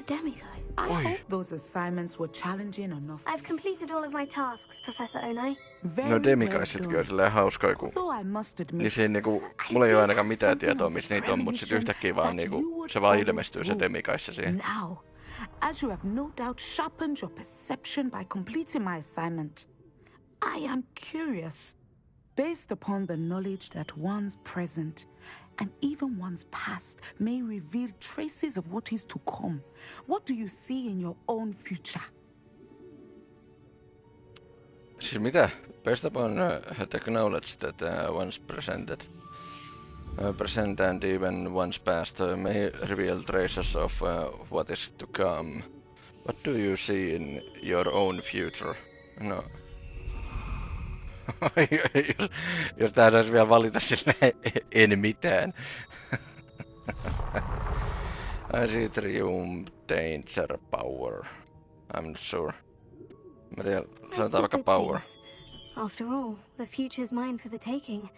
S6: A demiguise.
S20: I hope those assignments were challenging enough.
S6: I've completed all of my tasks, Professor Onai.
S1: No demigaisetkin on silleen hauskoja, kun... Niin siinä niinku... Mulla ei oo ainakaan mitään tietoa, missä niitä on, mut sit yhtäkkiä vaan niinku... Se vaan ilmestyy se demikaisse siihen.
S20: Now, as you have no doubt sharpened your perception by completing my assignment, I am curious. Based upon the knowledge that one's present and even one's past may reveal traces of what is to come, what do you see in your own future?
S1: Siis mitä? Based upon the knowledge that one's present and even one's past may reveal traces of what is to come. What do you see in your own future? No. jos tää saisi vielä valita silleen, en mitään. I see triumph, danger, power. I'm not sure. Mä tiedän, sanotaan vaikka power.
S6: After all, the future's mine for the taking,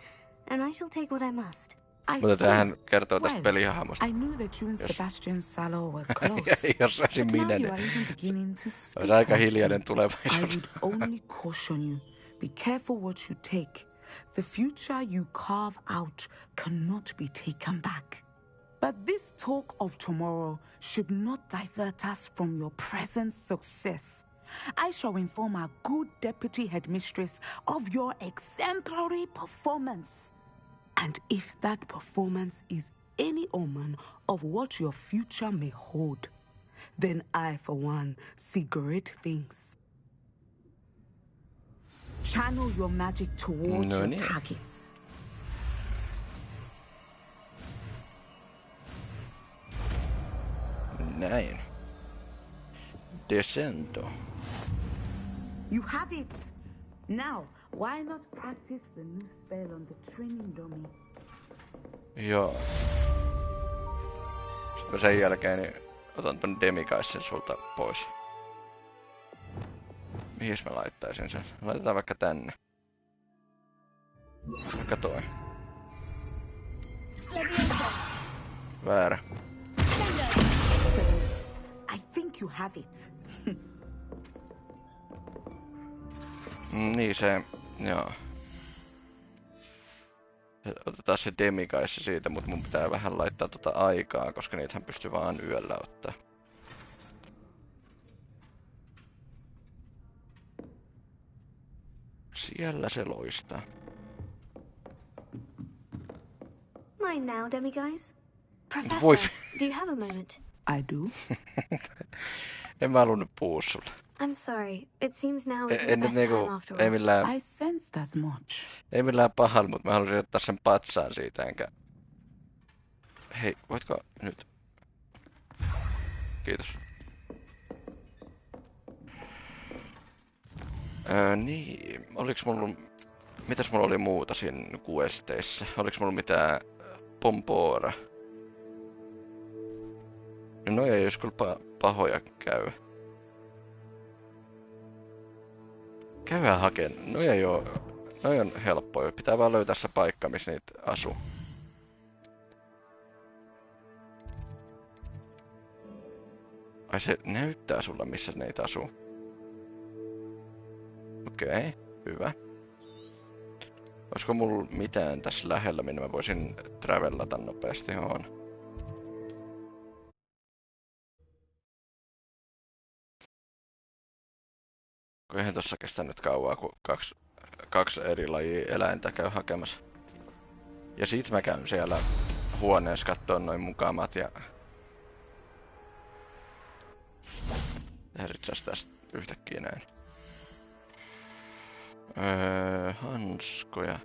S6: and I shall take what I must.
S1: Mutta tämähän kertoo tästä pelihahmosta.
S20: I knew that you and Sebastian Salo were close.
S1: Jos olisin minä, niin olisi aika hiljainen tulevaisuus.
S20: I would only caution you. Be careful what you take. The future you carve out cannot be taken back. But this talk of tomorrow should not divert us from your present success. I shall inform our good deputy headmistress of your exemplary performance. And if that performance is any omen of what your future may hold, then I, for one, see great things. Channel your magic towards your targets.
S1: Näin. Descendo.
S20: You have it. Now, why not practice the new spell on the training dummy?
S1: Joo. Sitten sen jälkeen niin otan ton demikaisen sulta pois. Mihin mä laittaisin sen? Laitetaan vaikka tänne. Vaikka toi. Väärä.
S20: Excellent. I think you have it.
S1: Niin se, joo. Otetaan se demikaisse siitä, mutta mun pitää vähän laittaa tota aikaa, koska niitähän pystyy vaan yöllä ottaa. Siellä se loistaa.
S6: mind now, demiguise? Professor,
S1: Voi.
S6: do you have a moment?
S20: I do.
S1: En mä halunnut puhua sulle.
S6: I'm sorry. It seems now isn't the best time after all.
S1: Ei millään,
S20: I sensed as much.
S1: ei millään pahalla, mutta mä halusin ottaa sen patsaan siitä, enkä... Hei, voitko nyt? Kiitos. Niin, oliks mulla... Mitäs mulla oli muuta siinä questeissä? Oliks mulla mitään pompoora? No ei jos kyllä pahoja käy. Käydään hakemaan. No ei oo. Noi on helppoja. Pitää vaan löytää se paikka, missä niitä asuu. Ai se näyttää sulla, missä niitä asuu. Okei, hyvä. Olisiko mulla mitään tässä lähellä, minne mä voisin travellata nopeasti? On. Eihän tossa kestänyt kauaa, kun kaksi eri lajia eläintä käy hakemassa. Ja sit mä käyn siellä huoneessa kattoon noin mukamat ja... Häiritsääs tästä yhtäkkiä näin. Hanskoja.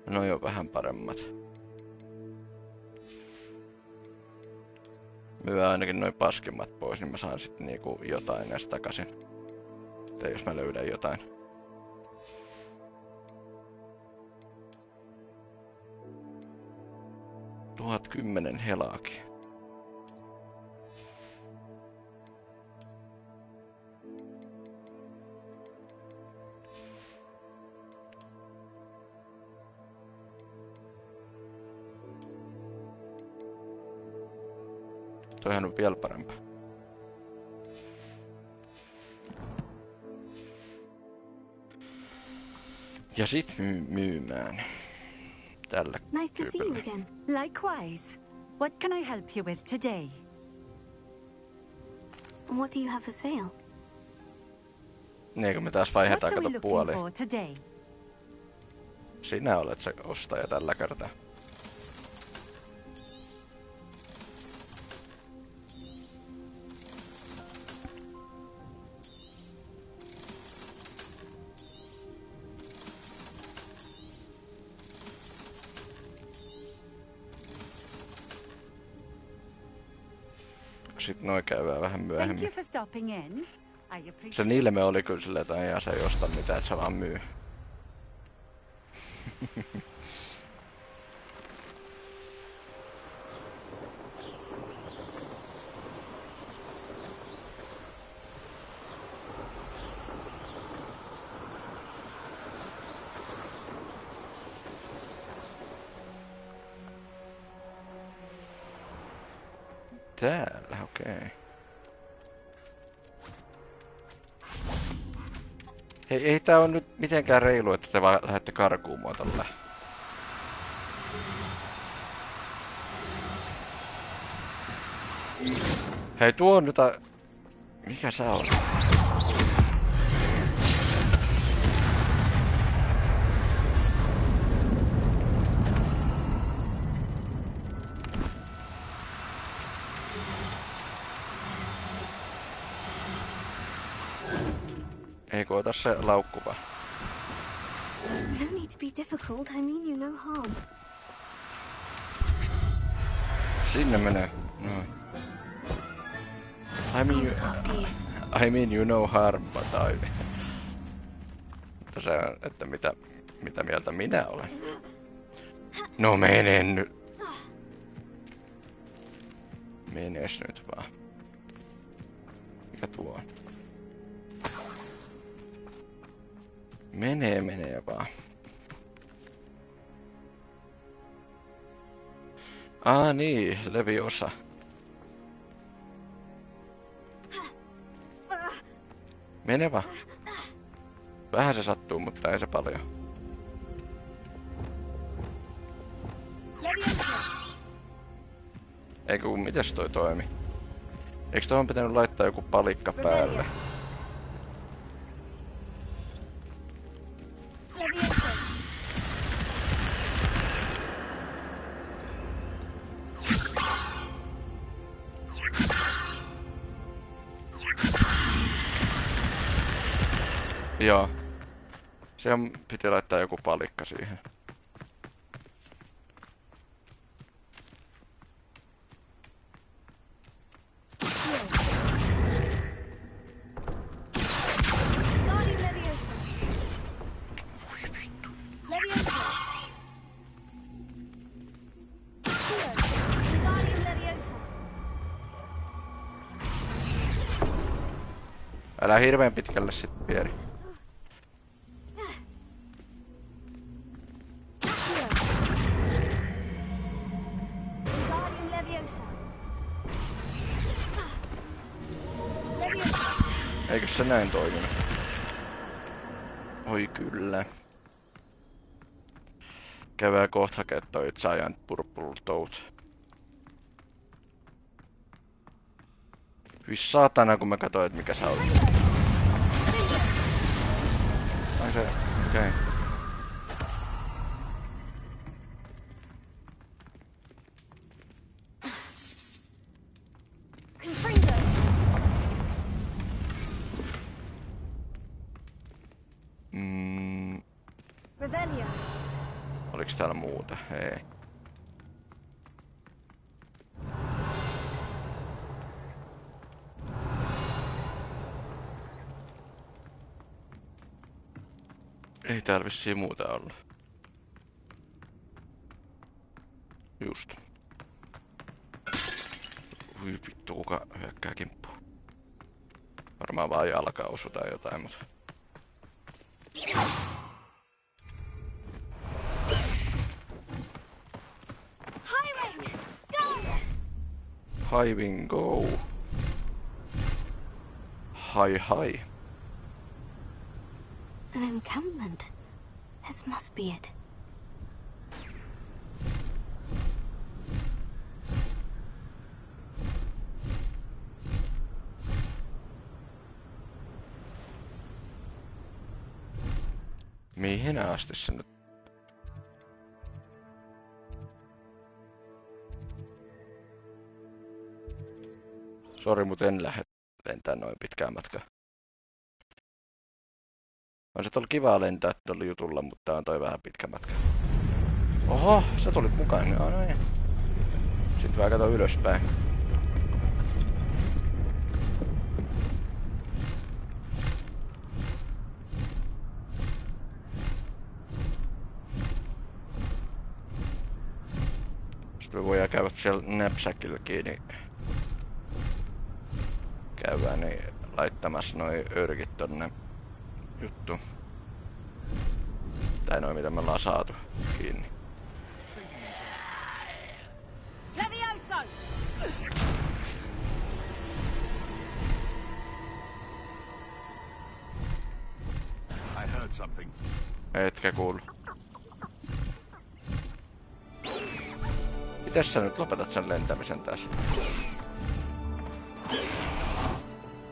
S1: No jo vähän paremmat. Myy ainakin noin paskimmat pois, niin mä saan sitten niinku jotain näistä takaisin. Tai jos mä löydän jotain. $1010 helaakin. Toihan on vielä parempaa. Ja sit myymään. Tällä
S18: Nice to see you again. Likewise. What can I help you with today?
S6: What do you have for sale?
S1: Niin, kun me taas vaihdetaan
S18: What are we
S1: kato
S18: looking
S1: puoli.
S18: for today?
S1: Sinä olet se ostaja tällä kertaa. Sitten noi käydään vähän
S18: Thank
S1: myöhemmin.
S18: you for stopping in. I appreciate
S1: Se niille oli kyllä silleen, että ei se ei osta mitään, että se vaan myy. Täällä, okei. Hei, ei tää on nyt mitenkään reilu, että te vaan lähdette karkuun mua tällä. Hei, tuo on nyt mikä sä oot? Ei kun ota se laukku vaan.
S6: No need to be difficult. I mean you no harm.
S1: Sinne menee. Noin. I mean you no harm, but I... Mutta se on, että mitä mieltä minä olen. No mene nyt. Menes nyt vaan. Mikä tuo on? Menee vaan. Niin, leviosa. Mene vaan. Vähän se sattuu, mutta ei se paljon. Eikö kun mites toi toimi? Eikö tohon pitänyt laittaa joku palikka päälle? Joo. Siihen piti laittaa joku palikka siihen. Älä hirveen pitkälle sit pieri. Eikö se näin toiminut? Oi kyllä. Käydään kohta hakea toi Giant Purple Toad. Hyi saatana kun mä katsoin, et mikä sä olit. Ai se, okei. Oliks täällä muuta? Ei. Ei täällä vissiin muuta olla. Just. Ui vittu, kuka hyökkää kimppuun. Varmaan vaan jalka osu tai jotain, mutta... Hiving go. Hi.
S6: An encampment. This must be it.
S1: Mihin asti se nyt? Sori, mut en lähde lentää noin pitkään matkaa. On se oli kiva lentää tuolla jutulla, mutta on toi vähän pitkä matka. Oho, sä tulit mukaan. No niin. Sitten vähän kato ylöspäin. Sitten me voidaan käydä siellä knapsackilla kiinni. Käydään niin laittamassa noi örkit tonne juttu. Tai noin mitä me ollaan saatu kiinni.
S19: I heard something.
S1: Etkä kuulu. Mites sä nyt lopetat sen lentämisen tässä?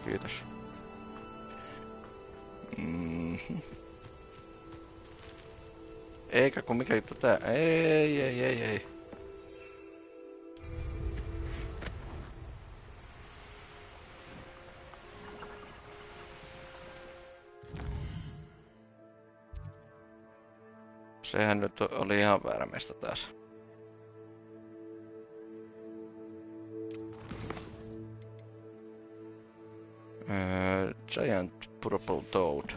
S1: Kiitos. Eikä kun mikä juttu tää. Ei. Sehän nyt oli ihan väärä meistä taas. Giant Purple Toad.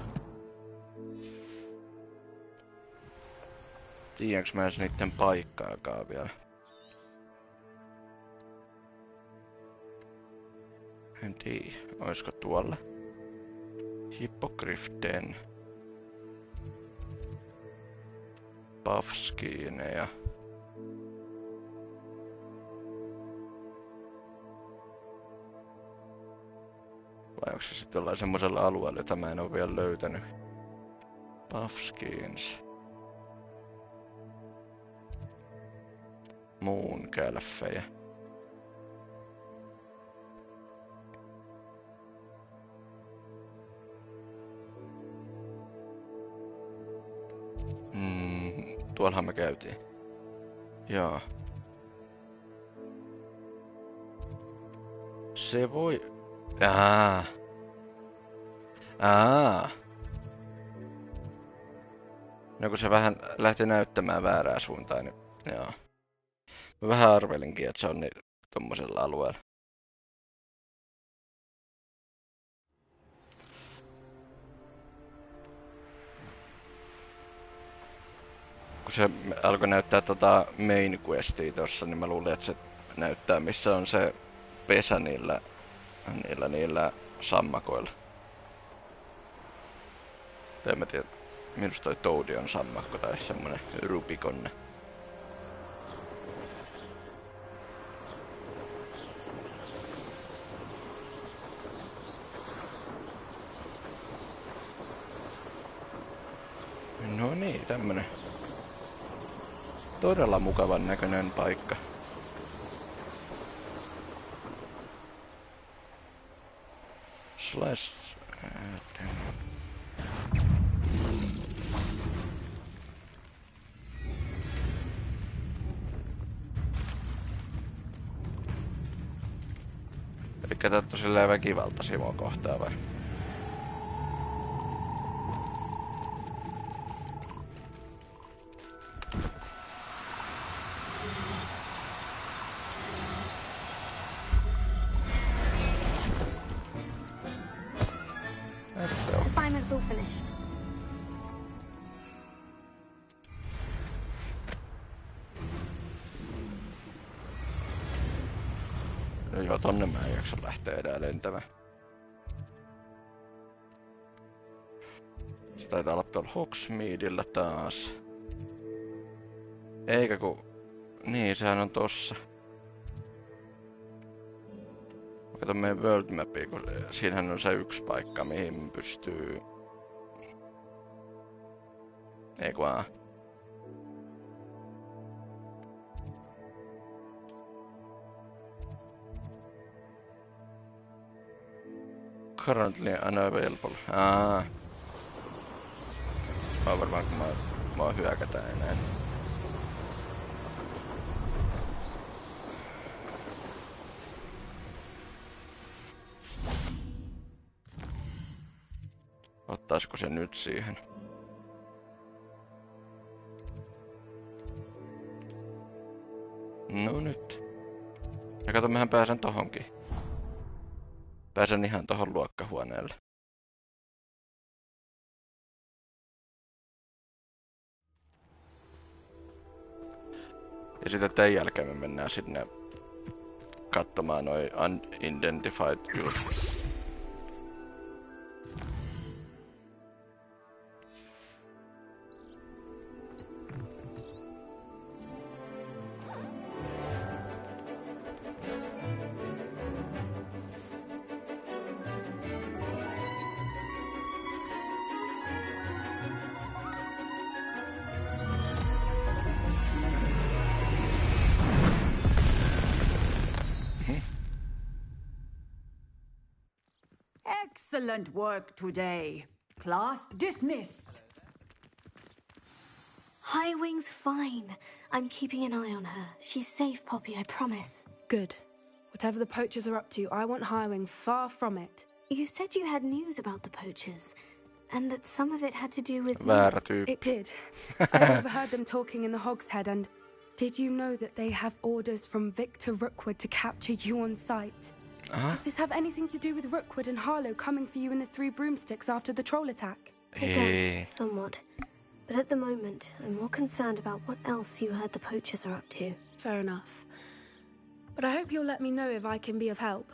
S1: Tiedänkö mä edes niitten paikkaakaan vielä? En tiedä, oisko tuolla? Hippogryften. Puffskiineja. Vai onko se sitten jollain semmosella alueella, jota mä en oo vielä löytänyt? Puffskins. Moonkälffejä. Tuollahan me käytiin. Joo. Se voi... No kun se vähän lähti näyttämään väärää suuntaan, niin joo. Mä vähän arvelinkin, että se on niin tommosella alueella. Kun se alkoi näyttää main questia tossa, niin mä luulin, että se näyttää missä on se pesä niillä sammakoilla. En mä tiedä, minusta toi Toadi on sammakko tai semmonen rupikonne. No niin, tämmönen todella mukavan näköinen paikka. Slice. Elikkä tää on silleen väkivaltaisia mua kohtaa vai?
S6: Assignment's all finished.
S1: No joo, tonne mä en jaksa lähteä enää lentämään. Se taitaa olla tuolla Hogsmeadella taas. Eikä ku... Niin, sehän on tossa. Mä katon meidän world mapia, kun siinähän on se yksi paikka, mihin pystyy... Eiku vaan. Currently unavailable. Mä oon varmaan, kun mä hyökätään enää. Ottaisiko se nyt siihen? No nyt. Ja kato, mähän pääsen tohonkin. Pääsen ihan tohon luokkahuoneelle. Ja sitten tämän jälkeen me mennään sinne katsomaan noi unidentified jutut.
S18: Excellent work today. Class dismissed.
S6: Highwing's fine. I'm keeping an eye on her. She's safe, Poppy, I promise.
S17: Good. Whatever the poachers are up to, I want Highwing far from it.
S6: You said you had news about the poachers, and that some of it had to do with...
S1: Väärä tyyppi.
S17: It did. I overheard them talking in the Hog's Head, and did you know that they have orders from Victor Rookwood to capture you on sight? Does this have anything to do with Rookwood and Harlow coming for you in the Three Broomsticks after the troll attack?
S6: It does, somewhat. But at the moment, I'm more concerned about what else you heard the poachers are up to.
S17: Fair enough. But I hope you'll let me know if I can be of help,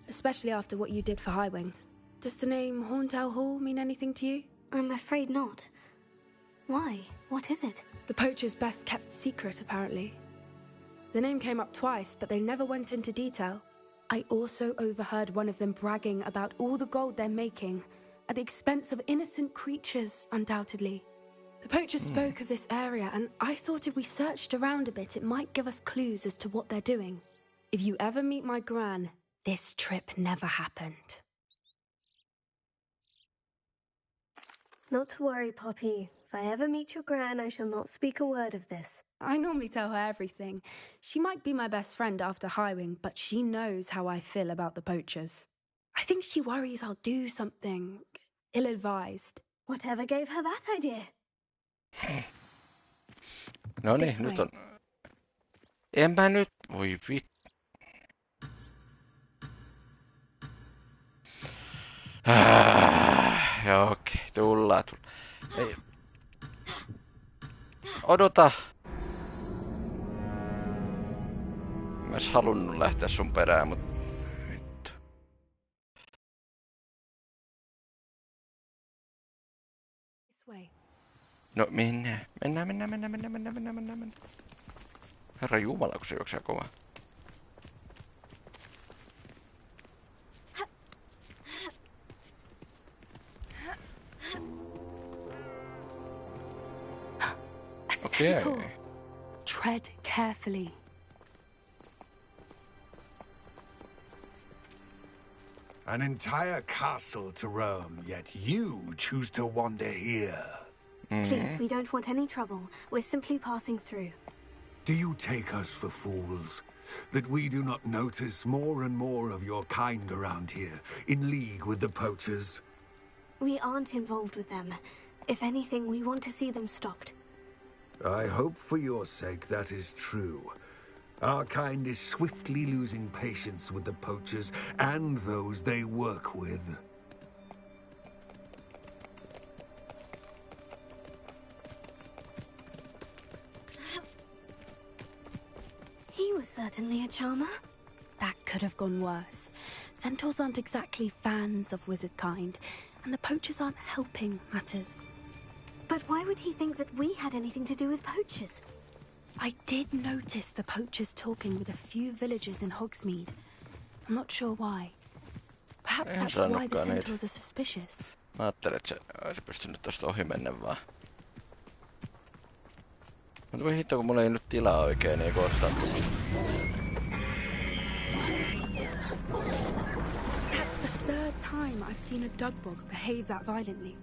S17: especially after what you did for Highwing. Does the name Horntail Hall mean anything to you?
S6: I'm afraid not. Why? What is it?
S17: The poachers' best kept secret, apparently. The name came up twice, but they never went into detail. I also overheard one of them bragging about all the gold they're making, at the expense of innocent creatures, undoubtedly. The poachers spoke of this area, and I thought if we searched around a bit, it might give us clues as to what they're doing. If you ever meet my gran, this trip never happened.
S6: Not to worry, Poppy. If I ever meet your gran, I shall not speak a word of this.
S17: I normally tell her everything. She might be my best friend after Highwing, but she knows how I feel about the poachers. I think she worries I'll do something ill-advised.
S6: Whatever gave her that idea?
S1: No niin, nyt on... En mä nyt... Voi vittu. Joo, okei. Tullaan. Ei. Odota! Mä ois halunnut lähteä sun perään, mut... Vittu. No minne? Mennään. Herra Jumala, kun se juoksee kovaa.
S17: Centaur. Tread carefully.
S21: An entire castle to roam, yet you choose to wander here.
S6: Please, we don't want any trouble. We're simply passing through.
S21: Do you take us for fools? That we do not notice more and more of your kind around here, in league with the poachers?
S6: We aren't involved with them. If anything, we want to see them stopped.
S21: I hope for your sake that is true. Our kind is swiftly losing patience with the poachers and those they work with.
S6: He was certainly a charmer.
S17: That could have gone worse. Centaurs aren't exactly fans of wizard kind, and the poachers aren't helping matters.
S6: But why would he think that we had anything to do with poachers?
S17: I did notice the poachers talking with a few villagers in Hogsmeade. I'm not sure why. Perhaps that's why the Centaurs are suspicious.
S1: Mä ajattelin, että se olisi pystynyt tosta ohi mennä vaan. Mutta voi hitto, kun mulla ei nyt tilaa oikein, niin ei ostaa tuosta.
S17: That's the third time I've seen a dugbog behave that violently.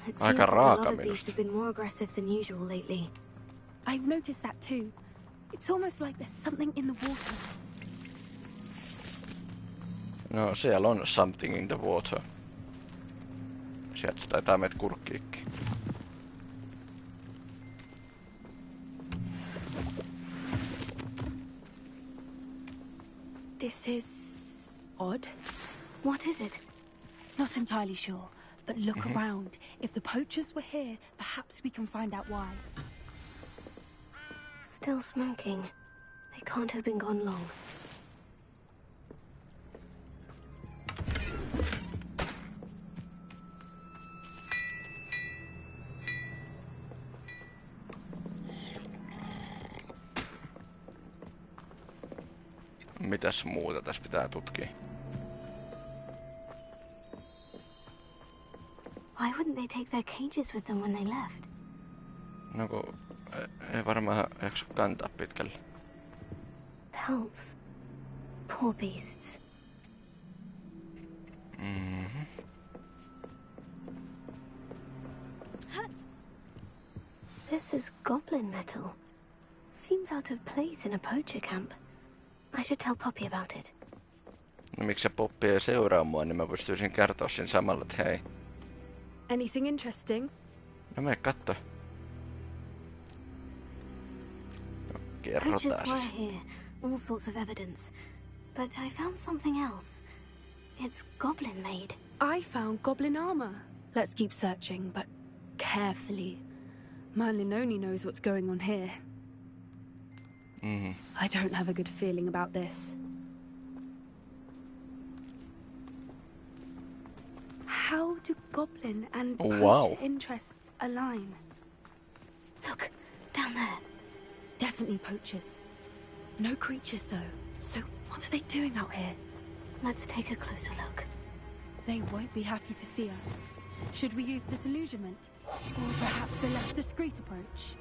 S6: It seems that a lot of beasts have been more aggressive than usual lately.
S17: I've noticed that too. It's almost like there's something in the water.
S1: No, siellä on something in the water. Sieltä se taitaa meitä kurkkiikki.
S17: This is odd.
S6: What is it?
S17: Not entirely sure, but look around. If the poachers were here, perhaps we can find out why.
S6: Still smoking. They can't have been gone long.
S1: Mitäs muuta tässä pitää tutkia?
S6: Why wouldn't they take their cages with them when they left?
S1: No kun ei varmaan jaksa kantaa pitkälle.
S6: Pelts. Poor beasts. This is goblin metal. Seems out of place in a poacher camp. I should tell Poppy about it.
S1: No miksi se Poppi ei seuraa mua, niin mä pystyisin kertoa siinä samalla, että hei.
S17: Anything interesting?
S1: No mene katso. No,
S6: poachers were here, all sorts of evidence. But I found something else. It's goblin made.
S17: I found goblin armor. Let's keep searching, but carefully. Merlin only knows what's going on here. I don't have a good feeling about this. How do goblin and poacher interests align?
S6: Look, down there.
S17: Definitely poachers. No creatures though. So what are they doing out here?
S6: Let's take a closer look.
S17: They won't be happy to see us. Should we use disillusionment? Or perhaps a less discreet approach?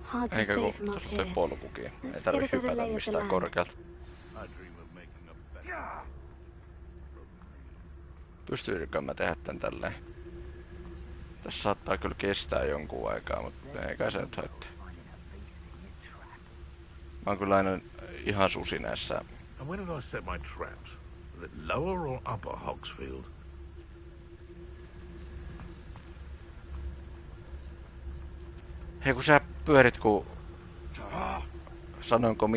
S6: Hard to say from up here. Let's get a better lay of the land.
S1: Pystyisikö mä tehdä tän tälleen? Tässä saattaa kyllä kestää jonkun aikaa, mutta eikä se nyt haittaa. Mä oon kyllä aina ihan susi näissä.
S19: And where did I set my traps? Was it lower or upper Hogsfield?
S1: Hei kun sä pyörit ku... Sanoinko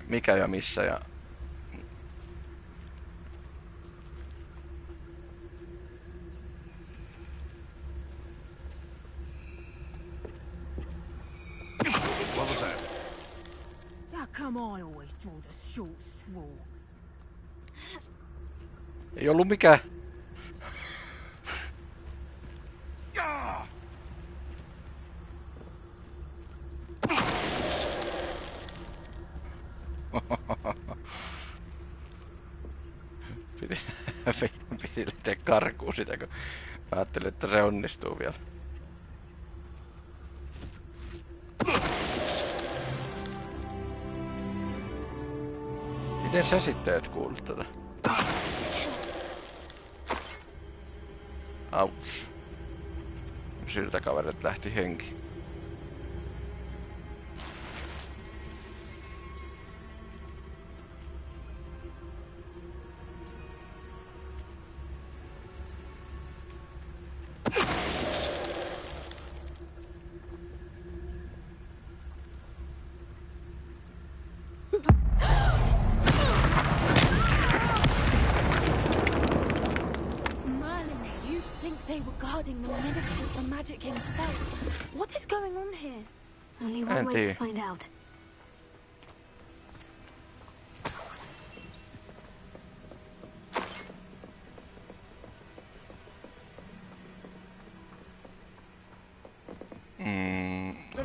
S1: mikä ja missä ja...
S21: What was that?
S13: How come I always draw the short straw?
S1: Ei ollut mikään. Piti lähteä karkuun sitä, kun ajattelin, että se onnistuu vielä. Miten sä sitten et kuullut tätä? Auts. Siltä kaverit lähti henki.
S17: They were guarding the Minister for Magic himself. What is going on here?
S6: Only one way to find out.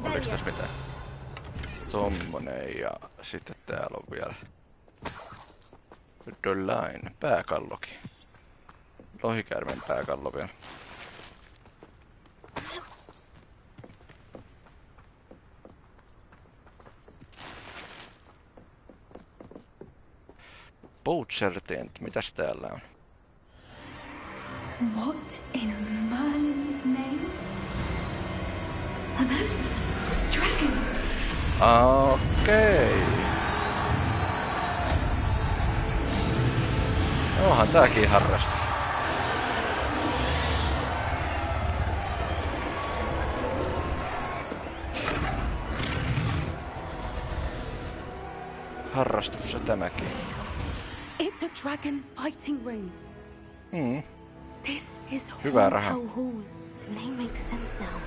S1: Oliks tässä mitään? Tommonen ja sitten täällä on vielä Dollain pääkallokin. Lohikäärmen pääkallo vielä. Poacher tent, mitäs täällä on?
S17: What in Merlin's name? Are those dragons?
S1: Okei. Onhan tääkin harrastus. Harrastus se tämäkin.
S17: It's a dragon fighting ring. This is
S1: Hyvä raha.
S6: Hall. The name makes sense now.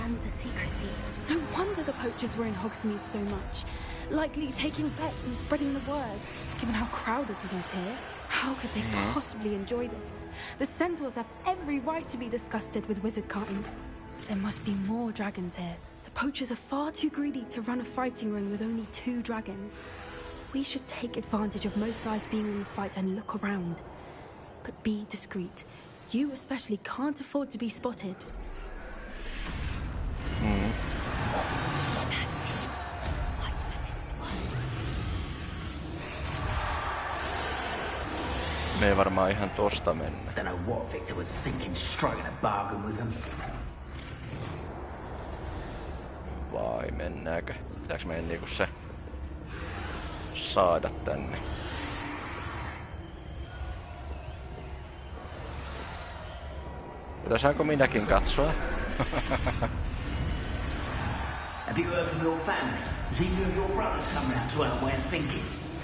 S6: And the secrecy.
S17: No wonder the poachers were in Hogsmeade so much. Likely taking bets and spreading the word. Given how crowded it is here, how could they possibly enjoy this? The centaurs have every right to be disgusted with wizardkind. There must be more dragons here. The poachers are far too greedy to run a fighting ring with only 2 dragons. We should take advantage of most eyes being in the fight and look around. But be discreet. You especially can't afford to be spotted.
S6: That's it. I bet it's the one.
S1: Me ei varmaan ihan tosta mennä.
S10: Don't know what Victor was thinking, striking a bargain with him.
S1: Vai mennäänkö? Pitääks meidän niinku se saada tänne? Pitäisikö minäkin katsoa?
S10: Have you heard from your family? Has either of your brothers come round to our way of thinking?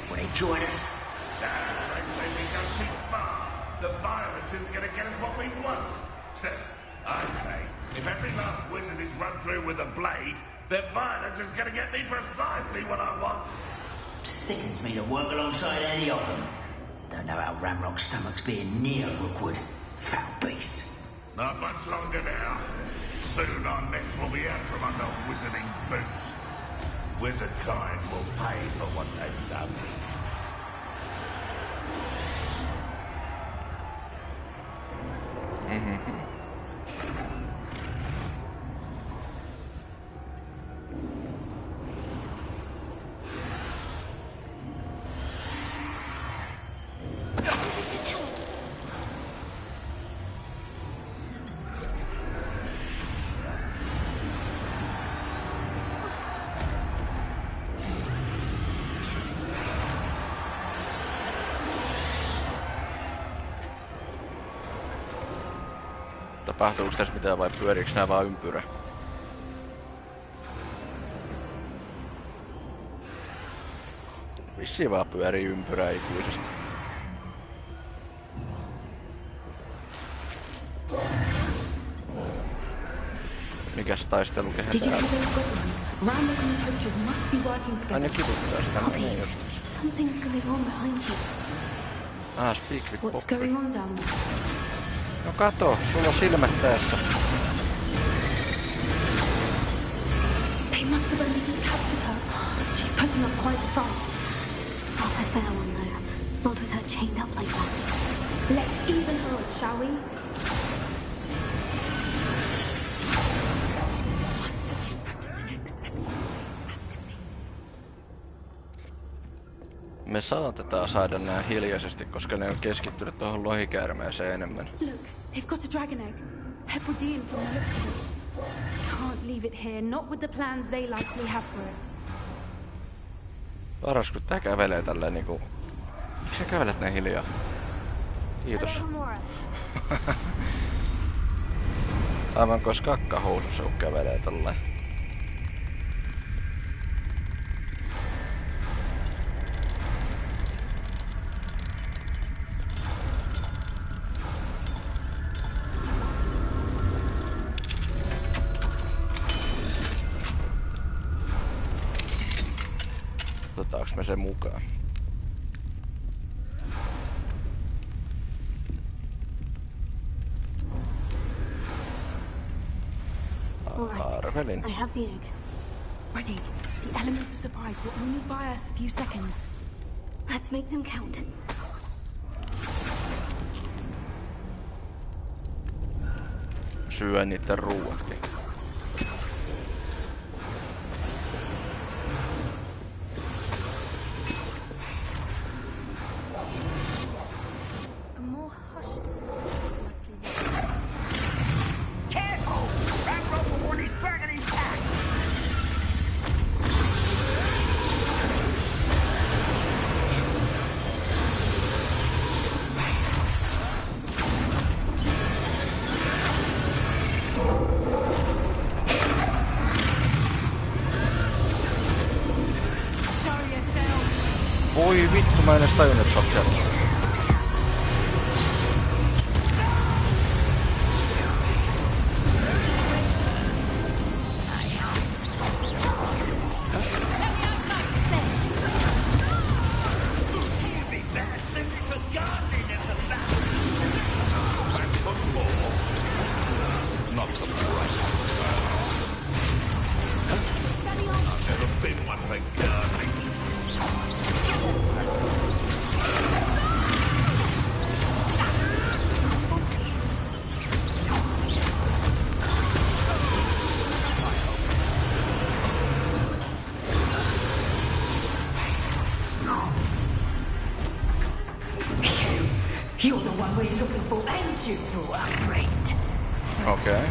S10: Will they join us?
S19: No, they say we go too far. The violence isn't going to get us what we want. I say, if every last wizard is run through with a blade, then violence is going to get me precisely what I want.
S10: Sickens me to work alongside any of them. Don't know how Ramrock's stomach's being near Rookwood. Foul beast.
S19: Not much longer now. Soon our necks will be out from under wizarding boots. Wizardkind will pay for what they've done.
S1: Tapahtuuko tässä mitään vai pyöriiks nää vaan ympyrä? Vissiin vaan pyörii ympyrää ikuisesti. Mikäs taistelukehä täällä? Aina kivuttaa sitä menee jostain.
S6: Something's going on behind you.
S1: Speak with
S17: What's
S1: Poppy.
S17: going on down there?
S1: No kato, sulla on silmät tässä.
S17: They must have only just captured her. She's putting up quite the fight.
S6: Not a fair one, though. Not with her chained up like that.
S17: Let's even her up, shall we?
S1: Me saatetaan saada nää hiljaisesti, koska ne on keskittynyt tuohon lohikäärmeeseen enemmän.
S17: Look, they've got a dragon egg. Hebridean from the looks of it. Can't leave it here, not with the plans they likely have for it.
S1: Paras, kun tää kävelee tälleen niinku... Miksi sä kävelet näin hiljaa? Kiitos. Aivan kois kakkahousussa, kun kävelee tälleen. Otetaanko me sen mukaan? Arvelin.
S6: I have the egg.
S17: Ready. The element of surprise will only buy us a few seconds.
S6: Let's make them count.
S1: Syö niitten ruuatkin. Voi vittu, mä en edes tajunnut, että sä oot siellä.
S13: You're the one we're looking for, ain't you? You're afraid.
S1: Okay.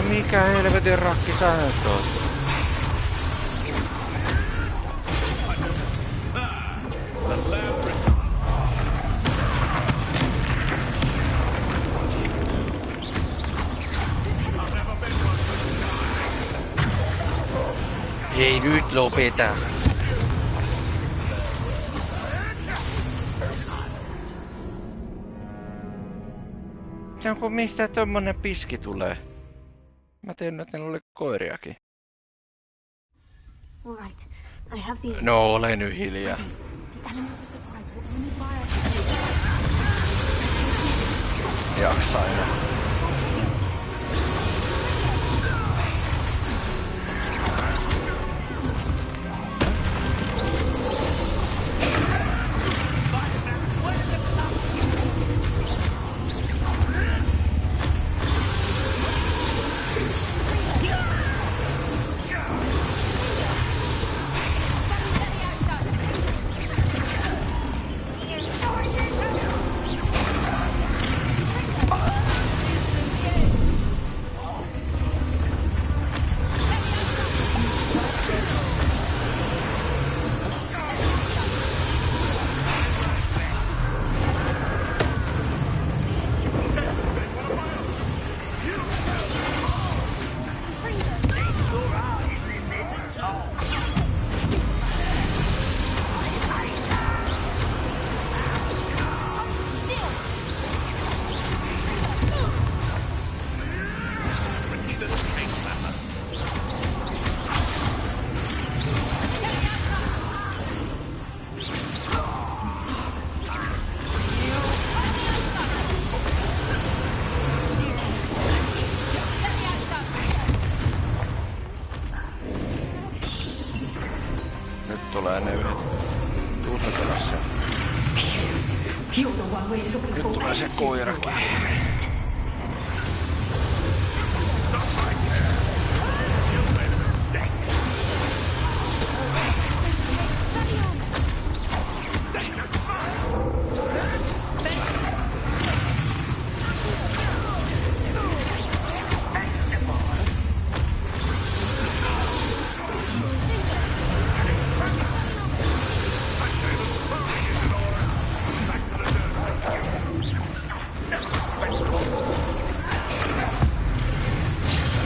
S1: Mikä helvetin rakki sä nyt oot? Ei nyt lopeta. Onko mistä tommonen piski tulee? Mä tiedän, että niillä oli koiriakin. No, ole nyt hiljaa. Jaksaina. tulee ne yhdet. Tuus nyt alas sen. Nyt tulee se koirakin.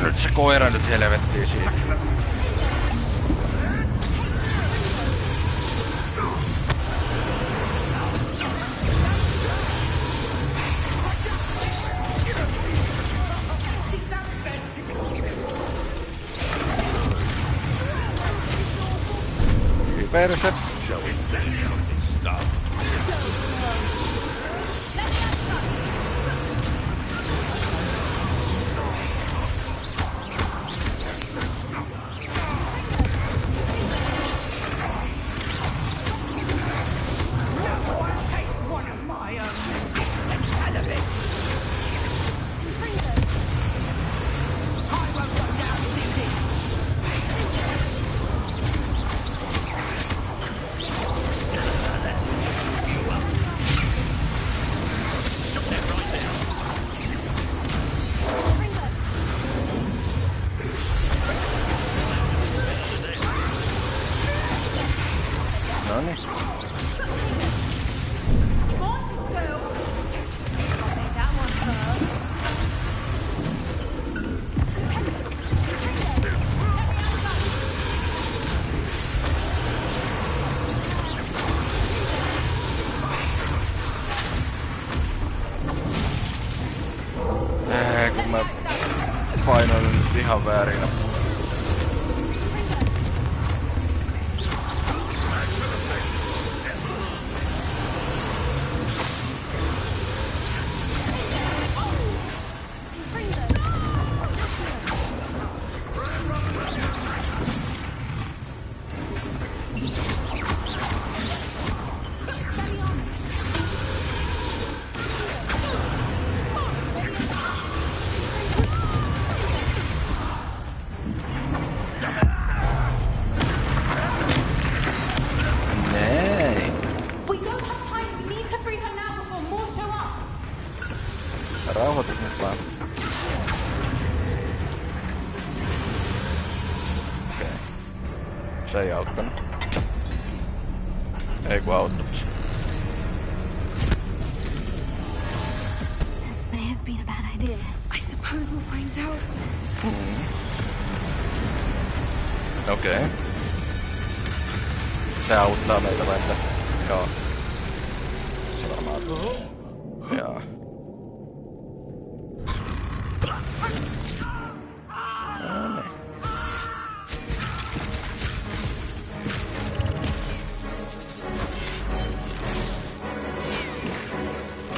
S1: Nyt se koira nyt helvettiin siitä. Perse. Kun mä painoin nyt ihan väärin. Rauhoitus nyt vaan. Okei. Se ei auttanut. Ei kun auttamassa.
S6: This may have been a bad idea.
S17: I suppose we'll find out.
S1: Okei. Se auttaa meitä vai että? Joo. Se varmaan. Jaa.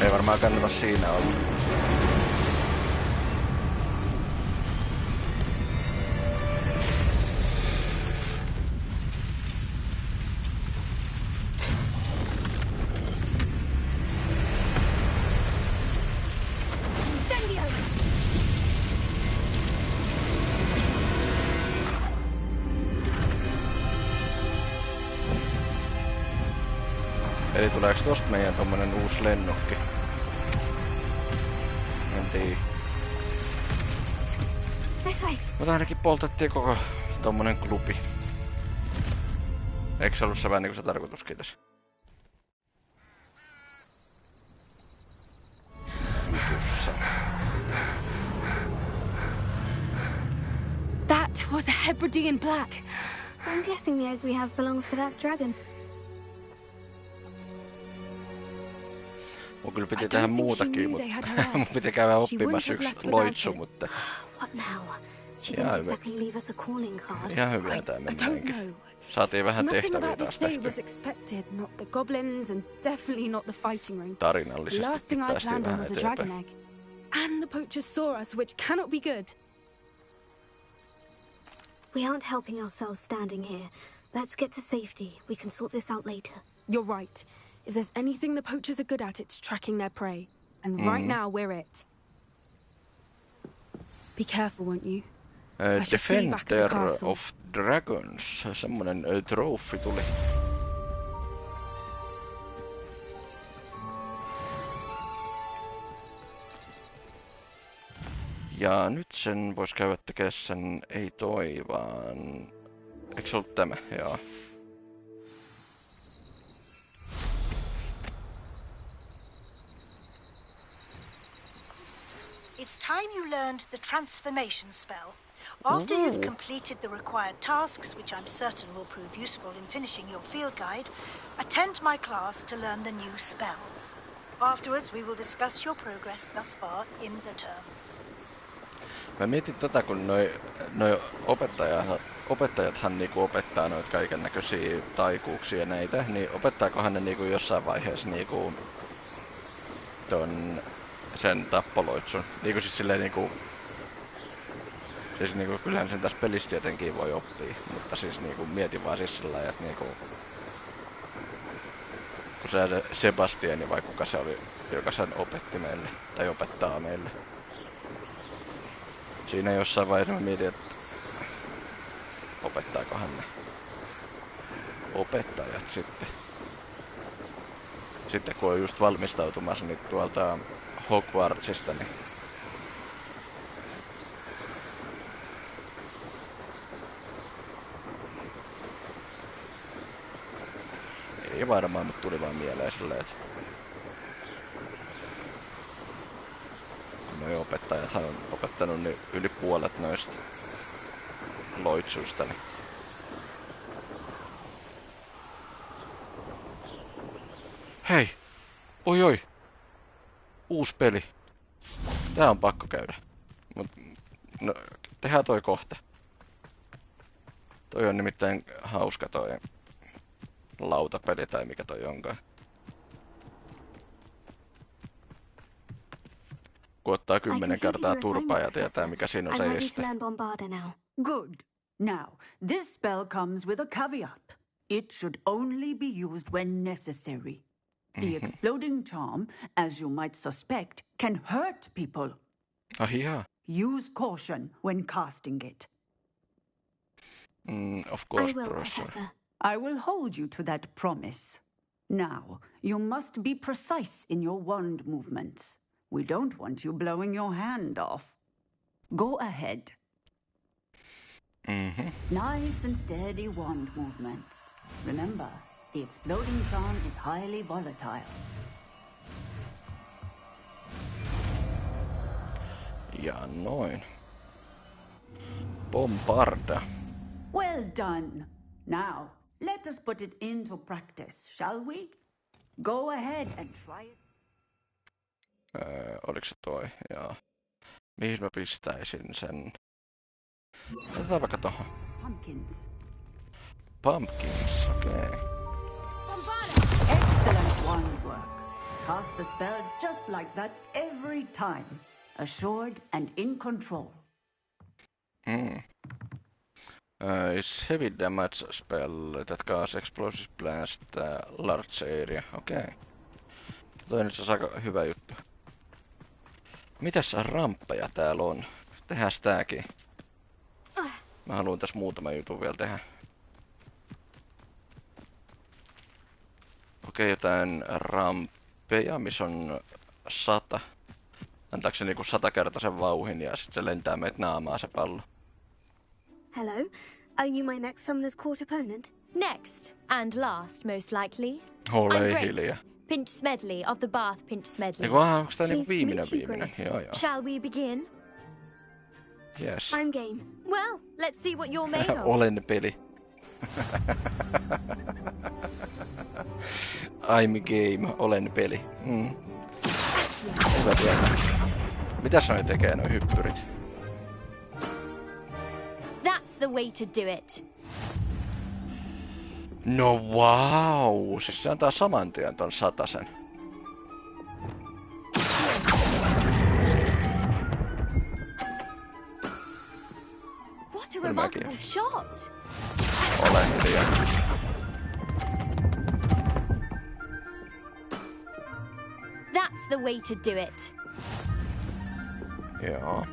S1: Ei varmaan kannata siinä olla. Eli tuleeks tosta meidän tommonen uusi lennokki? En tiedä. Mutta ainakin poltettiin koko tommonen klubi. Eikö se ollut se vähän niinku se tarkoituskin tässä?
S17: That was a Hebridean black.
S6: I'm guessing the egg we have belongs to that dragon.
S1: Mun kyllä piti tehdä muutakin, mutta mun piti käydä oppimassa yksi loitsu, mutta...
S6: What now? She didn't exactly leave us a calling card.
S1: Ihan hyvin tää mennäänkin. Saatiin vähän tehtäviä taas tehtyä.
S17: Not the goblins and definitely not the fighting ring.
S1: Tarinallisesti
S17: last thing I planned on was a dragon egg. And the poachers saw us, which cannot be good.
S6: We aren't helping ourselves standing here. Let's get to safety. We can sort this out later.
S17: You're right. If there's anything the poachers are good at, it's tracking their prey. And right now, we're it. Be careful, won't you? I shall see you back at the
S1: Defender
S17: castle.
S1: of Dragons. Semmonen trofi tuli. Ja nyt sen vois käydä tekemään sen, ei toi vaan... Eiks se ollut tämä? Joo.
S8: It's time you learned the transformation spell. After you've completed the required tasks, which I'm certain will prove useful in finishing your field guide, attend my class to learn the new spell. Afterwards, we will discuss your progress thus far in the term.
S1: Mä mietin kun noi opettajathan niinku opettaa noita kaikennäköisiä taikuuksia ja näitä, niin opettaakohan ne niinku jossain vaiheessa niinku sen tappoloitsun. Niinku siis silleen niinku... Siis niinku kyllähän sen tässä pelissä tietenkin voi oppia, mutta siis niinku mietin vaan siis sillä lailla, että niinku... Kun se Sebastiani vai kuka se oli, joka sen opetti meille, tai opettaa meille. Siinä jossain vaiheessa mä mietin, että opettaakohan ne opettajat sitten. Sitten kun on just valmistautumassa niin tuolta Hogwartsista, niin ei varmaan, mutta tuli vaan mieleen silleen, että noi opettajathan on opettanut niin yli puolet noista loitsuista. Niin. Hei! Oi! Uusi peli. Tää on pakko käydä. Mut, no, tehdään toi kohta. Toi on nimittäin hauska toi lautapeli tai mikä toi onkaan. Kun ottaa 10 kertaa turpaa ja tietää mikä siinä on se este.
S18: Good. Now, this spell comes with a caveat. It should only be used when necessary. The exploding charm, as you might suspect, can hurt people.
S1: Yeah.
S18: Use caution when casting it.
S1: Of course,
S6: I will, Professor.
S18: I will hold you to that promise. Now, you must be precise in your wand movements. We don't want you blowing your hand off. Go ahead. Nice and steady wand movements. Remember, the exploding charm is highly volatile.
S1: Ja noin. Bombarda.
S18: Well done. Now, let us put it into practice, shall we? Go ahead and try it.
S1: Oliko se toi? Joo. Mihin mä pistäisin sen? Otetaan vaikka tohon.
S18: Pumpkins.
S1: Pumpkins, okei.
S18: Excellent wand work. Cast the spell just like that every time. Assured and in control.
S1: Is heavy damage spell that causes explosive blast large area. Okei. Toi nyt on aika hyvä juttu. Mitäs ramppeja täällä on? Tehdään tääkin. Mä haluan tässä muutaman jutun vielä tehdä. Okei, jotain ramppeja, missä on 100. Antaako se niinku 100-kertaisen vauhin ja sit se lentää meitä naamaa se pallo.
S6: Hello. Are you my next Summoner's Court opponent?
S22: Next and last, most likely.
S1: Ole
S22: I'm
S1: hiljaa.
S22: Grace, Pinch Smedley of the Bath Pinch Smedleys.
S1: Eiku onks tää niinku viimeinen? Joo.
S22: Shall we begin?
S1: Yes.
S6: I'm game.
S22: Well, let's see what you're made of.
S1: Olen peli. I'm game, olen peli. Hyvä tietää. Mitäs noi tekee noi hyppyrit?
S22: That's the way to do it.
S1: No wow, siis se antaa saman tien ton 100-sen.
S22: What a remarkable shot!
S1: ole hiljaa.
S22: That's the way to do it.
S1: Joo.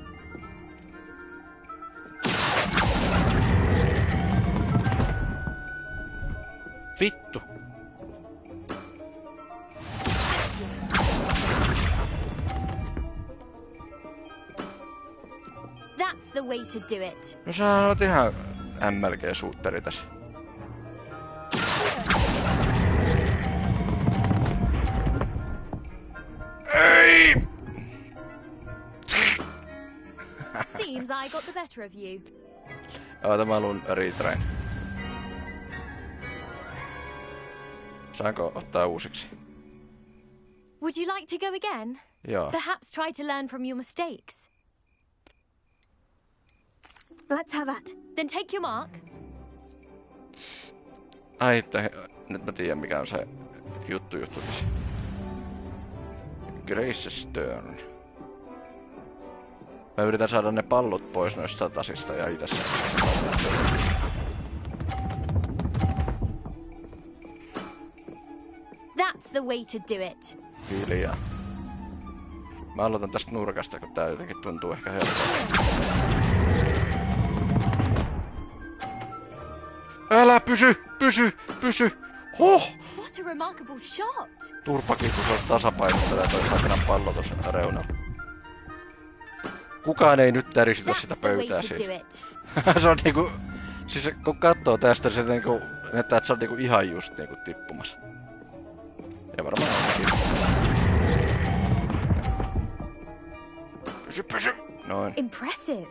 S1: Vittu.
S22: That's the way to do it.
S1: No sä oot ihan MLG-suutteri tässä. Ei!
S22: Seems I got the better of you.
S1: Oota, mä haluun retrain. Saanko ottaa uusiksi?
S22: Would you like to go again?
S1: Joo.
S22: Perhaps try to learn from your mistakes.
S6: Let's have that.
S22: Then take your mark.
S1: Ai, että nyt mä tiedän mikä on se juttu. Grace's turn. Mä yritän saada ne pallot pois noista satasista ja itse
S22: That's the way to do it.
S1: Hiljaa. Mä aloitan tästä nurkasta, kun tää jotenkin tuntuu ehkä helpolta. Älä pysy! Huh!
S22: What a remarkable shot!
S1: Turpakin, kun se on tasapainottanut toi saatanan pallo tossa reunalla. Kukaan ei nyt tärisitä sitä pöytää siitä. Se on niinku... Siis kun kattoo tästä, se niinku... Näyttää, että se on niinku ihan just niinku tippumassa. Ja varmaan onkin. Pysy! Noin.
S22: Impressive.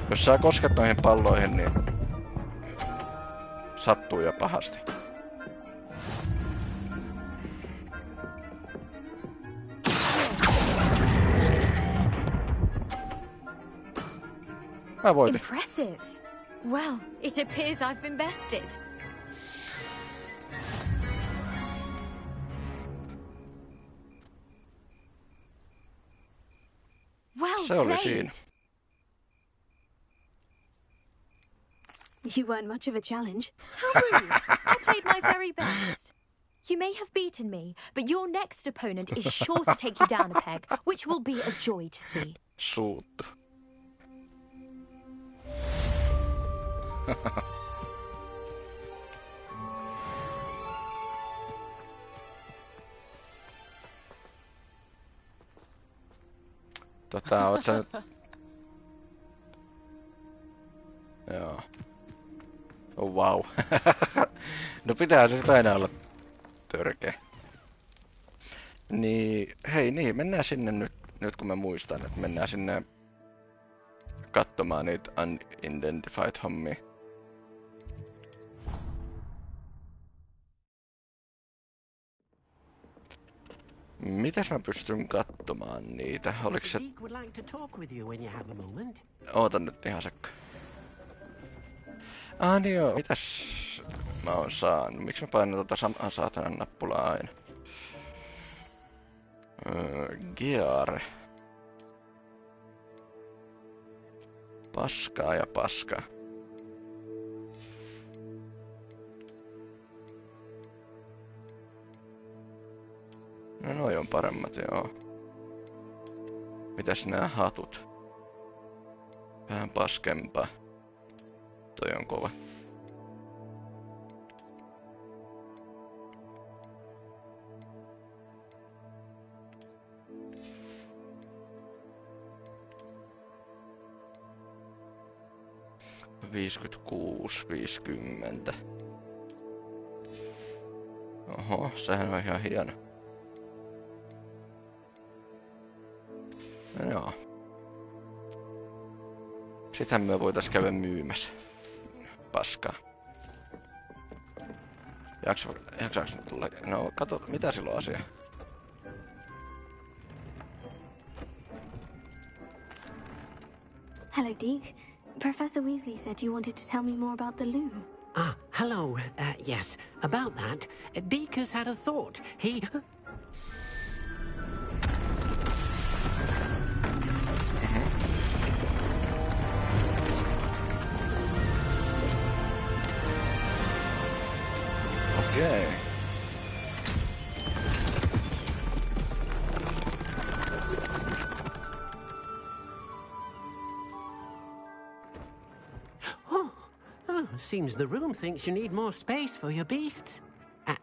S1: Jos sä kosket noihin palloihin, niin... Sattuu jo pahasti. Mä voitin.
S22: Impressive. Well, it appears I've been bested. Well
S1: Se oli
S22: played.
S1: siinä.
S6: You weren't much of a challenge.
S22: How rude. I played my very best. You may have beaten me, but your next opponent is sure to take you down a peg, which will be a joy to see.
S1: Suuttu. Oot sä nyt... Joo. Oh, wow. No pitää se aina olla törkeä. Niin, hei niin, mennään sinne nyt kun mä muistan, että mennään sinne katsomaan niitä unidentified hommia. Mitäs mä pystyn katsomaan niitä? Oliks se... Ootan nyt ihan sekka. Niin joo, mitäs mä oon saanut? Miksi mä painan tota samaa saatanan nappulaa aina? Gear. Paskaa ja paskaa. No noi on paremmat, joo. Mitäs nää hatut? Vähän paskempaa. Toi on kova. $56.50. Oho, sehän on ihan hieno. No joo. Sitähän me voitais käydä myymässä. Paskaa. Jaksaaks nyt tulla? No kato, mitä sillä on asia?
S6: Hello, Deke. Professor Weasley said you wanted to tell me more about the loom.
S10: Ah, hello. Yes, about that. Deke has had a thought. He...
S3: seems the room thinks you need more space for your beasts.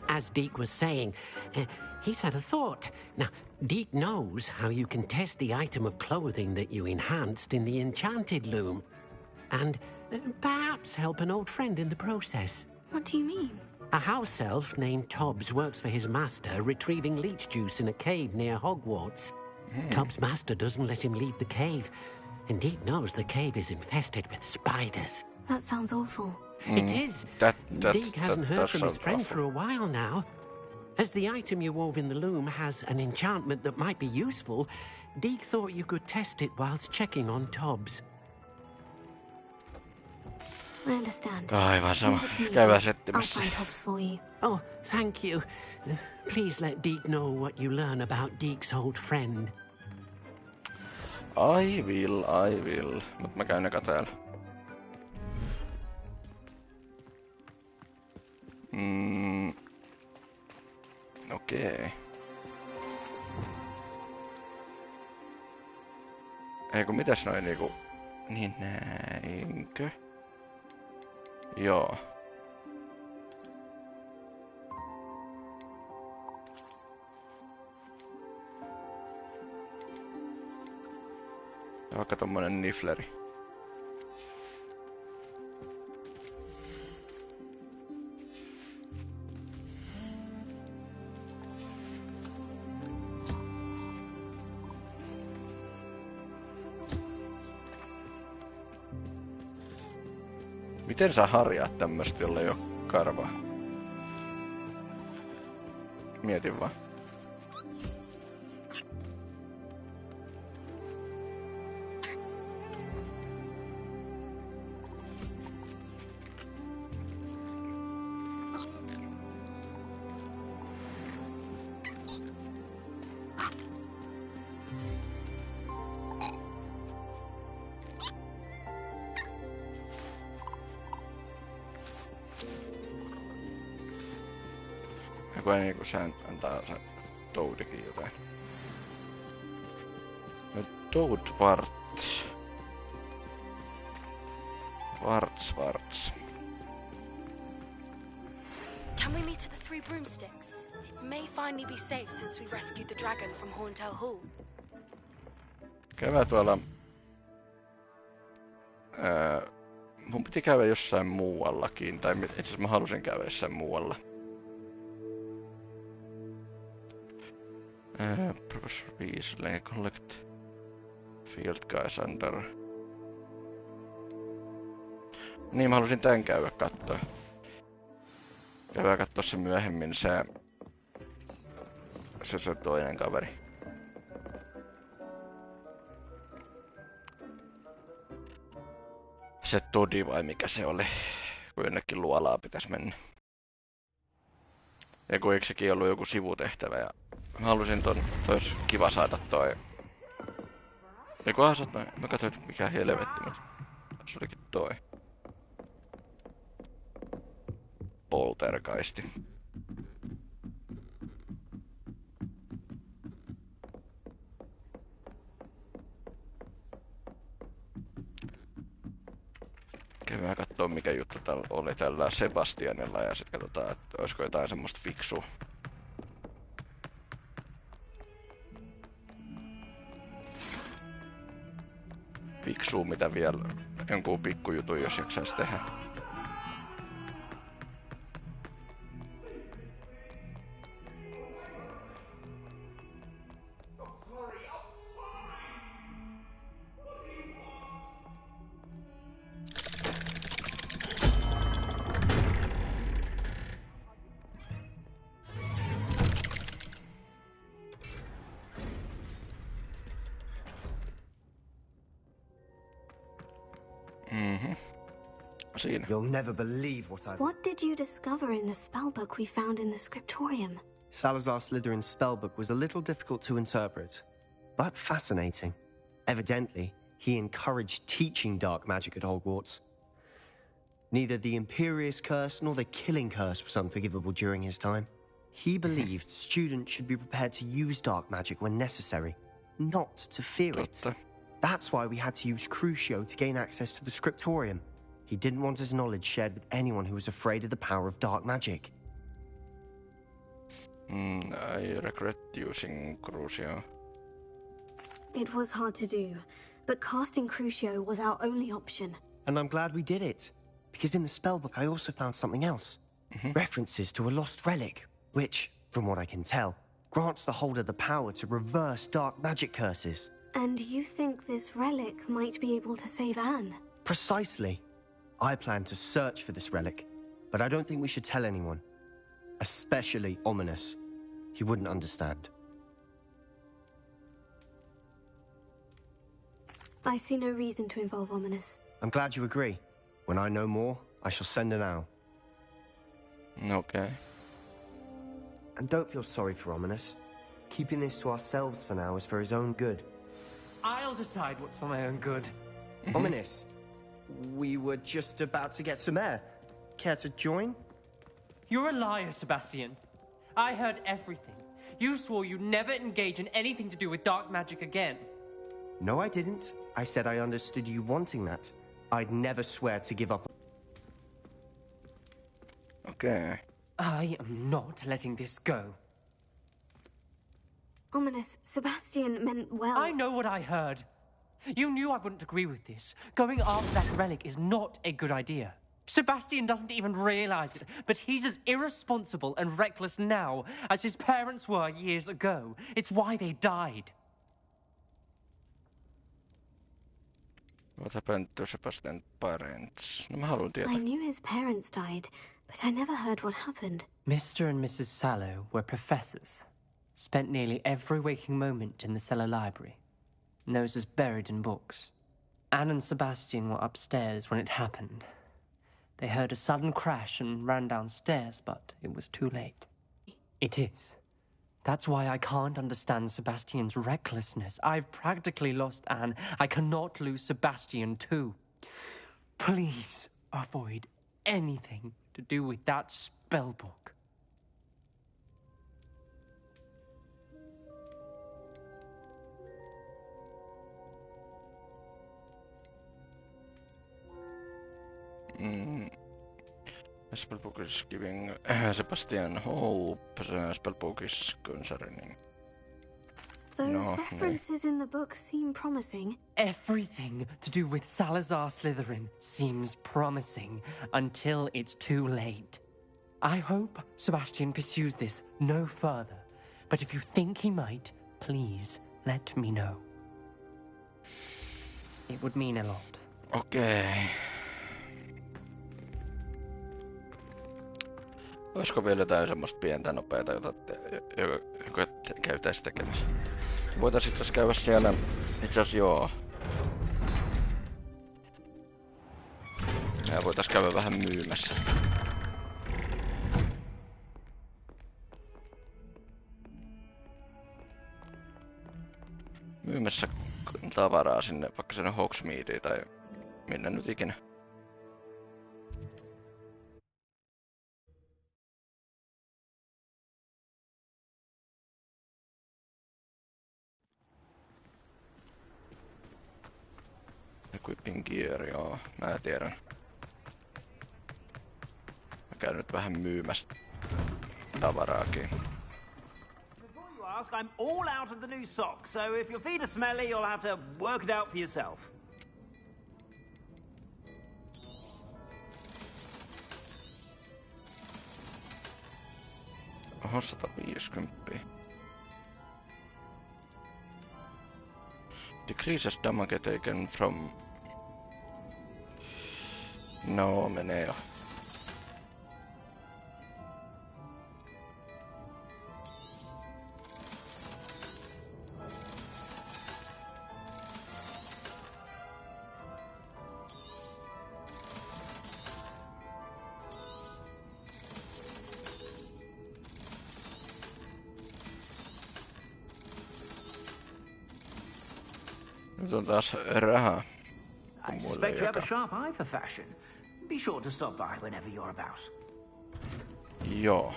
S3: As Deke was saying, he's had a thought. Now, Deke knows how you can test the item of clothing that you enhanced in the enchanted loom. And perhaps help an old friend in the process.
S6: What do you mean?
S3: A house elf named Tobbs works for his master, retrieving leech juice in a cave near Hogwarts. Tobbs' master doesn't let him leave the cave, and Deke knows the cave is infested with spiders.
S6: That sounds awful.
S3: It is. Deke hasn't heard from his friend for a while now. As the item you wove in the loom has an enchantment that might be useful, Deke thought you could test it whilst checking on Tobbs.
S6: I understand.
S1: Aivan sama.
S6: Leave it to me,
S1: Käydään
S6: Deke. I'll
S1: settimässä.
S6: find Tobbs for you.
S3: Oh, thank you. Please let Deke know what you learn about Deke's old friend.
S1: I will. Mut mä käyn eka täällä. Okei. Eiku mitäs noin niinku... Niin näinkö? Joo. Vaikka tommonen nifleri. Miten sä harjaat tämmöstä, jolla ei oo karvaa? Mietin vaan. Joku ei niinku sen antaa se Toadikin jotain. No Toad Warts. Warts.
S17: Can we meet at the Three Broomsticks? It may finally be safe since we rescued the dragon from Horntail Hall.
S1: Käydään tuolla... mun piti käydä jossain muuallakin, tai itse asiassa mä halusin käydä jossain muualla. Professor Weasley, collect field guys under... Niin, mä halusin tän käydä kattoo. Käydään kattoo se myöhemmin se toinen kaveri. Se Todi vai mikä se oli, kun jonnekin luolaa pitäis mennä. Ja kun eikö sekin ollut joku sivutehtävä ja mä halusin tois kiva saada toi. Ja kunhan sä noin, mä katsoin mikä helvetti, mutta se olikin toi. Poltergeisti. Käydään kattoo mikä juttu oli tällä Sebastianilla ja sit katsotaan, että olisiko jotain semmoista fiksua. Fiksuu mitä vielä jonkun pikkujutun jos jaksais tehdä.
S5: You'll never believe what I've...
S6: What did you discover in the spellbook we found in the scriptorium?
S5: Salazar Slytherin's spellbook was a little difficult to interpret, but fascinating. Evidently, he encouraged teaching dark magic at Hogwarts. Neither the Imperious Curse nor the Killing Curse was unforgivable during his time. He believed students should be prepared to use dark magic when necessary, not to fear it. That's why we had to use Crucio to gain access to the scriptorium. He didn't want his knowledge shared with anyone who was afraid of the power of dark magic.
S1: I regret using Crucio.
S6: It was hard to do, but casting Crucio was our only option.
S5: And I'm glad we did it, because in the spellbook I also found something else. References to a lost relic, which, from what I can tell, grants the holder the power to reverse dark magic curses.
S6: And you think this relic might be able to save Anne?
S5: Precisely. I plan to search for this relic, but I don't think we should tell anyone. Especially Ominous. He wouldn't understand.
S6: I see no reason to involve Ominous.
S5: I'm glad you agree. When I know more, I shall send an owl.
S1: Okay.
S5: And don't feel sorry for Ominous. Keeping this to ourselves for now is for his own good.
S2: I'll decide what's for my own good.
S5: Ominous, we were just about to get some air. Care to join?
S2: You're a liar, Sebastian. I heard everything. You swore you'd never engage in anything to do with dark magic again.
S5: No, I didn't. I said I understood you wanting that. I'd never swear to give up.
S1: Okay.
S2: I am not letting this go.
S6: Ominous, Sebastian meant well.
S2: I know what I heard. You knew I wouldn't agree with this. Going after that relic is not a good idea. Sebastian doesn't even realize it, but he's as irresponsible and reckless now as his parents were years ago. It's why they died.
S1: What happened to Sebastian's parents? No, mä haluan tietää.
S6: I knew his parents died, but I never heard what happened.
S2: Mr. and Mrs. Sallow were professors. Spent nearly every waking moment in the cellar library. Noses buried in books. Anne and Sebastian were upstairs when it happened. They heard a sudden crash and ran downstairs, but it was too late. It is. That's why I can't understand Sebastian's recklessness. I've practically lost Anne. I cannot lose Sebastian too. Please avoid anything to do with that spellbook.
S1: Spellbook is giving Sebastian hope. Spellbook is concerning.
S6: Those references in the book seem promising.
S2: Everything to do with Salazar Slytherin seems promising until it's too late. I hope Sebastian pursues this no further, but if you think he might, please let me know. It would mean a lot.
S1: Okay. Olisiko vielä jotain semmoista pientä nopeata, joka käytäis tekemässä? Voitais itse käydä siellä, itse asiassa joo. Ja voitais käydä vähän myymässä. Myymässä tavaraa sinne, vaikka sinne Hogsmeadeen tai minne nyt ikinä. Equipping gear, joo, mä tiedän. Mä käyn nyt vähän myymässä tavaraakin.
S12: Before you ask, I'm all out of the new socks, so if your feet are smelly, you'll have to work it out for yourself.
S1: Oho, 150. Decreases damage taken from... No, menee jo. Nyt on taas rahaa.
S12: I suspect you have a sharp eye for fashion. Be sure to stop by whenever you're about.
S1: Joo.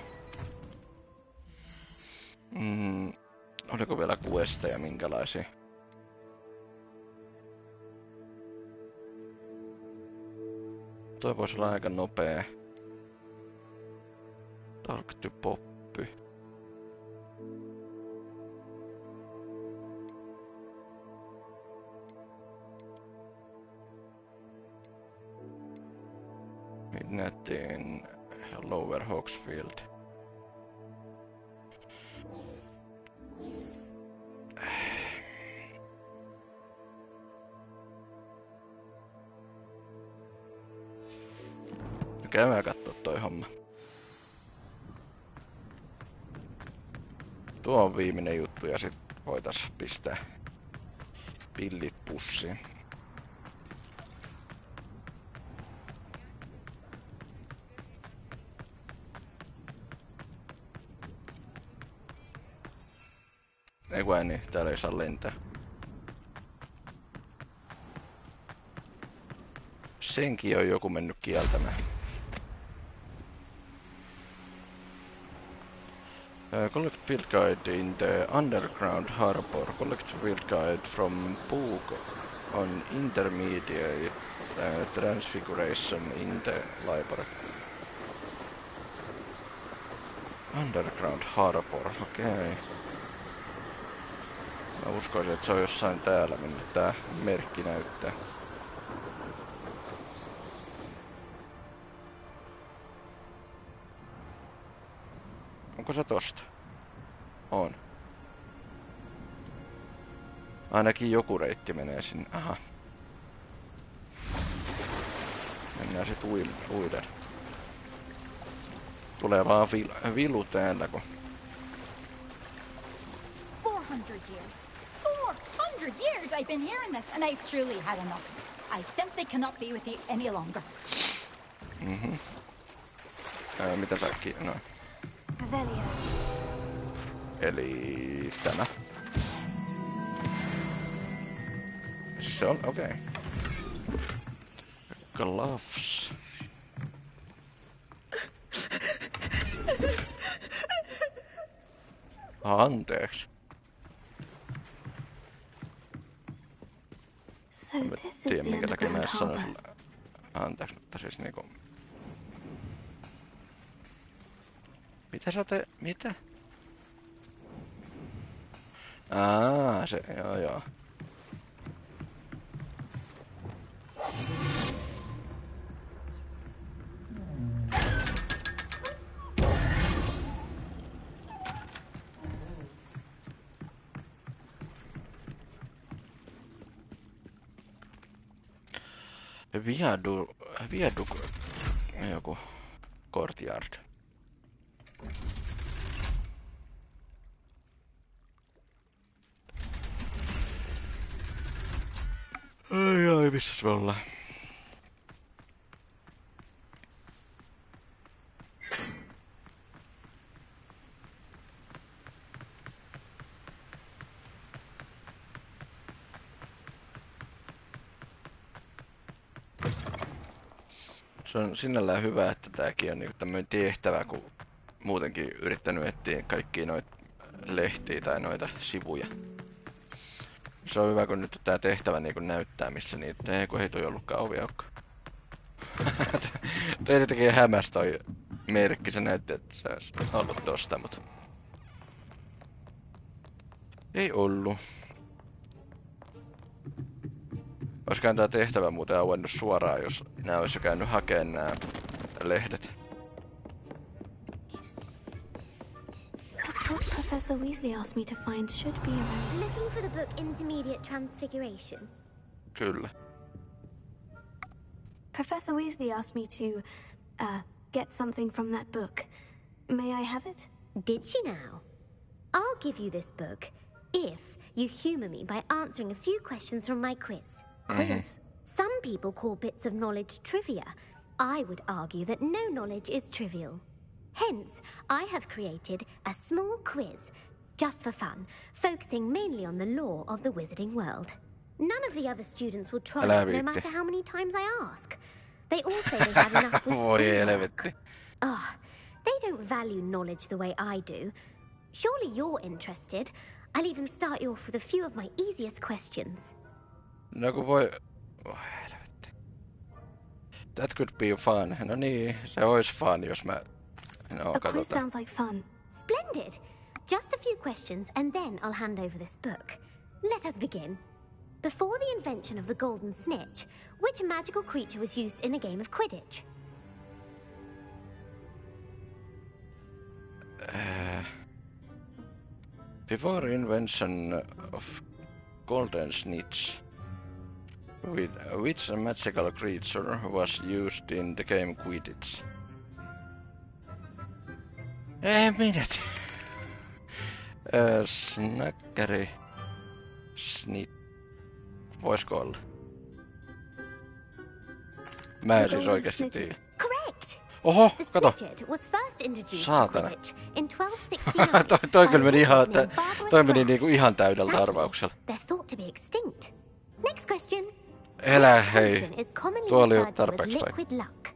S1: Oliko vielä questeja minkälaisia? Toi voisi olla aika nopea. Talk to Poppy. Midnight in Lower Hawksfield. Käydään kattoo toi homma. Tuo on viimeinen juttu ja sit voitais pistää pillit pussiin. Ei kun niin, täällä ei saa lentää. Senkin on joku mennyt kieltämään. Collect field guide in the underground harbor. Collect field guide from book on intermediate transfiguration in the library. Underground harbor, okei. Okay. Mä uskoisin, että se on jossain täällä, minne tää merkki näyttää. Onko se tosta? On. Ainakin joku reitti menee sinne. Aha. Mennään sit uiden. Tulee vaan vilu täällä, kun...
S9: 400 years. 400 years I've been hearing this, and I've truly had enough. I simply cannot be with you any longer.
S1: Mhm. Mitä säkkiä? Noin.
S6: Revelio.
S1: Eli tämä. Siis se on, okei. Okay. Gloves. Anteeksi.
S6: So
S1: Mä tiedän minkä takia mä sanoin sulle. Anteeksi, mutta siis niinku... Mitä sä teet? Mitä? Se, joo. Viaduk, joku courtyard. Ai, missäs me ollaan? Se on sinällään hyvä, että tääkin on niinku tämmönen tehtävä, kun muutenkin yrittänyt etsiä kaikkia noita lehtiä tai noita sivuja. Se on hyvä, kun nyt tää tehtävä niinku näyttää, missä niitä... Ei, kun ei toi ollutkaan oviaukko. Teitä tekee hämäs toi merkki, se näytti, että se olisi ollut tosta, mut... Ei ollu. Olisikohan tää tehtävä muuten auennut suoraan, jos nää olisi jo käynyt hakeen nää lehdet.
S6: What Professor Weasley asked me to find should be around.
S14: Looking for the book Intermediate Transfiguration?
S1: Kyllä.
S6: Professor Weasley asked me to, get something from that book. May I have it?
S14: Did she now? I'll give you this book if you humour me by answering a few questions from my quiz.
S6: Quiz?
S14: Some people call bits of knowledge trivia. I would argue that no knowledge is trivial. Hence, I have created a small quiz, just for fun, focusing mainly on the lore of the wizarding world. None of the other students will try it, no matter how many times I ask. They all say they have enough with schoolwork. They don't value knowledge the way I do. Surely you're interested. I'll even start you off with a few of my easiest questions.
S1: No kun voi... Voi helvetti. That could be fun. No niin, se olisi fun, jos mä... No,
S6: A quiz
S1: katsotaan.
S6: sounds like fun.
S14: Splendid! Just a few questions and then I'll hand over this book. Let us begin. Before the invention of the golden snitch, which magical creature was used in a game of Quidditch?
S1: Before invention of golden snitch, which magical creature was used in the game Quidditch? Minä Snackeri. Snit. Voisko olla? Mä en siis oikeesti tiedä.
S14: Correct!
S1: Oho,
S14: The
S1: kato!
S14: Snidget was first introduced
S1: Saatana.
S14: to Quidditch in 1269
S1: toi
S14: by
S1: kyllä meni
S14: a
S1: ihan,
S14: wizard named Barbarous
S1: toi meni
S14: Grant.
S1: niinku ihan täydeltä
S14: Sadly,
S1: arvauksella.
S14: they're thought to be extinct. Next question.
S1: Elä
S14: Which
S1: hei.
S14: potion is commonly
S1: Tuo oli jo
S14: referred to as
S1: tarpeeksi vai?
S14: liquid luck?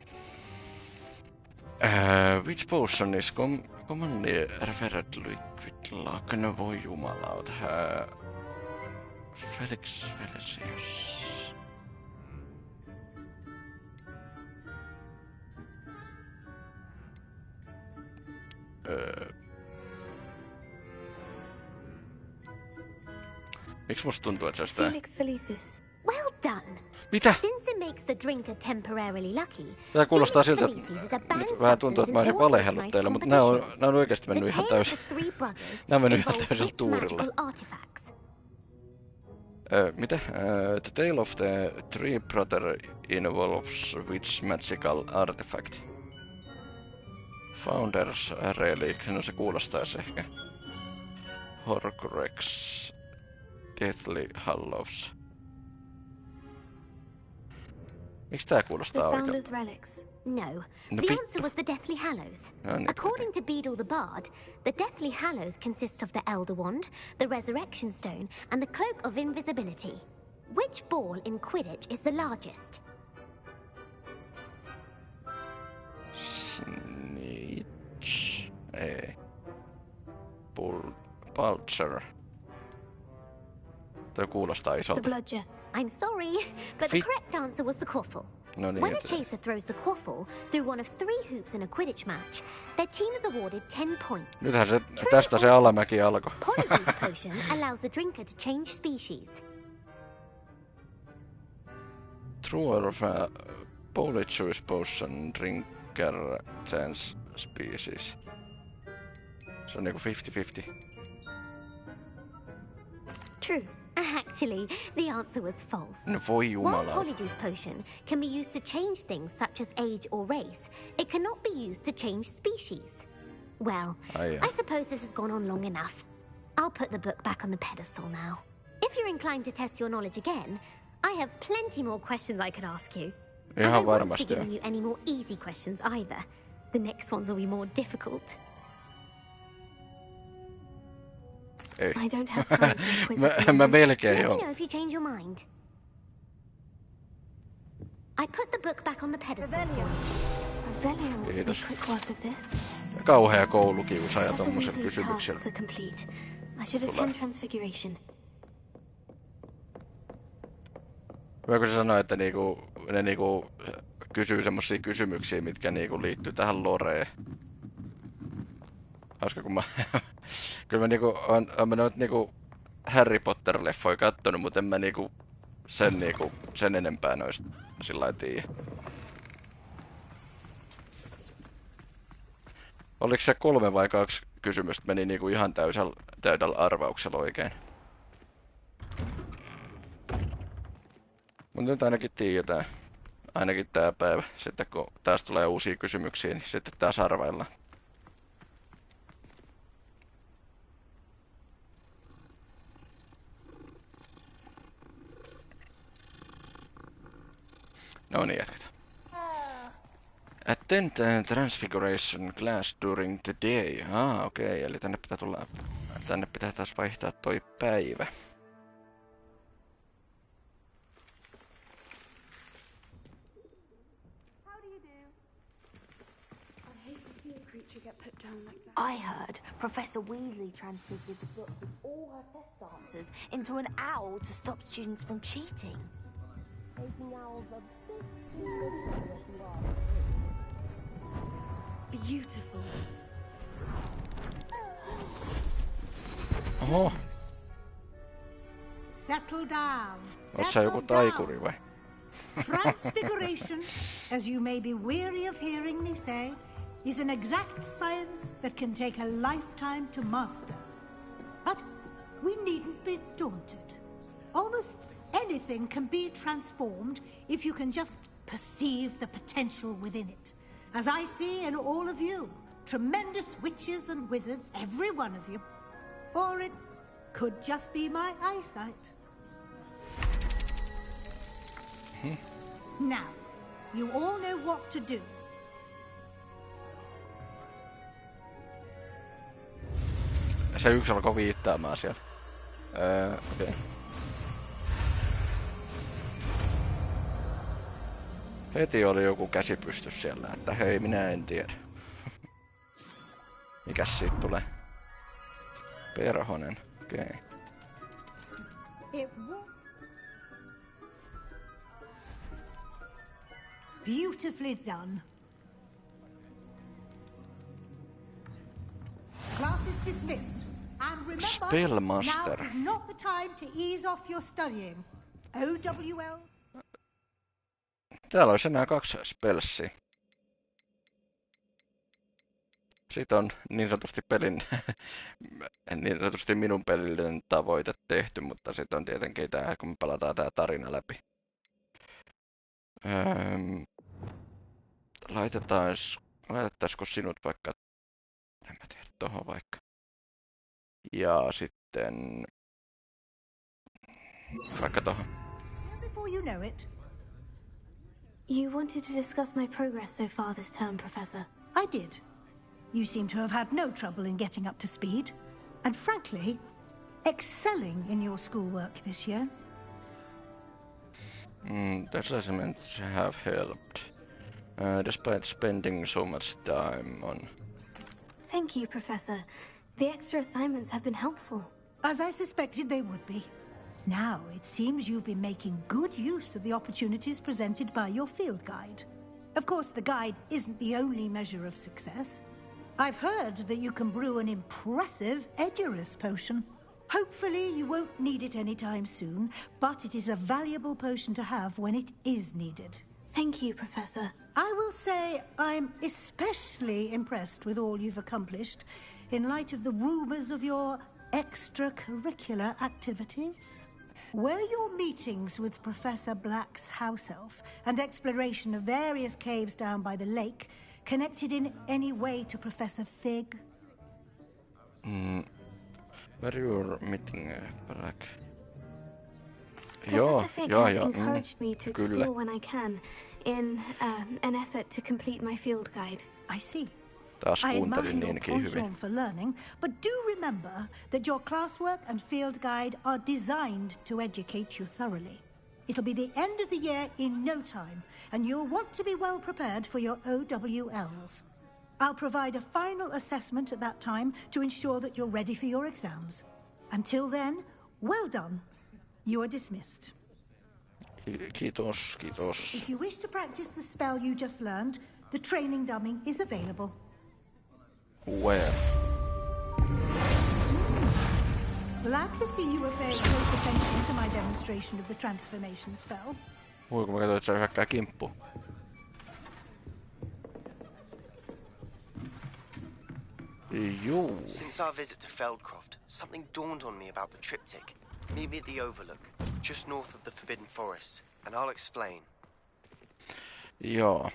S1: Which potion is commonly referred to liquid luck? No voi jumalauta. Felix Felicius. Miksi musta tuntuu, että se olisi tää?
S6: Felix Felicis.
S14: Well done.
S1: Mitä?
S14: Since it makes the drinker temporarily lucky,
S1: Tää kuulostaa
S14: Felix
S1: siltä,
S14: Felicis is a
S1: että
S14: banned
S1: nyt vähän tuntuu, että mä olisin
S14: substance in all
S1: valehellut
S14: organized
S1: teille, mutta nää on oikeesti
S14: The
S1: mennyt ihan
S14: tale of
S1: täysin.
S14: the three brothers
S1: Nää on mennyt ihan
S14: involves
S1: täysillä
S14: which
S1: tuurilla.
S14: magical artifacts?
S1: Mitä? The tale of the three brother involves which magical artifact? Founders Relic, no se kuulostaisi ehkä. Horcrux. Deathly Hallows. Miksi tää
S6: The
S1: kuulostaa oikealta?
S6: Founder's Relics.
S14: No,
S1: No
S14: the
S1: pi-
S14: answer was the Deathly Hallows.
S1: No niin.
S14: According to Beadle the Bard, the Deathly Hallows consist of the Elder Wand, the Resurrection Stone, and the Cloak of Invisibility. Which ball in Quidditch is the largest?
S1: Snitch. Ei. Pulcher. Toi kuulostaa
S6: The
S1: isolta.
S6: Bludger.
S14: I'm sorry, but the correct answer was the quaffle.
S1: No niin,
S14: When a
S1: että-
S14: chaser throws the quaffle through one of 3 hoops in a Quidditch match, their team is awarded 10 points.
S1: Nythän se, tästä se alamäki alkoi.
S14: Polyjuice potion allows the drinker to change species.
S1: True or Polyjuice potion drinker chance species. Se on niinku 50-50.
S6: True.
S14: Actually, the answer was false.
S1: No voi
S14: While
S1: jumala.
S14: Polyjuice potion can be used to change things such as age or race, it cannot be used to change species. Well,
S1: Ai
S14: I suppose this has gone on long enough. I'll put the book back on the pedestal now. If you're inclined to test your knowledge again, I have plenty more questions I could ask you. And I
S1: Ihan
S14: won't be
S1: varmasti.
S14: giving you any more easy questions either. The next ones will be more difficult.
S1: Ei.
S6: I don't have time for a quiz at the
S1: Mä
S6: moment.
S1: melkein
S14: Let me
S1: joo.
S14: know if you change your mind. I put the book back on the pedestal for you.
S6: Revelio ought to be
S1: Kiitos.
S6: quick work of this.
S1: Kauhea koulukiusaaja
S6: Professor
S1: tommosella
S6: Weasley's
S1: kysymyksellä.
S6: tasks are complete. I should
S1: Tulee.
S6: attend Transfiguration.
S1: Voiko se sanoa, että ne kysyy semmosia kysymyksiä, mitkä liittyy tähän loreen? Hauska kun mä... Kyllä mä oon mä noit Harry Potter-leffoja kattonut, mutta en mä sen enempää noista sillä lailla tiedä. Oliko se 3 vai 2 kysymystä meni ihan täydellä arvauksella oikein? Mutta nyt ainakin tiedetään. Ainakin tää päivä. Sitten kun taas tulee uusia kysymyksiä, niin sitten taas arvaillaan. No niin, jatketaan. Attend Transfiguration class during the day. Okei, eli tänne pitää taas vaihtaa toi päivä.
S15: I heard Professor Weasley transfigured the book with all her test answers into an owl to stop students from cheating.
S14: taking owls a bit
S17: Beautiful.
S1: Oho,
S8: Settle down.
S1: oot sä joku
S8: Settle
S1: taikuri
S8: down.
S1: vai?
S8: Transfiguration, as you may be weary of hearing me say, is an exact science that can take a lifetime to master. But we needn't be daunted. Almost anything can be transformed if you can just perceive the potential within it. As I see in all of you, tremendous witches and wizards, every one of you. Or it could just be my eyesight. Now, you all know what to do.
S1: Se yksi alkoi viittaamaan siellä. Okei. Heti oli joku käsipystys siellä, että hei, minä en tiedä. Mikäs siitä tulee? Perhonen, okei.
S8: Beautifully done. Class is dismissed. And remember,
S1: Spellmaster.
S8: now is not the time to ease off your studying. OWL.
S1: Täällä olisi enää 2 spellsia. Siitä on niin sanotusti niin sanotusti minun pelillinen tavoite tehty, mutta sitten on tietenkin tää, kun me palataan tää tarina läpi. Laitettaisiko sinut vaikka, en mä tiedä, tohon vaikka. Ja sitten vaikka tohon.
S8: Before you know it.
S6: You wanted to discuss my progress so far this term, Professor.
S8: I did. You seem to have had no trouble in getting up to speed. And frankly, excelling in your schoolwork this year.
S1: The assessments have helped, despite spending so much time on...
S6: Thank you, Professor. The extra assignments have been helpful.
S8: As I suspected they would be. Now, it seems you've been making good use of the opportunities presented by your field guide. Of course, the guide isn't the only measure of success. I've heard that you can brew an impressive Edurus potion. Hopefully, you won't need it anytime soon, but it is a valuable potion to have when it is needed.
S6: Thank you, Professor.
S8: I will say I'm especially impressed with all you've accomplished in light of the rumors of your extracurricular activities. Were your meetings with Professor Black's house elf and exploration of various caves down by the lake connected in any way to Professor Fig?
S1: Were you meeting Black?
S6: Professor Fig has encouraged me to
S1: Kyllä.
S6: explore when I can, in an effort to complete my field guide.
S8: I see.
S1: Taas
S8: I admire
S1: kuuntelin
S8: your
S1: niinkin hyvin.
S8: penchant for learning, but do remember that your classwork and field guide are designed to educate you thoroughly. It'll be the end of the year in no time, and you'll want to be well prepared for your OWLs. I'll provide a final assessment at that time to ensure that you're ready for your exams. Until then, well done. You are dismissed.
S1: Kiitos, kiitos.
S8: If you wish to practice the spell you just learned, the training dummy is available.
S1: Where?
S8: Glad to see you were paying close attention to my demonstration of the transformation spell.
S1: Voi kun mä katsoin, että se hyökkää kimppuun. Juu.
S5: Since our visit to Feldcroft, something dawned on me about the triptych. Meet me at the Overlook, just north of the Forbidden Forest, and I'll explain.
S1: Joo.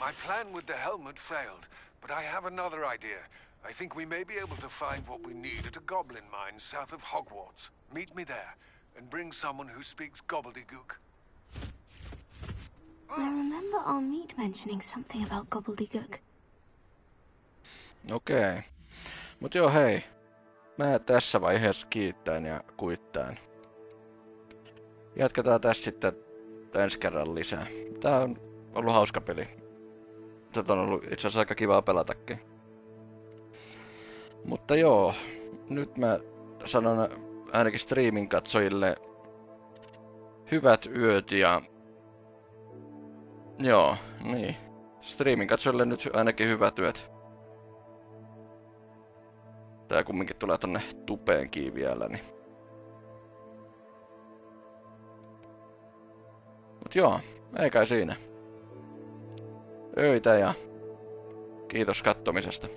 S21: My plan with the helmet failed, but I have another idea. I think we may be able to find what we need at a goblin mine south of Hogwarts. Meet me there, and bring someone who speaks gobbledygook.
S6: I remember our meet mentioning something about gobbledygook.
S1: Okei. Mut joo hei. Mä tässä vaiheessa kiittäen ja kuittain. Jatketaan tässä sitten ensi kerran lisää. Tää on ollut hauska peli. Tätä on ollut itse asiassa aika kivaa pelatakin. Mutta joo, nyt mä sanon ainakin striimin katsojille hyvät yöt ja Joo, niin. Striimin katsojille nyt ainakin hyvät työt. Tää kumminkin tulee tonne tupeenkin vielä, niin. Mut joo, ei kai siinä. Öitä ja kiitos kattomisesta.